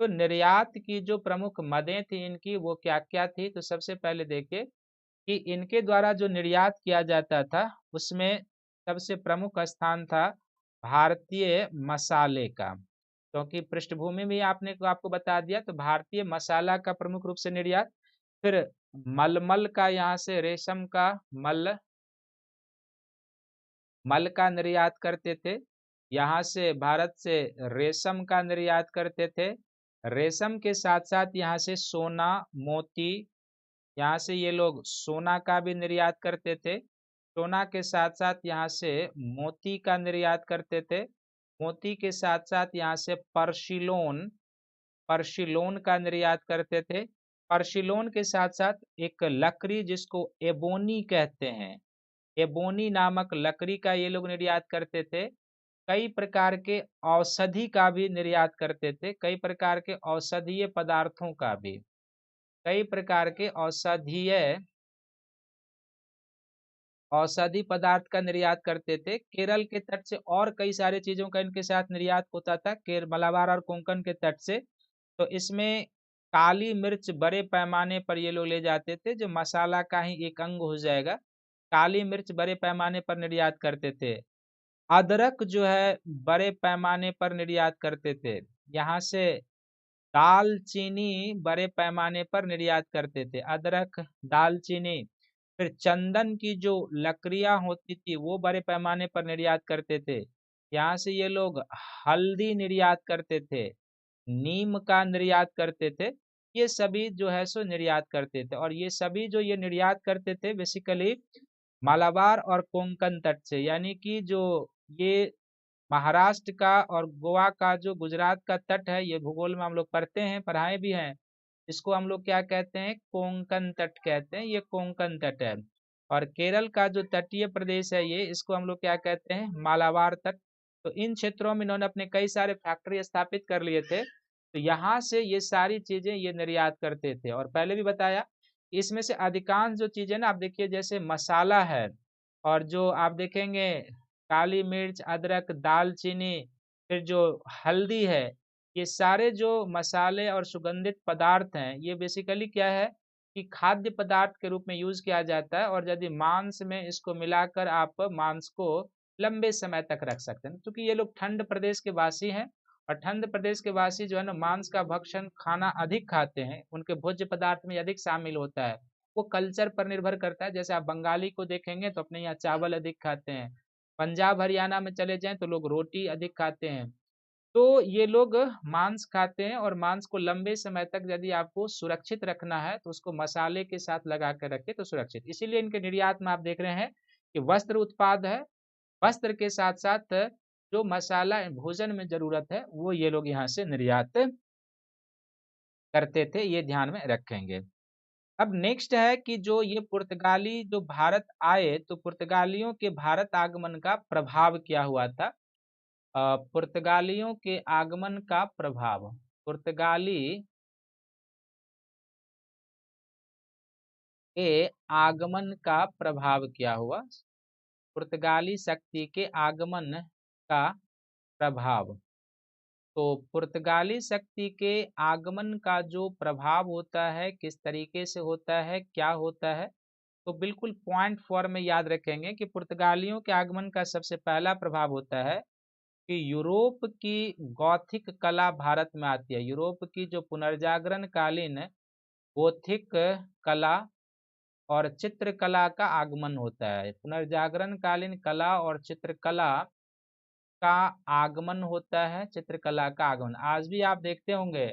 तो निर्यात की जो प्रमुख मदें थी इनकी वो क्या क्या थी, तो सबसे पहले देखिए कि इनके द्वारा जो निर्यात किया जाता था उसमें सबसे प्रमुख स्थान था भारतीय मसाले का। क्योंकि पृष्ठभूमि में आपको बता दिया, तो भारतीय मसाला का प्रमुख रूप से निर्यात। फिर मलमल का, यहाँ से रेशम का मल का निर्यात करते थे। यहाँ से भारत से रेशम का निर्यात करते थे। रेशम के साथ साथ यहाँ से सोना, मोती, यहाँ से ये लोग सोना का भी निर्यात करते थे। सोना के साथ साथ यहाँ से मोती का निर्यात करते थे। मोती के साथ साथ यहाँ से पर्शिलोन का निर्यात करते थे। पर्शिलोन के साथ साथ एक लकड़ी जिसको एबोनी कहते हैं, एबोनी नामक लकड़ी का ये लोग निर्यात करते थे। कई प्रकार के औषधि का भी निर्यात करते थे, कई प्रकार के औषधीय पदार्थों का भी, कई प्रकार के औषधि पदार्थ का निर्यात करते थे। केरल के तट से और कई सारे चीजों का इनके साथ निर्यात होता था, मलाबार और कोंकण के तट से। तो इसमें काली मिर्च बड़े पैमाने पर ये लोग ले जाते थे, जो मसाला का ही एक अंग हो जाएगा। काली मिर्च बड़े पैमाने पर निर्यात करते थे। अदरक जो है बड़े पैमाने पर निर्यात करते थे। यहाँ से दालचीनी बड़े पैमाने पर निर्यात करते थे, अदरक, दालचीनी। फिर चंदन की जो लकड़ियां होती थी वो बड़े पैमाने पर निर्यात करते थे। यहाँ से ये लोग हल्दी निर्यात करते थे, नीम का निर्यात करते थे। ये सभी जो है सो निर्यात करते थे, और ये सभी जो ये निर्यात करते थे बेसिकली मालाबार और कोंकण तट से, यानी कि जो ये महाराष्ट्र का और गोवा का जो गुजरात का तट है, ये भूगोल में हम लोग पढ़ते हैं, पढ़ाए भी हैं। इसको हम लोग क्या कहते हैं, कोंकण तट कहते हैं, ये कोंकण तट है। और केरल का जो तटीय प्रदेश है ये, इसको हम लोग क्या कहते हैं, मालाबार तट। तो इन क्षेत्रों में इन्होंने अपने कई सारे फैक्ट्री स्थापित कर लिए थे। तो यहाँ से ये सारी चीजें ये निर्यात करते थे। और पहले भी बताया, इसमें से अधिकांश जो चीजें ना, आप देखिए जैसे मसाला है, और जो आप देखेंगे काली मिर्च, अदरक, दालचीनी, फिर जो हल्दी है, ये सारे जो मसाले और सुगंधित पदार्थ हैं ये बेसिकली क्या है कि खाद्य पदार्थ के रूप में यूज किया जाता है। और यदि मांस में इसको मिलाकर आप मांस को लंबे समय तक रख सकते हैं, क्योंकि ये लोग ठंड प्रदेश के वासी हैं। और ठंड प्रदेश के वासी जो है ना, मांस का भक्षण खाना अधिक खाते हैं, उनके भोज्य पदार्थ में अधिक शामिल होता है। वो कल्चर पर निर्भर करता है। जैसे आप बंगाली को देखेंगे तो अपने यहाँ चावल अधिक खाते हैं, पंजाब हरियाणा में चले जाएं तो लोग रोटी अधिक खाते हैं। तो ये लोग मांस खाते हैं, और मांस को लंबे समय तक यदि आपको सुरक्षित रखना है तो उसको मसाले के साथ लगा कर रखे तो सुरक्षित। इसीलिए इनके निर्यात में आप देख रहे हैं कि वस्त्र उत्पाद है, वस्त्र के साथ साथ जो मसाला भोजन में जरूरत है वो ये लोग यहाँ से निर्यात करते थे, ये ध्यान में रखेंगे। अब नेक्स्ट है कि जो ये पुर्तगाली जो भारत आए, तो पुर्तगालियों के भारत आगमन का प्रभाव क्या हुआ था? पुर्तगालियों के आगमन का प्रभाव, पुर्तगाली के आगमन का प्रभाव क्या हुआ? पुर्तगाली शक्ति के आगमन का प्रभाव। तो पुर्तगाली शक्ति के आगमन का जो प्रभाव होता है, किस तरीके से होता है, क्या होता है? तो बिल्कुल पॉइंट फॉर्म में याद रखेंगे कि पुर्तगालियों के आगमन का सबसे पहला प्रभाव होता है कि यूरोप की गॉथिक कला भारत में आती है। यूरोप की जो पुनर्जागरण कालीन गॉथिक कला और चित्रकला का आगमन होता है। पुनर्जागरण कालीन कला और चित्रकला का आगमन होता है, चित्रकला का आगमन। आज भी आप देखते होंगे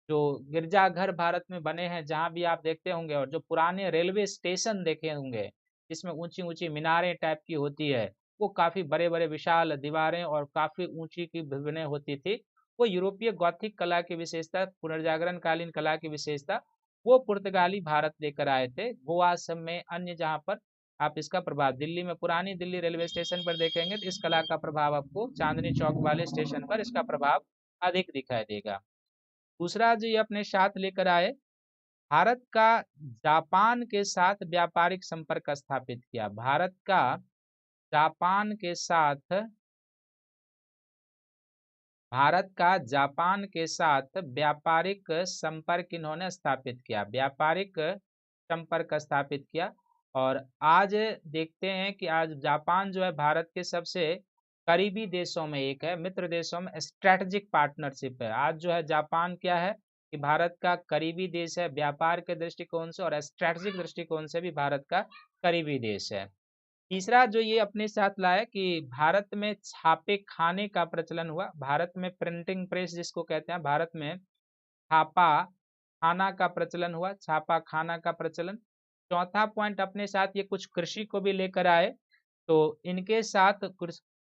जो गिरजाघर भारत में बने हैं, जहाँ भी आप देखते होंगे, और जो पुराने रेलवे स्टेशन देखे होंगे जिसमें ऊंची ऊंची मीनारें टाइप की होती है, वो काफी बड़े बड़े विशाल दीवारें और काफी ऊंची की भवनें होती थी। वो यूरोपीय गॉथिक कला की विशेषता, पुनर्जागरण कालीन कला की विशेषता, वो पुर्तगाली भारत लेकर आए थे। गोवा सब में, अन्य जहाँ पर आप इसका प्रभाव, दिल्ली में पुरानी दिल्ली रेलवे स्टेशन पर देखेंगे तो इस कला का प्रभाव आपको चांदनी चौक वाले स्टेशन पर इसका प्रभाव अधिक दिखाई देगा। दूसरा जो ये अपने साथ लेकर आए, भारत का जापान के साथ व्यापारिक संपर्क स्थापित किया। भारत का जापान के साथ, भारत का जापान के साथ व्यापारिक संपर्क इन्होंने स्थापित किया, व्यापारिक संपर्क स्थापित किया। और आज देखते हैं कि आज जापान जो है भारत के सबसे करीबी देशों में एक है, मित्र देशों में स्ट्रेटेजिक पार्टनरशिप है। आज जो है जापान क्या है कि भारत का करीबी देश है, व्यापार के दृष्टिकोण से और स्ट्रेटेजिक दृष्टिकोण से भी भारत का करीबी देश है। तीसरा जो ये अपने साथ लाया कि भारत में छापे खाने का प्रचलन हुआ। भारत में प्रिंटिंग प्रेस जिसको कहते हैं, भारत में छापा खाना का प्रचलन हुआ, छापा खाना का प्रचलन। चौथा पॉइंट अपने साथ ये कुछ कृषि को भी लेकर आए। तो इनके साथ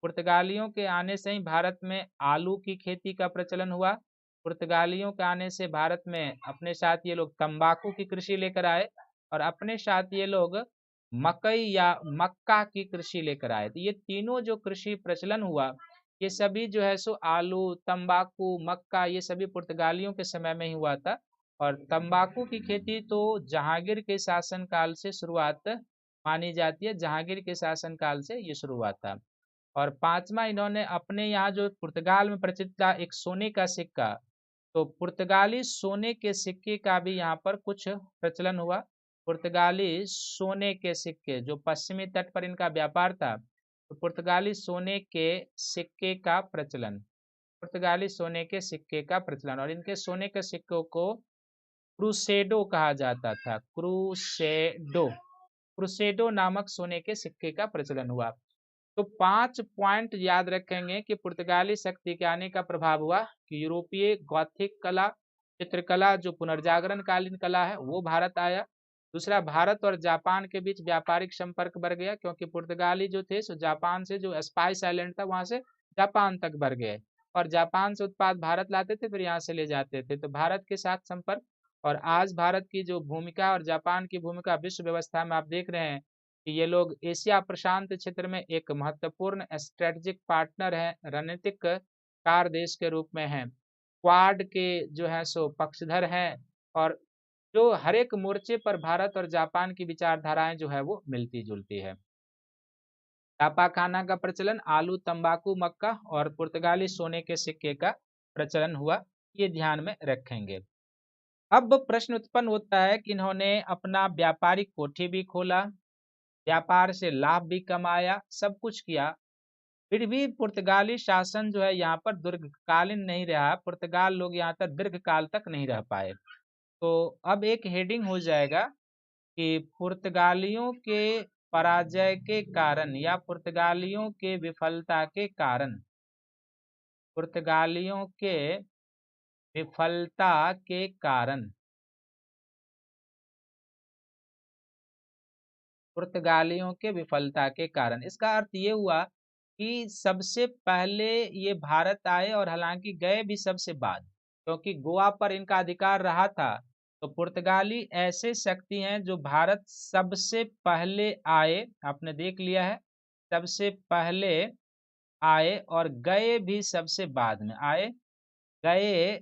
पुर्तगालियों के आने से ही भारत में आलू की खेती का प्रचलन हुआ। पुर्तगालियों के आने से भारत में अपने साथ ये लोग तंबाकू की कृषि लेकर आए, और अपने साथ ये लोग मकई या मक्का की कृषि लेकर आए। तो ये तीनों जो कृषि प्रचलन हुआ, ये सभी जो है सो आलू, तंबाकू, मक्का, ये सभी पुर्तगालियों के समय में ही हुआ था। और तंबाकू की खेती तो जहांगीर के शासनकाल से शुरुआत मानी जाती है, जहांगीर के शासनकाल से ये शुरू हुआ था। और पांचवा, इन्होंने अपने यहाँ जो पुर्तगाल में प्रचलित था एक सोने का सिक्का, तो पुर्तगाली सोने के सिक्के का भी यहाँ पर कुछ प्रचलन हुआ। पुर्तगाली सोने के सिक्के, जो पश्चिमी तट पर इनका व्यापार था, तो पुर्तगाली सोने के सिक्के का प्रचलन, पुर्तगाली सोने के सिक्के का प्रचलन। और इनके सोने के सिक्कों को क्रूसेडो कहा जाता था, क्रूसेडो, क्रूसेडो नामक सोने के सिक्के का प्रचलन हुआ। तो 5 पॉइंट याद रखेंगे कि पुर्तगाली शक्ति के आने का प्रभाव हुआ कि यूरोपीय गॉथिक कला, चित्रकला जो पुनर्जागरण कालीन कला है वो भारत आया। दूसरा, भारत और जापान के बीच व्यापारिक संपर्क बढ़ गया, क्योंकि पुर्तगाली जो थे सो जापान से, जो स्पाइस आइलैंड था वहां से जापान तक बढ़ गए, और जापान से उत्पाद भारत लाते थे, फिर यहाँ से ले जाते थे, तो भारत के साथ संपर्क। और आज भारत की जो भूमिका और जापान की भूमिका विश्व व्यवस्था में आप देख रहे हैं कि ये लोग एशिया प्रशांत क्षेत्र में एक महत्वपूर्ण स्ट्रेटेजिक पार्टनर है, रणनीतिक कार देश के रूप में है, क्वाड के जो है सो पक्षधर हैं, और जो हर एक मोर्चे पर भारत और जापान की विचारधाराएं जो है वो मिलती जुलती है। छापाखाना का प्रचलन, आलू, तंबाकू, मक्का और पुर्तगाली सोने के सिक्के का प्रचलन हुआ, ये ध्यान में रखेंगे। अब प्रश्न उत्पन्न होता है कि इन्होंने अपना व्यापारिक कोठी भी खोला, व्यापार से लाभ भी कमाया, सब कुछ किया, फिर भी पुर्तगाली शासन जो है यहाँ पर दीर्घकालीन नहीं रहा, पुर्तगाल लोग यहाँ तक दीर्घकाल तक नहीं रह पाए। तो अब एक हेडिंग हो जाएगा कि पुर्तगालियों के पराजय के कारण या पुर्तगालियों के विफलता के कारण, पुर्तगालियों के विफलता के कारण, पुर्तगालियों के विफलता के कारण। इसका अर्थ ये हुआ कि सबसे पहले ये भारत आए, और हालांकि गए भी सबसे बाद, क्योंकि गोवा पर इनका अधिकार रहा था, तो पुर्तगाली ऐसे शक्ति हैं जो भारत सबसे पहले आए, आपने देख लिया है, सबसे पहले आए और गए भी सबसे बाद में, आए गए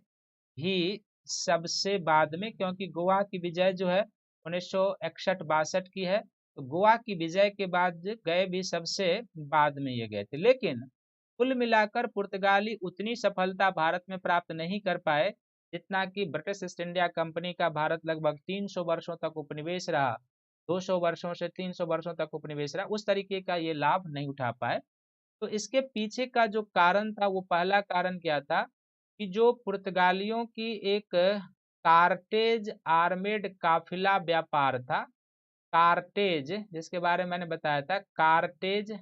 भी सबसे बाद में, क्योंकि गोवा की विजय जो है 1961-62 की है, तो गोवा की विजय के बाद गए भी सबसे बाद में ये गए थे। लेकिन कुल मिलाकर पुर्तगाली उतनी सफलता भारत में प्राप्त नहीं कर पाए जितना कि ब्रिटिश ईस्ट इंडिया कंपनी का भारत लगभग 300 वर्षों तक उपनिवेश रहा, 200 वर्षों से 300 वर्षों तक उपनिवेश रहा, उस तरीके का ये लाभ नहीं उठा पाए। तो इसके पीछे का जो कारण था, वो पहला कारण क्या था कि जो पुर्तगालियों की एक कार्टेज आर्मेड काफिला व्यापार था, कार्टेज जिसके बारे में मैंने बताया था, कार्टेज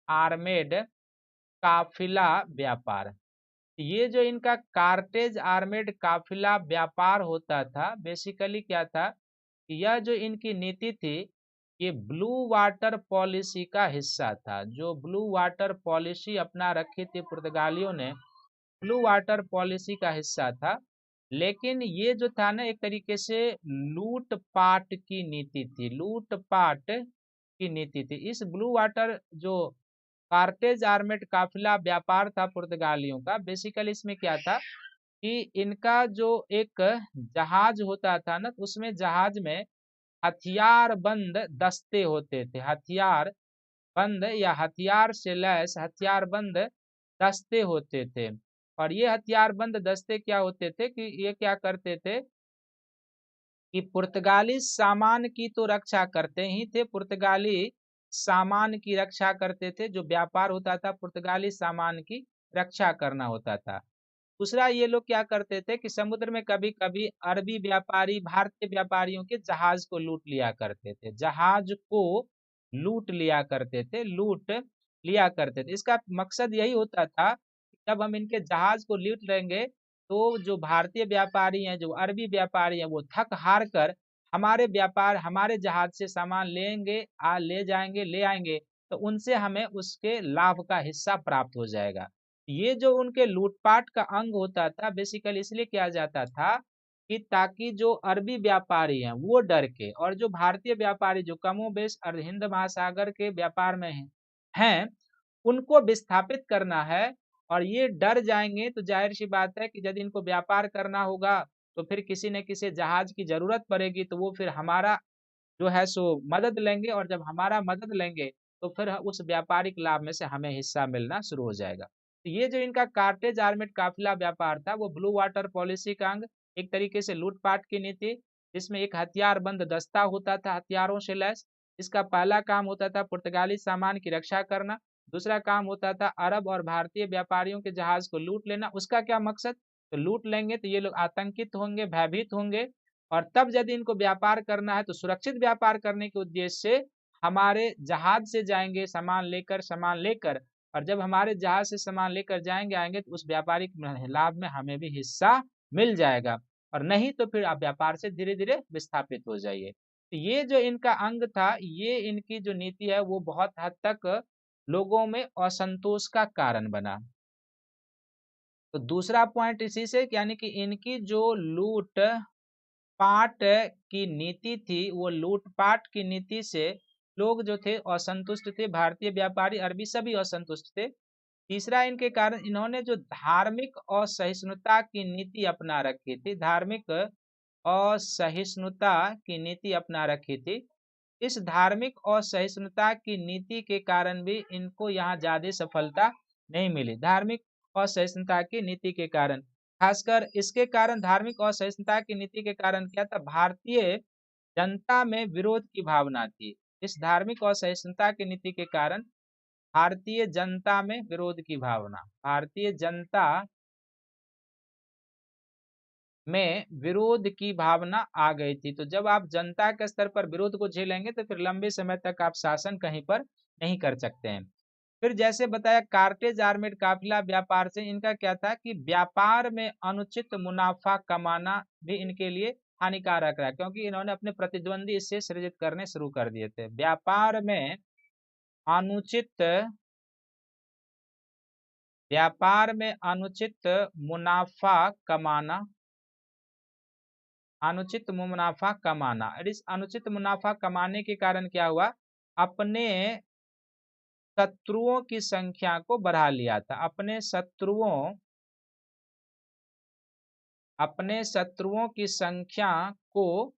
आर्मेड काफिला व्यापार। ये जो इनका कार्टेज आर्मेड काफिला व्यापार होता था, बेसिकली क्या था कि यह जो इनकी नीति थी, ये ब्लू वाटर पॉलिसी का हिस्सा था। जो ब्लू वाटर पॉलिसी अपना रखी थी पुर्तगालियों ने, ब्लू वाटर पॉलिसी का हिस्सा था। लेकिन ये जो था ना, एक तरीके से लूटपाट की नीति थी, लूटपाट की नीति थी। इस ब्लू वाटर जो कार्टेज आर्मेड काफिला व्यापार था पुर्तगालियों का, बेसिकली इसमें क्या था कि इनका जो एक जहाज होता था ना, उसमें जहाज में हथियार बंद दस्ते होते थे, हथियार बंद या हथियार से लैस हथियार बंद दस्ते होते थे। और ये हथियार बंद दस्ते क्या होते थे कि ये क्या करते थे कि पुर्तगाली सामान की तो रक्षा करते ही थे, पुर्तगाली सामान की रक्षा करते थे, जो व्यापार होता था पुर्तगाली सामान की रक्षा करना होता था। दूसरा, ये लोग क्या करते थे कि समुद्र में कभी कभी अरबी व्यापारी भारतीय व्यापारियों के जहाज को लूट लिया करते थे, जहाज को लूट लिया करते थे, लूट लिया करते थे। इसका मकसद यही होता था कि जब हम इनके जहाज को लूट लेंगे तो जो भारतीय व्यापारी हैं, जो अरबी व्यापारी हैं, वो थक हार कर हमारे व्यापार हमारे जहाज से सामान लेंगे, ले जाएंगे, ले आएंगे, तो उनसे हमें उसके लाभ का हिस्सा प्राप्त हो जाएगा। ये जो उनके लूटपाट का अंग होता था, बेसिकली इसलिए किया जाता था कि ताकि जो अरबी व्यापारी हैं वो डर के, और जो भारतीय व्यापारी जो कमोबेश हिंद महासागर के व्यापार में हैं, उनको विस्थापित करना है। और ये डर जाएंगे तो जाहिर सी बात है कि यदि इनको व्यापार करना होगा तो फिर किसी न किसी जहाज की जरूरत पड़ेगी, तो वो फिर हमारा जो है सो मदद लेंगे, और जब हमारा मदद लेंगे तो फिर उस व्यापारिक लाभ में से हमें हिस्सा मिलना शुरू हो जाएगा। तो ये जो इनका कार्टेज आर्मेड काफिला व्यापार था, वो ब्लू वाटर पॉलिसी का अंग, एक तरीके से लूटपाट की नीति, जिसमें एक हथियार बंद दस्ता होता था, हथियारों से लैस। इसका पहला काम होता था पुर्तगाली सामान की रक्षा करना, दूसरा काम होता था अरब और भारतीय व्यापारियों के जहाज को लूट लेना। उसका क्या मकसद, तो लूट लेंगे तो ये लोग आतंकित होंगे, भयभीत होंगे, और तब यदि इनको व्यापार करना है तो सुरक्षित व्यापार करने के उद्देश्य से हमारे जहाज से जाएंगे सामान लेकर, और जब हमारे जहाज से सामान लेकर जाएंगे आएंगे तो उस व्यापारिक लाभ में हमें भी हिस्सा मिल जाएगा, और नहीं तो फिर आप व्यापार से धीरे धीरे विस्थापित हो जाइए। तो ये जो इनका अंग था, ये इनकी जो नीति है वो बहुत हद तक लोगों में असंतोष का कारण बना। तो दूसरा पॉइंट इसी से, यानी कि इनकी जो लूट पाट की नीति थी, वो लूटपाट की नीति से लोग जो थे असंतुष्ट थे, भारतीय व्यापारी अरबी सभी असंतुष्ट थे। तीसरा, इनके कारण इन्होंने जो धार्मिक असहिष्णुता की नीति अपना रखी थी, धार्मिक असहिष्णुता की नीति अपना रखी थी। इस धार्मिक असहिष्णुता की नीति के कारण भी इनको यहाँ ज्यादा सफलता नहीं मिली, धार्मिक असहिष्णुता की नीति के कारण। खासकर इसके कारण, धार्मिक असहिष्णुता की नीति के कारण क्या था, भारतीय जनता में विरोध की भावना थी। इस धार्मिक असहिष्णुता की नीति के कारण भारतीय जनता में विरोध की भावना, भारतीय जनता में विरोध की भावना आ गई थी। तो जब आप जनता के स्तर पर विरोध को झेलेंगे तो फिर लंबे समय तक आप शासन कहीं पर नहीं कर सकते हैं। फिर जैसे बताया, कार्टेज आर्मेड काफिला व्यापार से इनका क्या था कि व्यापार में अनुचित मुनाफा कमाना भी इनके लिए हानिकारक रहा, क्योंकि इन्होंने अपने प्रतिद्वंदी इससे सृजित करने शुरू कर दिए थे। अनुचित व्यापार में अनुचित मुनाफा कमाना अनुचित मुनाफा कमाना। और इस अनुचित मुनाफा कमाने के कारण क्या हुआ, अपने शत्रुओं की संख्या को बढ़ा लिया था। अपने शत्रुओं की संख्या को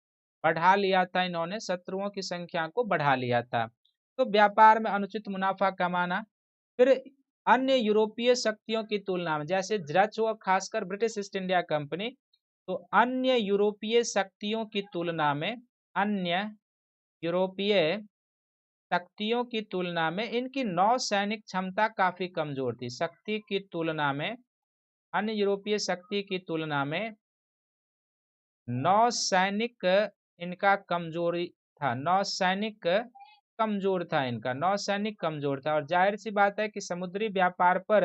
बढ़ा लिया था, इन्होंने शत्रुओं की संख्या को बढ़ा लिया था। तो व्यापार में अनुचित मुनाफा कमाना। फिर अन्य यूरोपीय शक्तियों की तुलना में, जैसे डच व खासकर ब्रिटिश ईस्ट इंडिया कंपनी, तो अन्य यूरोपीय शक्तियों की तुलना में, अन्य यूरोपीय शक्तियों की तुलना में इनकी नौ सैनिक क्षमता काफी कमजोर थी। शक्ति की तुलना में, अन्य यूरोपीय शक्ति की तुलना में नौसैनिक इनका कमजोरी था। नौसैनिक कमजोर था, इनका नौसैनिक कमजोर था। और जाहिर सी बात है कि समुद्री व्यापार पर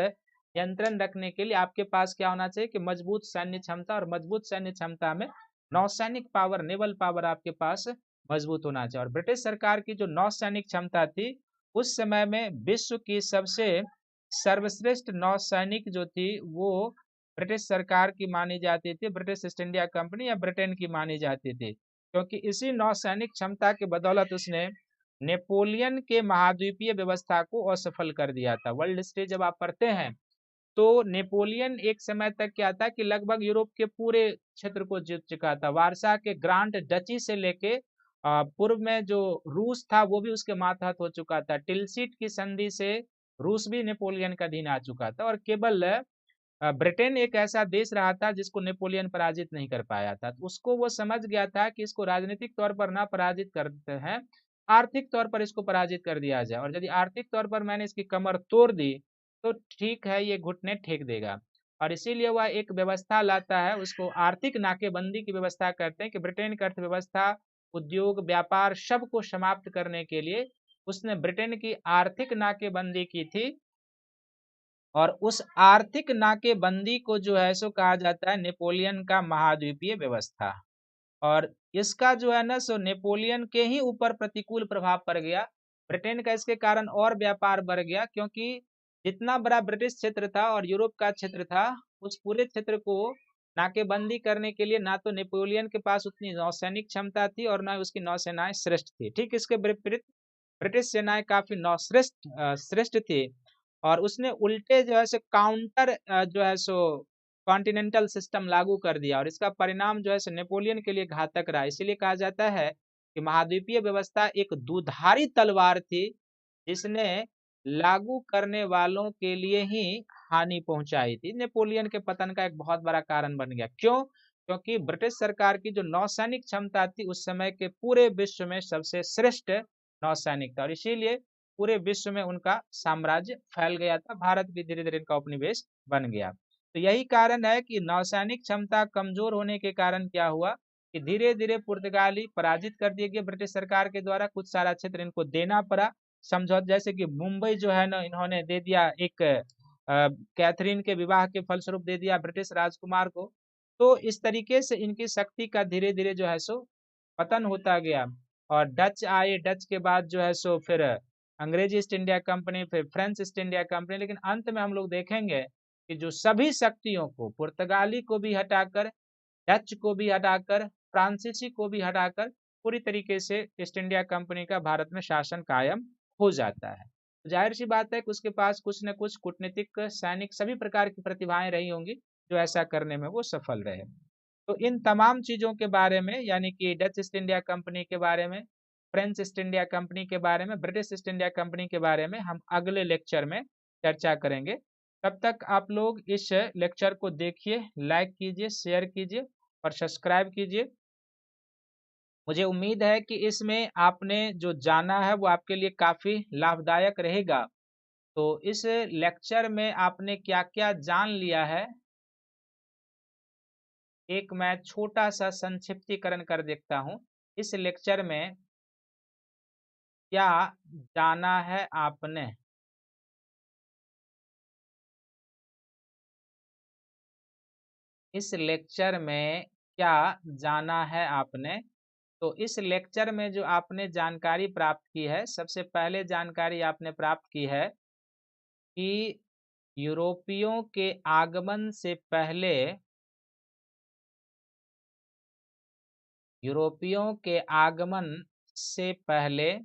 नियंत्रण रखने के लिए आपके पास क्या होना चाहिए कि मजबूत सैन्य क्षमता, और मजबूत सैन्य क्षमता में नौसैनिक पावर, नेवल पावर आपके पास मजबूत होना चाहिए। और ब्रिटिश सरकार की जो नौसैनिक क्षमता थी उस समय में विश्व की सबसे सर्वश्रेष्ठ नौसैनिक जो थी वो ब्रिटिश सरकार की मानी जाती थी, ब्रिटिश ईस्ट इंडिया कंपनी या ब्रिटेन की मानी जाती थी, क्योंकि इसी नौसैनिक क्षमता के बदौलत उसने नेपोलियन के महाद्वीपीय व्यवस्था को असफल कर दिया था। वर्ल्ड हिस्ट्री जब आप पढ़ते हैं तो नेपोलियन एक समय तक क्या था कि लगभग यूरोप के पूरे क्षेत्र को जीत चुका था। वारसा के ग्रांड डची से लेके पूर्व में जो रूस था वो भी उसके मातहत हो चुका था। टिलसीट की संधि से रूस भी नेपोलियन का अधीन आ चुका था, और केवल ब्रिटेन एक ऐसा देश रहा था जिसको नेपोलियन पराजित नहीं कर पाया था। तो उसको वो समझ गया था कि इसको राजनीतिक तौर पर ना पराजित करते हैं, आर्थिक तौर पर इसको पराजित कर दिया जाए, और यदि आर्थिक तौर पर मैंने इसकी कमर तोड़ दी तो ठीक है, ये घुटने टेक देगा। और इसीलिए वह एक व्यवस्था लाता है, उसको आर्थिक नाकेबंदी की व्यवस्था करते हैं कि ब्रिटेन की अर्थव्यवस्था, उद्योग, व्यापार सबको समाप्त करने के लिए उसने ब्रिटेन की आर्थिक नाकेबंदी की थी। और उस आर्थिक नाकेबंदी को जो है सो कहा जाता है नेपोलियन का महाद्वीपीय व्यवस्था। और इसका जो है ना सो नेपोलियन के ही ऊपर प्रतिकूल प्रभाव पड़ गया। ब्रिटेन का इसके कारण और व्यापार बढ़ गया, क्योंकि जितना बड़ा ब्रिटिश क्षेत्र था और यूरोप का क्षेत्र था, उस पूरे क्षेत्र को नाकेबंदी करने के लिए ना तो नेपोलियन के पास उतनी नौसैनिक क्षमता थी और ना उसकी नौसेनाएं श्रेष्ठ थी। ठीक इसके विपरीत ब्रिटिश सेनाएं काफी नौश्रेष्ठ श्रेष्ठ थी, और उसने उल्टे जो है सो काउंटर जो है सो कॉन्टिनेंटल सिस्टम लागू कर दिया, और इसका परिणाम जो है सो नेपोलियन के लिए घातक रहा। इसीलिए कहा जाता है कि महाद्वीपीय व्यवस्था एक दुधारी तलवार थी जिसने लागू करने वालों के लिए ही हानि पहुंचाई थी। नेपोलियन के पतन का एक बहुत बड़ा कारण बन गया। क्यों? क्योंकि ब्रिटिश सरकार की जो नौसैनिक क्षमता थी उस समय के पूरे विश्व में सबसे श्रेष्ठ नौसैनिक था, और इसीलिए पूरे विश्व में उनका साम्राज्य फैल गया था। भारत भी धीरे धीरे इनका उपनिवेश बन गया। तो यही कारण है कि नौसैनिक क्षमता कमजोर होने के कारण क्या हुआ कि धीरे धीरे पुर्तगाली पराजित कर दिए गए ब्रिटिश सरकार के द्वारा। कुछ सारा क्षेत्र इनको देना पड़ा समझौता, जैसे कि मुंबई जो है ना इन्होंने दे दिया एक कैथरीन के विवाह के फलस्वरूप दे दिया ब्रिटिश राजकुमार को। तो इस तरीके से इनकी शक्ति का धीरे धीरे जो है सो पतन होता गया। और डच आए, डच के बाद जो है सो फिर अंग्रेजी ईस्ट इंडिया कंपनी, फिर फ्रेंच ईस्ट इंडिया कंपनी। लेकिन अंत में हम लोग देखेंगे कि जो सभी शक्तियों को, पुर्तगाली को भी हटाकर, डच को भी हटाकर, फ्रांसीसी को भी हटाकर पूरी तरीके से ईस्ट इंडिया कंपनी का भारत में शासन कायम हो जाता है। तो जाहिर सी बात है कि उसके पास कुछ न कुछ कूटनीतिक, सैनिक, सभी प्रकार की प्रतिभाएं रही होंगी जो ऐसा करने में वो सफल रहे। तो इन तमाम चीजों के बारे में, यानी कि डच ईस्ट इंडिया कंपनी के बारे में, फ्रेंच ईस्ट इंडिया कंपनी के बारे में, ब्रिटिश ईस्ट इंडिया कंपनी के बारे में हम अगले लेक्चर में चर्चा करेंगे। तब तक आप लोग इस लेक्चर को देखिए, लाइक कीजिए, शेयर कीजिए और सब्सक्राइब कीजिए। मुझे उम्मीद है कि इसमें आपने जो जाना है वो आपके लिए काफी लाभदायक रहेगा। तो इस लेक्चर में आपने क्या क्या जान लिया है, एक मैं छोटा सा संक्षिप्तीकरण कर देखता हूं। इस लेक्चर में क्या जाना है आपने? इस लेक्चर में क्या जाना है आपने? तो इस लेक्चर में जो आपने जानकारी प्राप्त की है, सबसे पहले जानकारी आपने प्राप्त की है कि यूरोपियों के आगमन से पहले यूरोपियों के आगमन से पहले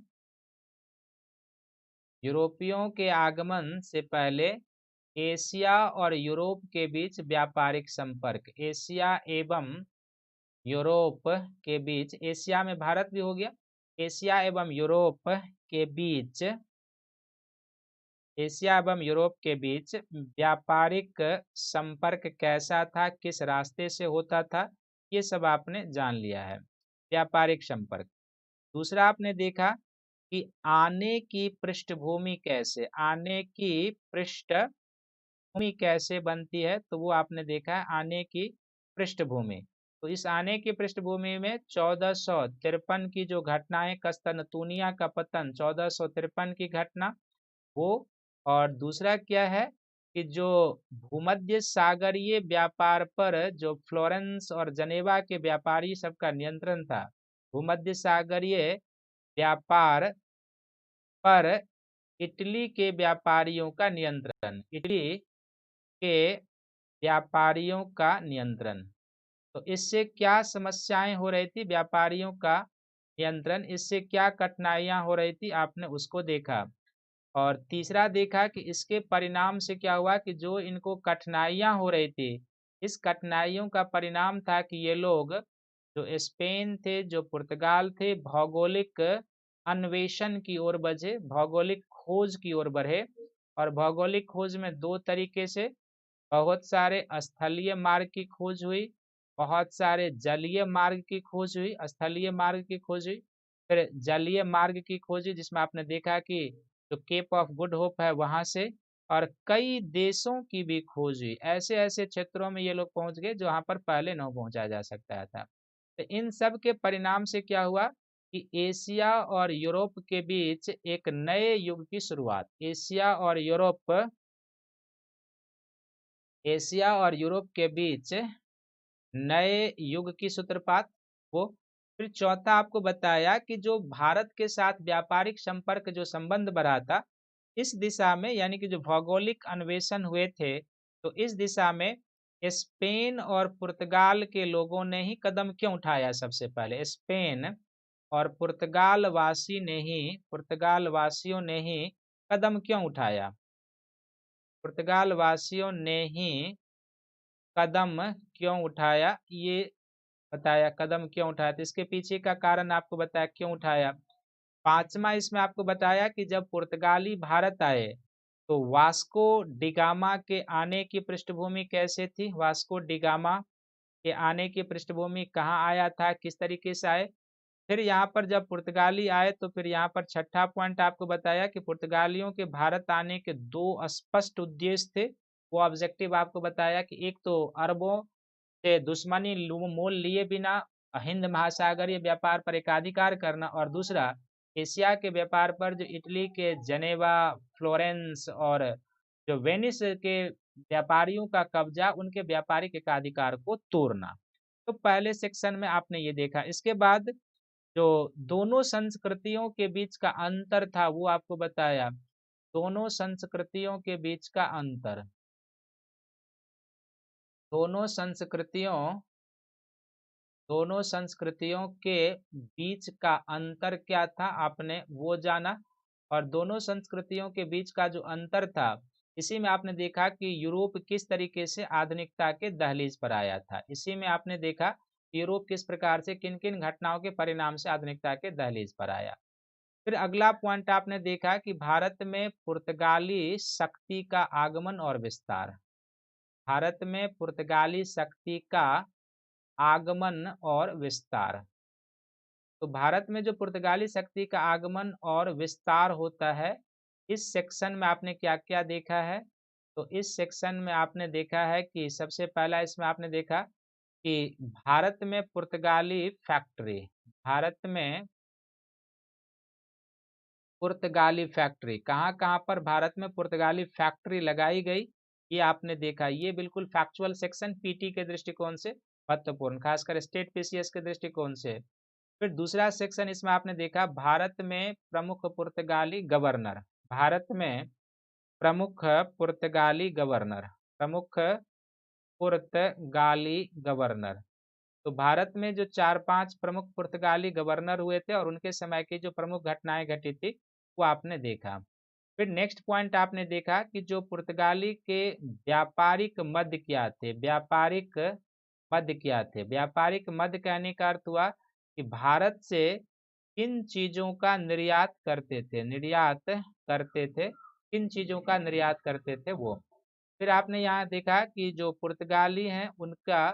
यूरोपियों के आगमन से पहले एशिया और यूरोप के बीच व्यापारिक संपर्क। एशिया एवं यूरोप के बीच, एशिया में भारत भी हो गया, एशिया एवं यूरोप के बीच, एशिया एवं यूरोप के बीच व्यापारिक संपर्क कैसा था, किस रास्ते से होता था, ये सब आपने जान लिया है। व्यापारिक संपर्क। दूसरा आपने देखा कि आने की पृष्ठभूमि कैसे, आने की पृष्ठभूमि कैसे बनती है, तो वो आपने देखा है आने की पृष्ठभूमि। तो इस आने की पृष्ठभूमि में 1453 की जो घटना है, कस्तनतुनिया का पतन 1453 की घटना वो, और दूसरा क्या है कि जो भूमध्य सागरीय व्यापार पर जो फ्लोरेंस और जनेवा के व्यापारी सबका नियंत्रण था, भूमध्य सागरीय व्यापार पर इटली के व्यापारियों का नियंत्रण, इटली के व्यापारियों का नियंत्रण। तो इससे क्या समस्याएं हो रही थी, व्यापारियों का नियंत्रण, इससे क्या कठिनाइयां हो रही थी, आपने उसको देखा। और तीसरा देखा कि इसके परिणाम से क्या हुआ कि जो इनको कठिनाइयां हो रही थी, इस कठिनाइयों का परिणाम था कि ये लोग जो स्पेन थे, जो पुर्तगाल थे, भौगोलिक अन्वेषण की ओर बढ़े, भौगोलिक खोज की ओर बढ़े। और भौगोलिक खोज में दो तरीके से, बहुत सारे स्थलीय मार्ग की खोज हुई, बहुत सारे जलीय मार्ग की खोज हुई, स्थलीय मार्ग की खोज हुई, फिर जलीय मार्ग की खोज हुई, जिसमें आपने देखा कि जो केप ऑफ गुड होप है वहां से, और कई देशों की भी खोज हुई। ऐसे ऐसे क्षेत्रों में ये लोग पहुंच गए जहां पर पहले न पहुंचा जा सकता था। तो इन सब के परिणाम से क्या हुआ कि एशिया और यूरोप के बीच एक नए युग की शुरुआत, एशिया और यूरोप के बीच नए युग की सूत्रपात वो। फिर चौथा आपको बताया कि जो भारत के साथ व्यापारिक संपर्क, जो संबंध बढ़ा था, इस दिशा में, यानी कि जो भौगोलिक अन्वेषण हुए थे, तो इस दिशा में स्पेन और पुर्तगाल के लोगों ने ही कदम क्यों उठाया। सबसे पहले स्पेन और पुर्तगाल वासियों ने ही कदम क्यों उठाया, पुर्तगाल वासियों ने ही कदम क्यों उठाया, ये बताया। कदम क्यों उठाया, तो इसके पीछे का कारण आपको बताया क्यों उठाया। पांचवा इसमें आपको बताया कि जब पुर्तगाली भारत आए तो वास्को डिगामा के आने की पृष्ठभूमि कैसे थी, वास्को डिगामा के आने की पृष्ठभूमि कहाँ आया था, किस तरीके से आए। फिर यहाँ पर जब पुर्तगाली आए तो फिर यहाँ पर छठा पॉइंट आपको बताया कि पुर्तगालियों के भारत आने के दो स्पष्ट उद्देश्य थे। वो ऑब्जेक्टिव आपको बताया कि एक तो अरबों से दुश्मनी मोल लिए बिना हिंद महासागरीय व्यापार पर एकाधिकार करना, और दूसरा एशिया के व्यापार पर जो इटली के जनेवा, फ्लोरेंस और जो वेनिस के व्यापारियों का कब्जा, उनके व्यापारिक एकाधिकार को तोड़ना। तो पहले सेक्शन में आपने ये देखा। इसके बाद जो दोनों संस्कृतियों के बीच का अंतर था वो आपको बताया, दोनों संस्कृतियों के बीच का अंतर, दोनों संस्कृतियों दोनों संस्कृतियों के बीच का अंतर क्या था, आपने वो जाना। और दोनों संस्कृतियों के बीच का जो अंतर था, इसी में आपने देखा कि यूरोप किस तरीके से आधुनिकता के दहलीज पर आया था। इसी में आपने देखा कि यूरोप किस प्रकार से, किन किन घटनाओं के परिणाम से आधुनिकता के दहलीज पर आया। फिर अगला पॉइंट आपने देखा कि भारत में पुर्तगाली शक्ति का आगमन और विस्तार, भारत में पुर्तगाली शक्ति का आगमन और विस्तार। तो भारत में जो पुर्तगाली शक्ति का आगमन और विस्तार होता है, इस सेक्शन में आपने क्या क्या देखा है। तो इस सेक्शन में आपने देखा है कि सबसे पहला इसमें आपने देखा कि भारत में पुर्तगाली फैक्ट्री, भारत में पुर्तगाली फैक्ट्री कहाँ कहाँ पर भारत में पुर्तगाली फैक्ट्री लगाई गई, ये आपने देखा। ये बिल्कुल फैक्चुअल सेक्शन पीटी के दृष्टिकोण से महत्वपूर्ण, खासकर स्टेट पीसीएस के दृष्टिकोण से। फिर दूसरा सेक्शन इसमें आपने देखा भारत में प्रमुख पुर्तगाली गवर्नर, भारत में प्रमुख पुर्तगाली गवर्नर, प्रमुख पुर्तगाली गवर्नर। तो भारत में जो 4-5 प्रमुख पुर्तगाली गवर्नर हुए थे और उनके समय की जो प्रमुख घटनाएं घटी थी वो आपने देखा। फिर नेक्स्ट पॉइंट आपने देखा कि जो पुर्तगाली के व्यापारिक मध्य क्या थे, व्यापारिक मध्य क्या थे। व्यापारिक मध्य कहने का अर्थ हुआ कि भारत से किन चीजों का निर्यात करते थे, निर्यात करते थे, किन चीजों का निर्यात करते थे वो। फिर आपने यहाँ देखा कि जो पुर्तगाली हैं उनका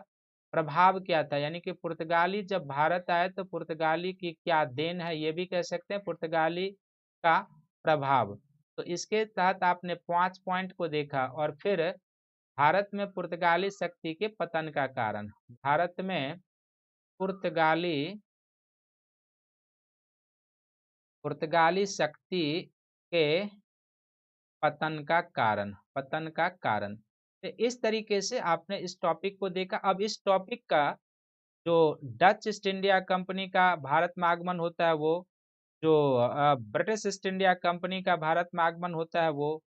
प्रभाव क्या था, यानी कि पुर्तगाली जब भारत आए तो पुर्तगाली की क्या देन है, ये भी कह सकते हैं पुर्तगाली का प्रभाव। तो इसके तहत आपने 5 पॉइंट को देखा। और फिर भारत में पुर्तगाली शक्ति के पतन का कारण, भारत में पुर्तगाली पुर्तगाली शक्ति के पतन का कारण, पतन का कारण। तो इस तरीके से आपने इस टॉपिक को देखा। अब इस टॉपिक का जो डच ईस्ट इंडिया कंपनी का भारत में आगमन होता है वो, जो ब्रिटिश ईस्ट इंडिया कंपनी का भारत में आगमन होता है वो,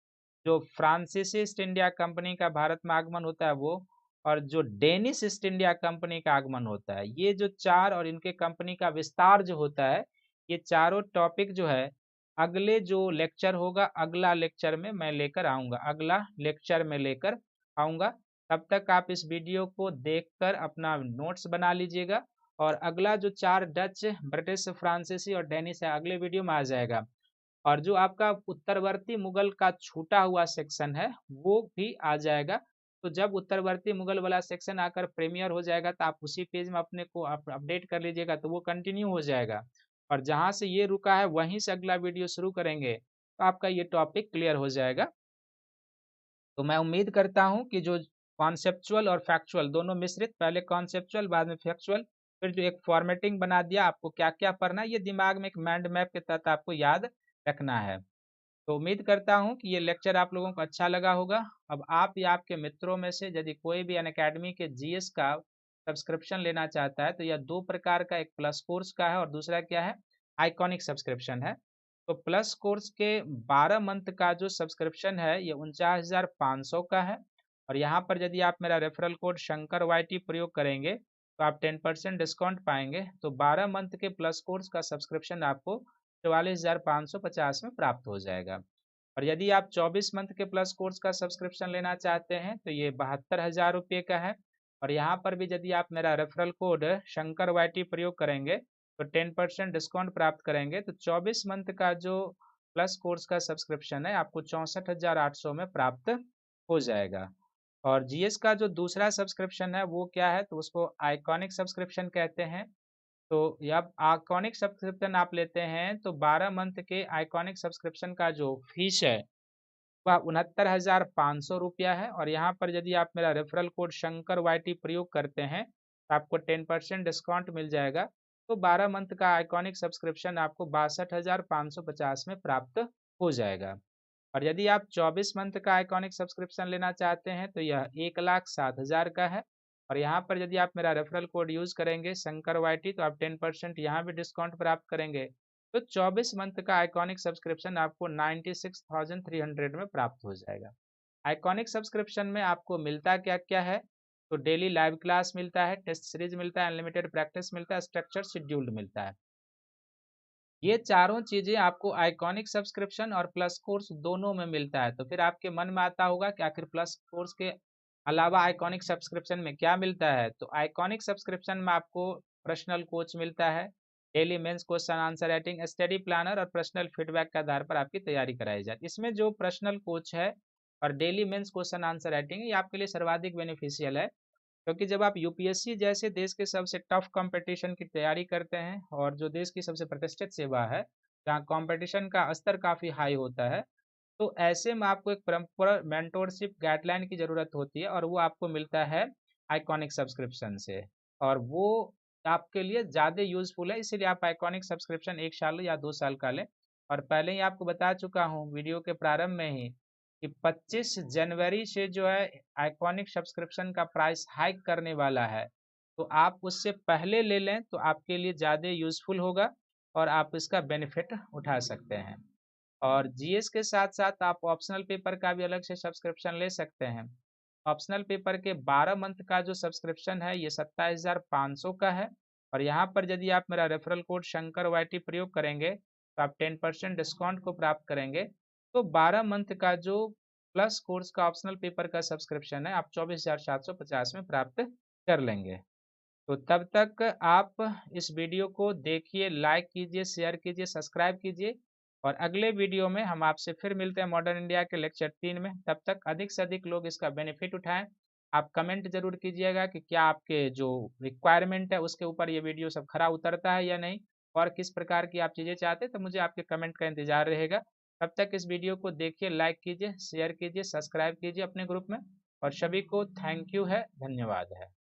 जो फ्रांसीसी ईस्ट इंडिया कंपनी का भारत में आगमन होता है वो, और जो डेनिश ईस्ट इंडिया कंपनी का आगमन होता है, ये जो चार और इनके कंपनी का विस्तार जो होता है, ये चारों टॉपिक जो है अगले जो लेक्चर होगा, अगला लेक्चर में मैं लेकर आऊंगा, अगला लेक्चर में लेकर आऊंगा। तब तक आप इस वीडियो को देखकर अपना नोट्स बना लीजिएगा। और अगला जो चार डच, ब्रिटिश, फ्रांसीसी और डेनिश है, अगले वीडियो में आ जाएगा। और जो आपका उत्तरवर्ती मुगल का छूटा हुआ सेक्शन है वो भी आ जाएगा। तो जब उत्तरवर्ती मुगल वाला सेक्शन आकर प्रीमियर हो जाएगा तो आप उसी पेज में अपने को अपडेट कर लीजिएगा, तो वो कंटिन्यू हो जाएगा। और जहाँ से ये रुका है वहीं से अगला वीडियो शुरू करेंगे तो आपका ये टॉपिक क्लियर हो जाएगा। तो मैं उम्मीद करता हूँ कि जो कॉन्सेप्चुअल और फैक्चुअल दोनों मिश्रित, पहले कॉन्सेप्चुअल बाद में फैक्चुअल, फिर जो एक फॉर्मेटिंग बना दिया आपको क्या क्या पढ़ना है, ये दिमाग में एक माइंड मैप के तहत आपको याद रखना है। तो उम्मीद करता हूँ कि ये लेक्चर आप लोगों को अच्छा लगा होगा। अब आप या आपके मित्रों में से यदि कोई भी अनअकैडमी के जीएस का सब्सक्रिप्शन लेना चाहता है तो यह दो प्रकार का, एक प्लस कोर्स का है और दूसरा क्या है, आइकॉनिक सब्सक्रिप्शन है। तो प्लस कोर्स के 12 मंथ का जो सब्सक्रिप्शन है ये 49,500 का है। और यहाँ पर यदि आप मेरा रेफरल कोड शंकर वाई प्रयोग करेंगे तो आप 10% डिस्काउंट पाएंगे। तो 12 मंथ के प्लस कोर्स का सब्सक्रिप्शन आपको 44,550 में प्राप्त हो जाएगा। और यदि आप 24 मंथ के प्लस कोर्स का सब्सक्रिप्शन लेना चाहते हैं तो ये 72,000 रुपये का है। और यहाँ पर भी यदि आप मेरा रेफरल कोड शंकर वाई प्रयोग करेंगे तो 10% डिस्काउंट प्राप्त करेंगे। तो 24 मंथ का जो प्लस कोर्स का सब्सक्रिप्शन है आपको 64,800 में प्राप्त हो जाएगा। और जीएस का जो दूसरा सब्सक्रिप्शन है वो क्या है, तो उसको आइकॉनिक सब्सक्रिप्शन कहते हैं। तो जब आइकॉनिक सब्सक्रिप्शन आप लेते हैं तो 12 मंथ के आइकॉनिक सब्सक्रिप्शन का जो फीस है वह 69,500 रुपया है। और यहाँ पर यदि आप मेरा रेफरल कोड शंकर वाई प्रयोग करते हैं तो आपको 10% डिस्काउंट मिल जाएगा। तो 12 मंथ का आइकॉनिक सब्सक्रिप्शन आपको 62,550 में प्राप्त हो जाएगा। और यदि आप 24 मंथ का आइकॉनिक सब्सक्रिप्शन लेना चाहते हैं तो यह 1,07,000 का है। और यहाँ पर यदि आप मेरा रेफरल कोड यूज करेंगे शंकर वाई तो आप 10% यहाँ भी डिस्काउंट प्राप्त करेंगे। तो 24 मंथ का आइकॉनिक सब्सक्रिप्शन आपको 96,300 में प्राप्त हो जाएगा। आइकॉनिक सब्सक्रिप्शन में आपको मिलता क्या क्या है, तो डेली लाइव क्लास मिलता है, टेस्ट सीरीज मिलता है, अनलिमिटेड प्रैक्टिस मिलता है, स्ट्रक्चर शेड्यूल्ड मिलता है। ये चारों चीजें आपको आइकॉनिक सब्सक्रिप्शन और प्लस कोर्स दोनों में मिलता है। तो फिर आपके मन में आता होगा कि आखिर प्लस कोर्स के अलावा आइकॉनिक सब्सक्रिप्शन में क्या मिलता है। तो आइकॉनिक सब्सक्रिप्शन में आपको पर्सनल कोच मिलता है, daily mains question answer writing, study planner और पर्सनल फीडबैक के आधार पर आपकी तैयारी कराई जाती है। इसमें जो पर्सनल कोच है और daily mains question answer writing है ये आपके लिए सर्वाधिक बेनिफिशियल है। क्योंकि जब आप यूपीएससी जैसे देश के सबसे टफ कंपटीशन की तैयारी करते हैं और जो देश की सबसे प्रतिष्ठित सेवा है जहाँ कंपटीशन का स्तर काफ़ी हाई होता है, तो ऐसे में आपको एक प्रॉपर मेंटोरशिप गाइडलाइन की ज़रूरत होती है और वो आपको मिलता है आइकॉनिक सब्सक्रिप्शन से। और वो आपके लिए ज़्यादा यूजफुल है, इसीलिए आप आइकॉनिक सब्सक्रिप्शन 1 साल या 2 साल का लें। और पहले ही आपको बता चुका हूँ वीडियो के प्रारंभ में ही कि 25 जनवरी से जो है आइकॉनिक सब्सक्रिप्शन का प्राइस हाइक करने वाला है। तो आप उससे पहले ले लें तो आपके लिए ज़्यादा यूजफुल होगा और आप इसका बेनिफिट उठा सकते हैं। और जीएस के साथ साथ आप ऑप्शनल पेपर का भी अलग से सब्सक्रिप्शन ले सकते हैं। ऑप्शनल पेपर के 12 मंथ का जो सब्सक्रिप्शन है ये 27,500 का है। और यहाँ पर यदि आप मेरा रेफरल कोड शंकर वाईटी प्रयोग करेंगे तो आप 10% डिस्काउंट को प्राप्त करेंगे। तो 12 मंथ का जो प्लस कोर्स का ऑप्शनल पेपर का सब्सक्रिप्शन है आप 24,750 में प्राप्त कर लेंगे। तो तब तक आप इस वीडियो को देखिए, लाइक कीजिए, शेयर कीजिए, सब्सक्राइब कीजिए और अगले वीडियो में हम आपसे फिर मिलते हैं मॉडर्न इंडिया के लेक्चर 3 में। तब तक अधिक से अधिक लोग इसका बेनिफिट उठाएं। आप कमेंट जरूर कीजिएगा कि क्या आपके जो रिक्वायरमेंट है उसके ऊपर ये वीडियो सब खरा उतरता है या नहीं, और किस प्रकार की आप चीज़ें चाहते हैं, तो मुझे आपके कमेंट का इंतजार रहेगा। तब तक इस वीडियो को देखिए, लाइक कीजिए, शेयर कीजिए, सब्सक्राइब कीजिए अपने ग्रुप में। और सभी को थैंक यू है, धन्यवाद है।